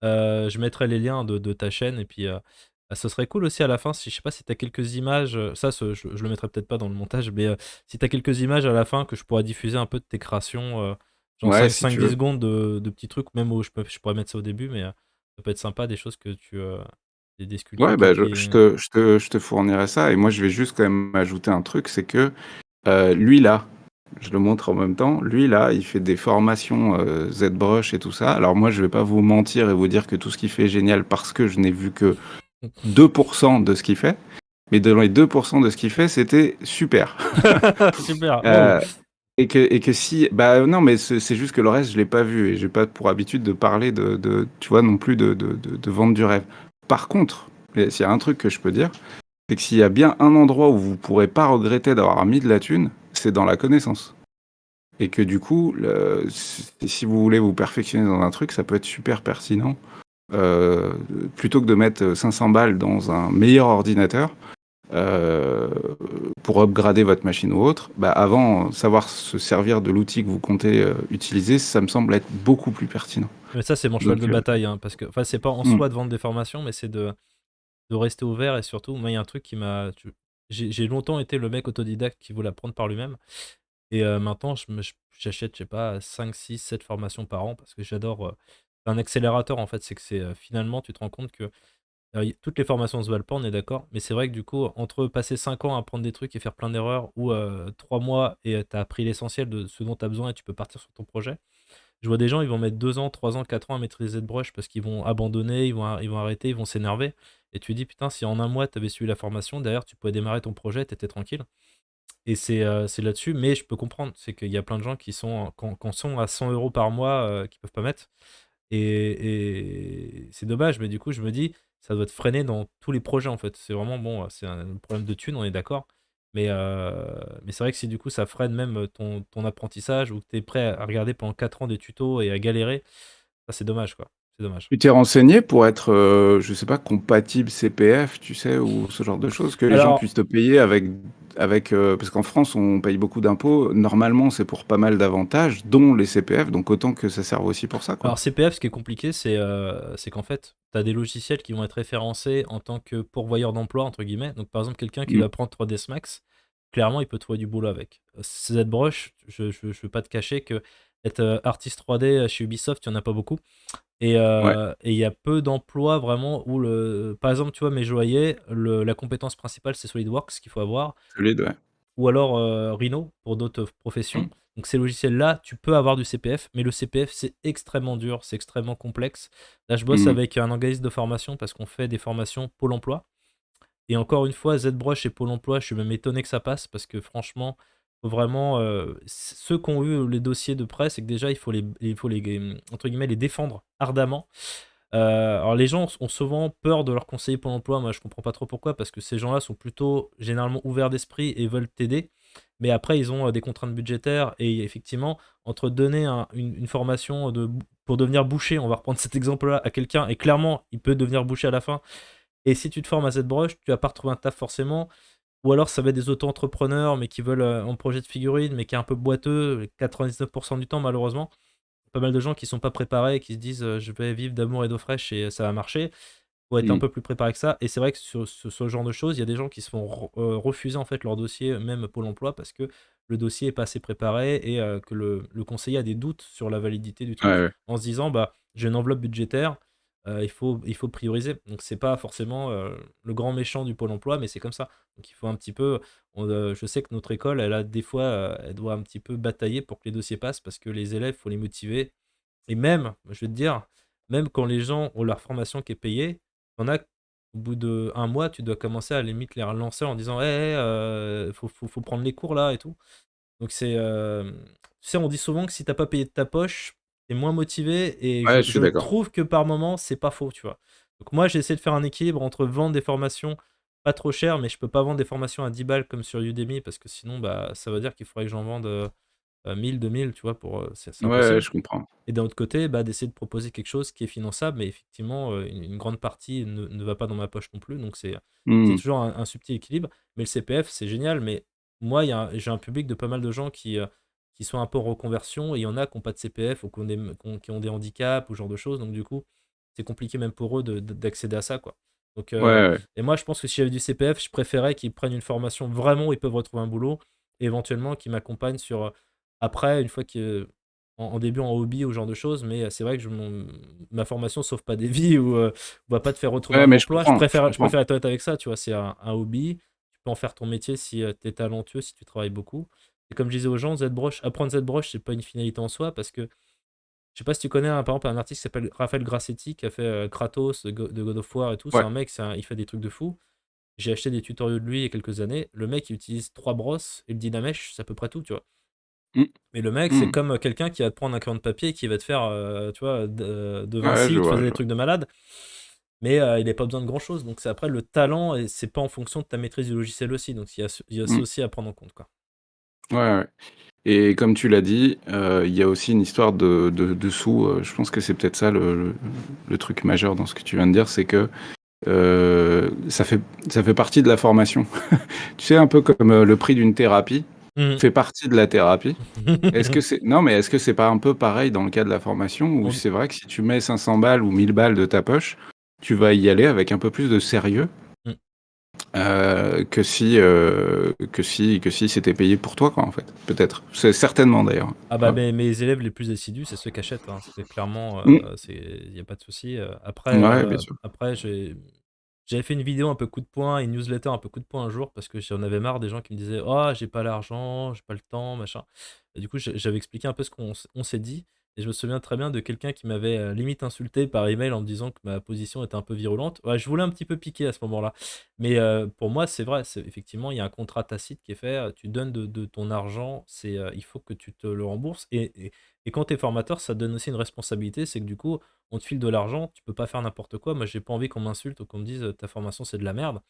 Je mettrai les liens de ta chaîne, et puis bah, ce serait cool aussi à la fin, si je sais pas si t'as quelques images, je le mettrai peut-être pas dans le montage, mais si t'as quelques images à la fin que je pourrais diffuser un peu de tes créations, genre ouais, si tu 5-10 veux. secondes de petits trucs, même où je pourrais mettre ça au début, mais ça peut être sympa, des choses que des sculptures Ouais, qui, bah, qui... je te fournirai ça. Et moi, je vais juste quand même ajouter un truc, c'est que lui là, je le montre en même temps, lui là, il fait des formations ZBrush et tout ça. Alors moi, je vais pas vous mentir et vous dire que tout ce qu'il fait est génial parce que je n'ai vu que 2% de ce qu'il fait. Mais dans les 2% de ce qu'il fait, c'était super. Super, waouh! Euh, et que si, bah non, mais c'est juste que le reste, je l'ai pas vu et j'ai pas pour habitude de parler tu vois, non plus de vendre du rêve. Par contre, s'il y a un truc que je peux dire, c'est que s'il y a bien un endroit où vous pourrez pas regretter d'avoir mis de la thune, c'est dans la connaissance. Et que du coup, si vous voulez vous perfectionner dans un truc, ça peut être super pertinent. Euh, Plutôt que de mettre 500 balles dans un meilleur ordinateur, euh, pour upgrader votre machine ou autre, bah avant, savoir se servir de l'outil que vous comptez utiliser, ça me semble être beaucoup plus pertinent. Mais ça, c'est mon cheval de Donc, bataille, hein, parce que, enfin, c'est pas en hmm, soi de vendre des formations, mais c'est de rester ouvert. Et surtout, moi, il y a un truc qui j'ai longtemps été le mec autodidacte qui voulait apprendre par lui-même. Et maintenant, j'achète, je sais pas, 5 6 7 formations par an parce que j'adore. C'est un accélérateur, en fait. C'est que finalement, tu te rends compte que toutes les formations ne se valent pas, on est d'accord. Mais c'est vrai que du coup, entre passer 5 ans à apprendre des trucs et faire plein d'erreurs, ou 3 mois et tu as appris l'essentiel de ce dont tu as besoin et tu peux partir sur ton projet. Je vois des gens, ils vont mettre 2 ans, 3 ans, 4 ans à maîtriser ZBrush parce qu'ils vont abandonner, ils vont arrêter, ils vont s'énerver. Et tu te dis, putain, si en un mois, tu avais suivi la formation, derrière, tu pouvais démarrer ton projet, tu étais tranquille. Et c'est là-dessus, mais je peux comprendre, c'est qu'il y a plein de gens qui sont à 100 euros par mois, qui peuvent pas mettre. Et c'est dommage, mais du coup, je me dis, ça doit te freiner dans tous les projets, en fait. C'est vraiment bon, c'est un problème de thune, on est d'accord. Mais c'est vrai que si du coup, ça freine même ton apprentissage ou que tu es prêt à regarder pendant 4 ans des tutos et à galérer, ça, c'est dommage, quoi. C'est dommage. tu t'es renseigné pour être, je sais pas, compatible CPF, tu sais, ou ce genre de choses, que les gens Alors, puissent te payer parce qu'en France, on paye beaucoup d'impôts. Normalement, c'est pour pas mal d'avantages, dont les CPF, donc autant que ça serve aussi pour ça, quoi. Alors CPF, ce qui est compliqué, c'est qu'en fait, tu as des logiciels qui vont être référencés en tant que pourvoyeur d'emploi, entre guillemets. Donc par exemple, quelqu'un qui Mm. va prendre 3ds Max, clairement, il peut trouver du boulot avec. ZBrush, je veux pas te cacher que être artiste 3D chez Ubisoft, il n'y en a pas beaucoup. Ouais, Et il y a peu d'emplois vraiment où par exemple, tu vois, mes joailliers, la compétence principale, c'est SolidWorks qu'il faut avoir, solide, ouais. ou alors Rhino pour d'autres professions. Mm. Donc ces logiciels-là, tu peux avoir du CPF, mais le CPF, c'est extrêmement dur, c'est extrêmement complexe. Là, je bosse Mm. avec un organisme de formation parce qu'on fait des formations Pôle emploi. Et encore une fois, ZBrush et Pôle emploi, je suis même étonné que ça passe parce que franchement, faut vraiment, ceux qui ont eu les dossiers de presse, c'est que déjà, il faut entre guillemets, les défendre ardemment. Alors les gens ont souvent peur de leur conseiller Pôle emploi. Moi, je comprends pas trop pourquoi, parce que ces gens-là sont plutôt généralement ouverts d'esprit et veulent t'aider. Mais après, ils ont des contraintes budgétaires et effectivement, entre donner une formation pour devenir boucher, on va reprendre cet exemple-là, à quelqu'un, et clairement, il peut devenir boucher à la fin. Et si tu te formes à ZBrush, tu vas pas retrouver un taf forcément. Ou alors, ça va être des auto-entrepreneurs, mais qui veulent un projet de figurine, mais qui est un peu boiteux, 99% du temps, malheureusement. Pas mal de gens qui sont pas préparés, qui se disent je vais vivre d'amour et d'eau fraîche et ça va marcher. Faut être un Mmh. peu plus préparé que ça. Et c'est vrai que sur ce genre de choses, il y a des gens qui se font refuser en fait leur dossier, même Pôle emploi, parce que le dossier est pas assez préparé et que le conseiller a des doutes sur la validité du Ouais, truc, ouais. en se disant bah j'ai une enveloppe budgétaire, il faut prioriser. Donc c'est pas forcément le grand méchant du Pôle emploi, mais c'est comme ça. Donc il faut un petit peu. Je sais que notre école, elle a des fois, elle doit un petit peu batailler pour que les dossiers passent parce que les élèves, faut les motiver. Et même, je vais te dire, même quand les gens ont leur formation qui est payée, il y en a, au bout d'un mois, tu dois commencer à limite les relancer en disant: «Hé, faut prendre les cours là et tout». Donc tu sais, on dit souvent que si t'as pas payé de ta poche, tu moins motivé et je Ouais, je suis je d'accord. trouve que par moment, c'est pas faux, tu vois? Donc moi, j'ai essayé de faire un équilibre entre vendre des formations pas trop chères, mais je peux pas vendre des formations à 10 balles comme sur Udemy parce que sinon, bah, ça veut dire qu'il faudrait que j'en vende, 1000, 2000, tu vois? C'est Ouais, ouais, impossible. je comprends. Et d'un autre côté, bah, d'essayer de proposer quelque chose qui est finançable, mais effectivement, une grande partie ne va pas dans ma poche non plus, donc c'est Mmh. toujours un subtil équilibre. Mais le CPF, c'est génial, mais moi, j'ai un public de pas mal de gens qui sont un peu en reconversion et il y en a qui ont pas de CPF ou qui ont des handicaps ou ce genre de choses, donc du coup, c'est compliqué même pour eux d'accéder à ça, quoi. Donc Ouais, ouais. et moi, je pense que si j'avais du CPF, je préférais qu'ils prennent une formation vraiment où ils peuvent retrouver un boulot et éventuellement qu'ils m'accompagnent sur, après, une fois que en début en hobby ou ce genre de choses, mais c'est vrai que ma formation sauve pas des vies ou va pas te faire retrouver Ouais, un mais je emploi. Je comprends, je préfère je comprends. préfère être honnête avec ça, tu vois? C'est un hobby, tu peux en faire ton métier si, tu es talentueux, si tu travailles beaucoup et comme je disais aux gens, ZBrush apprendre ZBrush, c'est pas une finalité en soi parce que je sais pas si tu connais par exemple un artiste qui s'appelle Raphaël Grassetti qui a fait, Kratos de God of War et tout. C'est Ouais. un mec, il fait des trucs de fou. J'ai acheté des tutoriaux de lui il y a quelques années. Le mec, il utilise 3 brosses et le Dynamesh, c'est à peu près tout, tu vois? Mmh. Mais le mec, c'est Mmh. comme quelqu'un qui va te prendre un crayon de papier et qui va te faire, tu vois, de Ouais, ouais, Vinci, je il te vois, faisait je des vois. trucs de malade, mais il a pas besoin de grand chose. Donc c'est après le talent et c'est pas en fonction de ta maîtrise du logiciel aussi. Donc il y a ça Mmh. aussi à prendre en compte, quoi. Ouais, ouais. Et comme tu l'as dit, il y a aussi une histoire de sous, je pense que c'est peut-être ça le truc majeur dans ce que tu viens de dire, c'est que, ça fait partie de la formation. Tu sais, un peu comme, le prix d'une thérapie Mmh. fait partie de la thérapie. Est-ce que c'est non, mais est-ce que c'est pas un peu pareil dans le cas de la formation où On c'est vrai que si tu mets 500 balles ou 1000 balles de ta poche, tu vas y aller avec un peu plus de sérieux, mmh. que si c'était payé pour toi, quoi, en fait? Peut-être. C'est certainement d'ailleurs, Ah tu bah, vois? mes élèves les plus assidus, c'est ceux qui achètent, hein. C'est clairement, Mmh. il y a pas de souci, Ouais, bien sûr. après j'avais fait une vidéo un peu coup de poing, une newsletter un peu coup de poing un jour parce que j'en avais marre des gens qui me disaient: «Oh, j'ai pas l'argent, j'ai pas le temps, machin». Et du coup, j'avais expliqué un peu ce qu'on s'est dit et je me souviens très bien de quelqu'un qui m'avait, limite insulté par email en me disant que ma position était un peu virulente. Ouais, je voulais un petit peu piquer à ce moment-là. Mais, pour moi, c'est vrai, c'est effectivement, il y a un contrat tacite qui est fait, tu donnes de ton argent, il faut que tu te le rembourses et quand tu es formateur, ça te donne aussi une responsabilité, c'est que du coup, on te file de l'argent, tu peux pas faire n'importe quoi. Moi, j'ai pas envie qu'on m'insulte ou qu'on me dise, «Ta formation, c'est de la merde».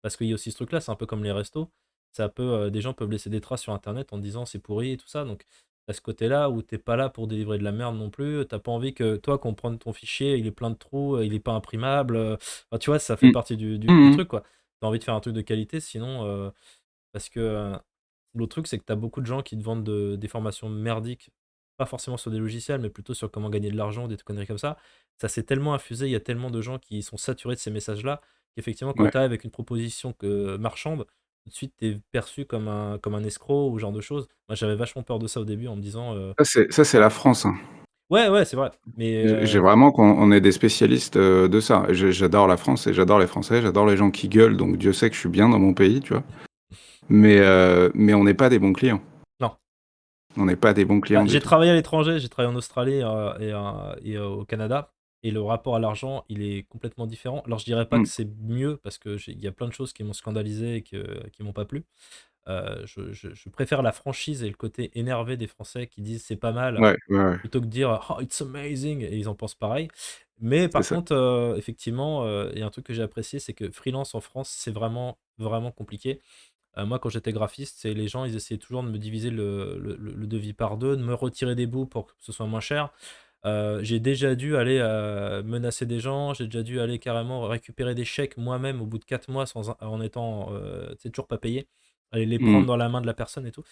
Parce qu'il y a aussi ce truc-là, c'est un peu comme les restos. Des gens peuvent laisser des traces sur internet en disant: «C'est pourri» et tout ça, donc à ce côté-là où t'es pas là pour délivrer de la merde non plus, t'as pas envie que toi, qu'on prenne ton fichier, il est plein de trous, il est pas imprimable, enfin, tu vois, ça fait Mmh. partie du Mmh mh. truc, quoi. T'as envie de faire un truc de qualité sinon, parce que, l'autre truc, c'est que tu as beaucoup de gens qui te vendent des formations merdiques, pas forcément sur des logiciels, mais plutôt sur comment gagner de l'argent, des conneries comme ça. Ça s'est tellement infusé, il y a tellement de gens qui sont saturés de ces messages-là, qu'effectivement, quand Ouais. tu arrives avec une proposition marchande, tout de suite, tu es perçu comme un escroc ou ce genre de choses. Moi, j'avais vachement peur de ça au début en me disant, Ça, c'est la France, hein. ouais, ouais, c'est vrai, mais J'ai vraiment qu'on est des spécialistes, de ça. J'adore la France et j'adore les Français, j'adore les gens qui gueulent, donc Dieu sait que je suis bien dans mon pays, tu vois? Mais on n'est pas des bons clients. non. On n'est pas des bons Bah, clients du j'ai tout. travaillé à l'étranger, j'ai travaillé en Australie, au Canada et le rapport à l'argent, il est complètement différent. Alors je dirais pas que Mmh. c'est mieux parce que il y a plein de choses qui m'ont scandalisé et qui m'ont pas plu. Je préfère la franchise et le côté énervé des Français qui disent: «C'est pas mal», Ouais, ouais, ouais. plutôt que de dire: «Oh, it's amazing» et ils en pensent pareil. Mais c'est par ça. contre, effectivement, il y a un truc que j'ai apprécié, c'est que freelance en France, c'est vraiment, vraiment compliqué. Moi, quand j'étais graphiste, c'est les gens, ils essayaient toujours de me diviser le devis par 2, de me retirer des bouts pour que ce soit moins cher. J'ai déjà dû aller, menacer des gens, j'ai déjà dû aller carrément récupérer des chèques moi-même au bout de 4 mois en étant, tu sais, toujours pas payé. Aller les prendre Mmh. dans la main de la personne et tout.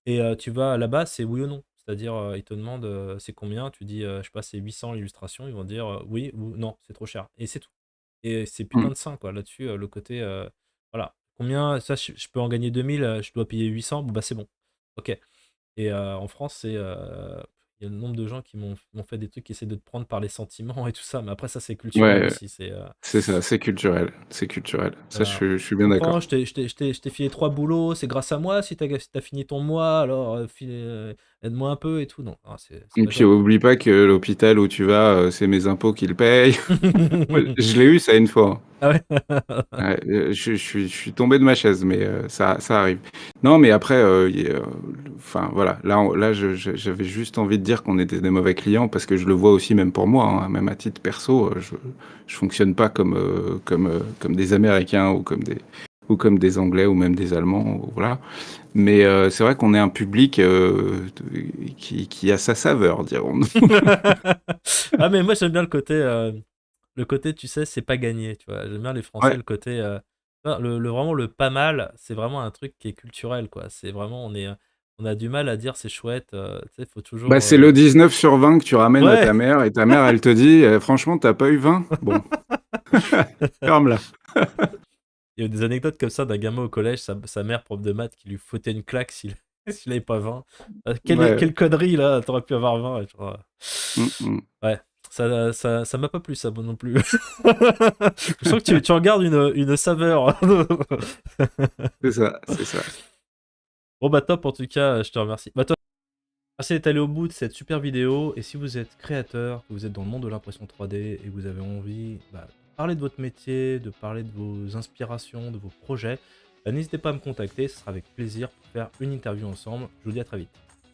Et tu vas là-bas, c'est oui ou non. C'est-à-dire, ils te demandent, c'est combien? Tu dis, je sais pas, c'est 800 l'illustration. Ils vont dire, oui ou non, c'est trop cher et c'est tout. Et c'est putain Mmh. de sain quoi, là-dessus, le côté, voilà. Combien ça je peux en gagner 2000, je dois payer 800, bon bah, c'est bon. OK. Et en France, il y a le nombre de gens qui m'ont fait des trucs qui essaient de te prendre par les sentiments et tout ça, mais après ça, c'est culturel Ouais, aussi, c'est ça, c'est culturel, c'est culturel. Ça, voilà. je suis Je bien comprends, d'accord. je t'ai filé 3 boulots, c'est grâce à moi si tu fini ton mois, alors, aide-moi un peu et tout. Non, ah, c'est Et pas puis jouable. oublie pas que l'hôpital où tu vas, c'est mes impôts qui le payent. Je l'ai eu ça une fois, hein. Ah ouais? Ouais, je suis tombé de ma chaise, mais ça arrive. Non, mais après, enfin voilà, là j'avais juste envie de dire qu'on était des mauvais clients parce que je le vois aussi même pour moi, hein, même à titre perso, je fonctionne pas comme des Américains ou comme des Anglais ou même des Allemands, voilà. Mais c'est vrai qu'on est un public qui a sa saveur, dirons-nous. Ah mais moi j'aime bien le côté, tu sais, c'est pas gagné, tu vois? J'aime bien les Français, Ouais. le côté, vraiment le pas mal, c'est vraiment un truc qui est culturel, quoi. C'est vraiment on a du mal à dire: «C'est chouette», tu sais, faut Bah, toujours, c'est le 19 sur 20 que tu ramènes à ouais! ta mère et ta mère, elle te dit: franchement, t'as pas eu 20? Bon, ferme-la». Il y a eu des anecdotes comme ça d'un gamin au collège, sa mère, prof de maths, qui lui fouettait une claque s'il avait pas 20. Ouais. Quelle connerie là, t'aurais pu avoir 20 et genre, Mmh mh. ouais, ça m'a pas plu ça, moi non plus. Je sens que tu en gardes une saveur. C'est ça, c'est ça. Bon bah top en tout cas, je te remercie. Bah toi, merci d'être allé au bout de cette super vidéo et si vous êtes créateur, que vous êtes dans le monde de l'impression 3D et que vous avez envie, bah, de parler de votre métier, de parler de vos inspirations, de vos projets, bah, n'hésitez pas à me contacter, ce sera avec plaisir pour faire une interview ensemble. Je vous dis à très vite.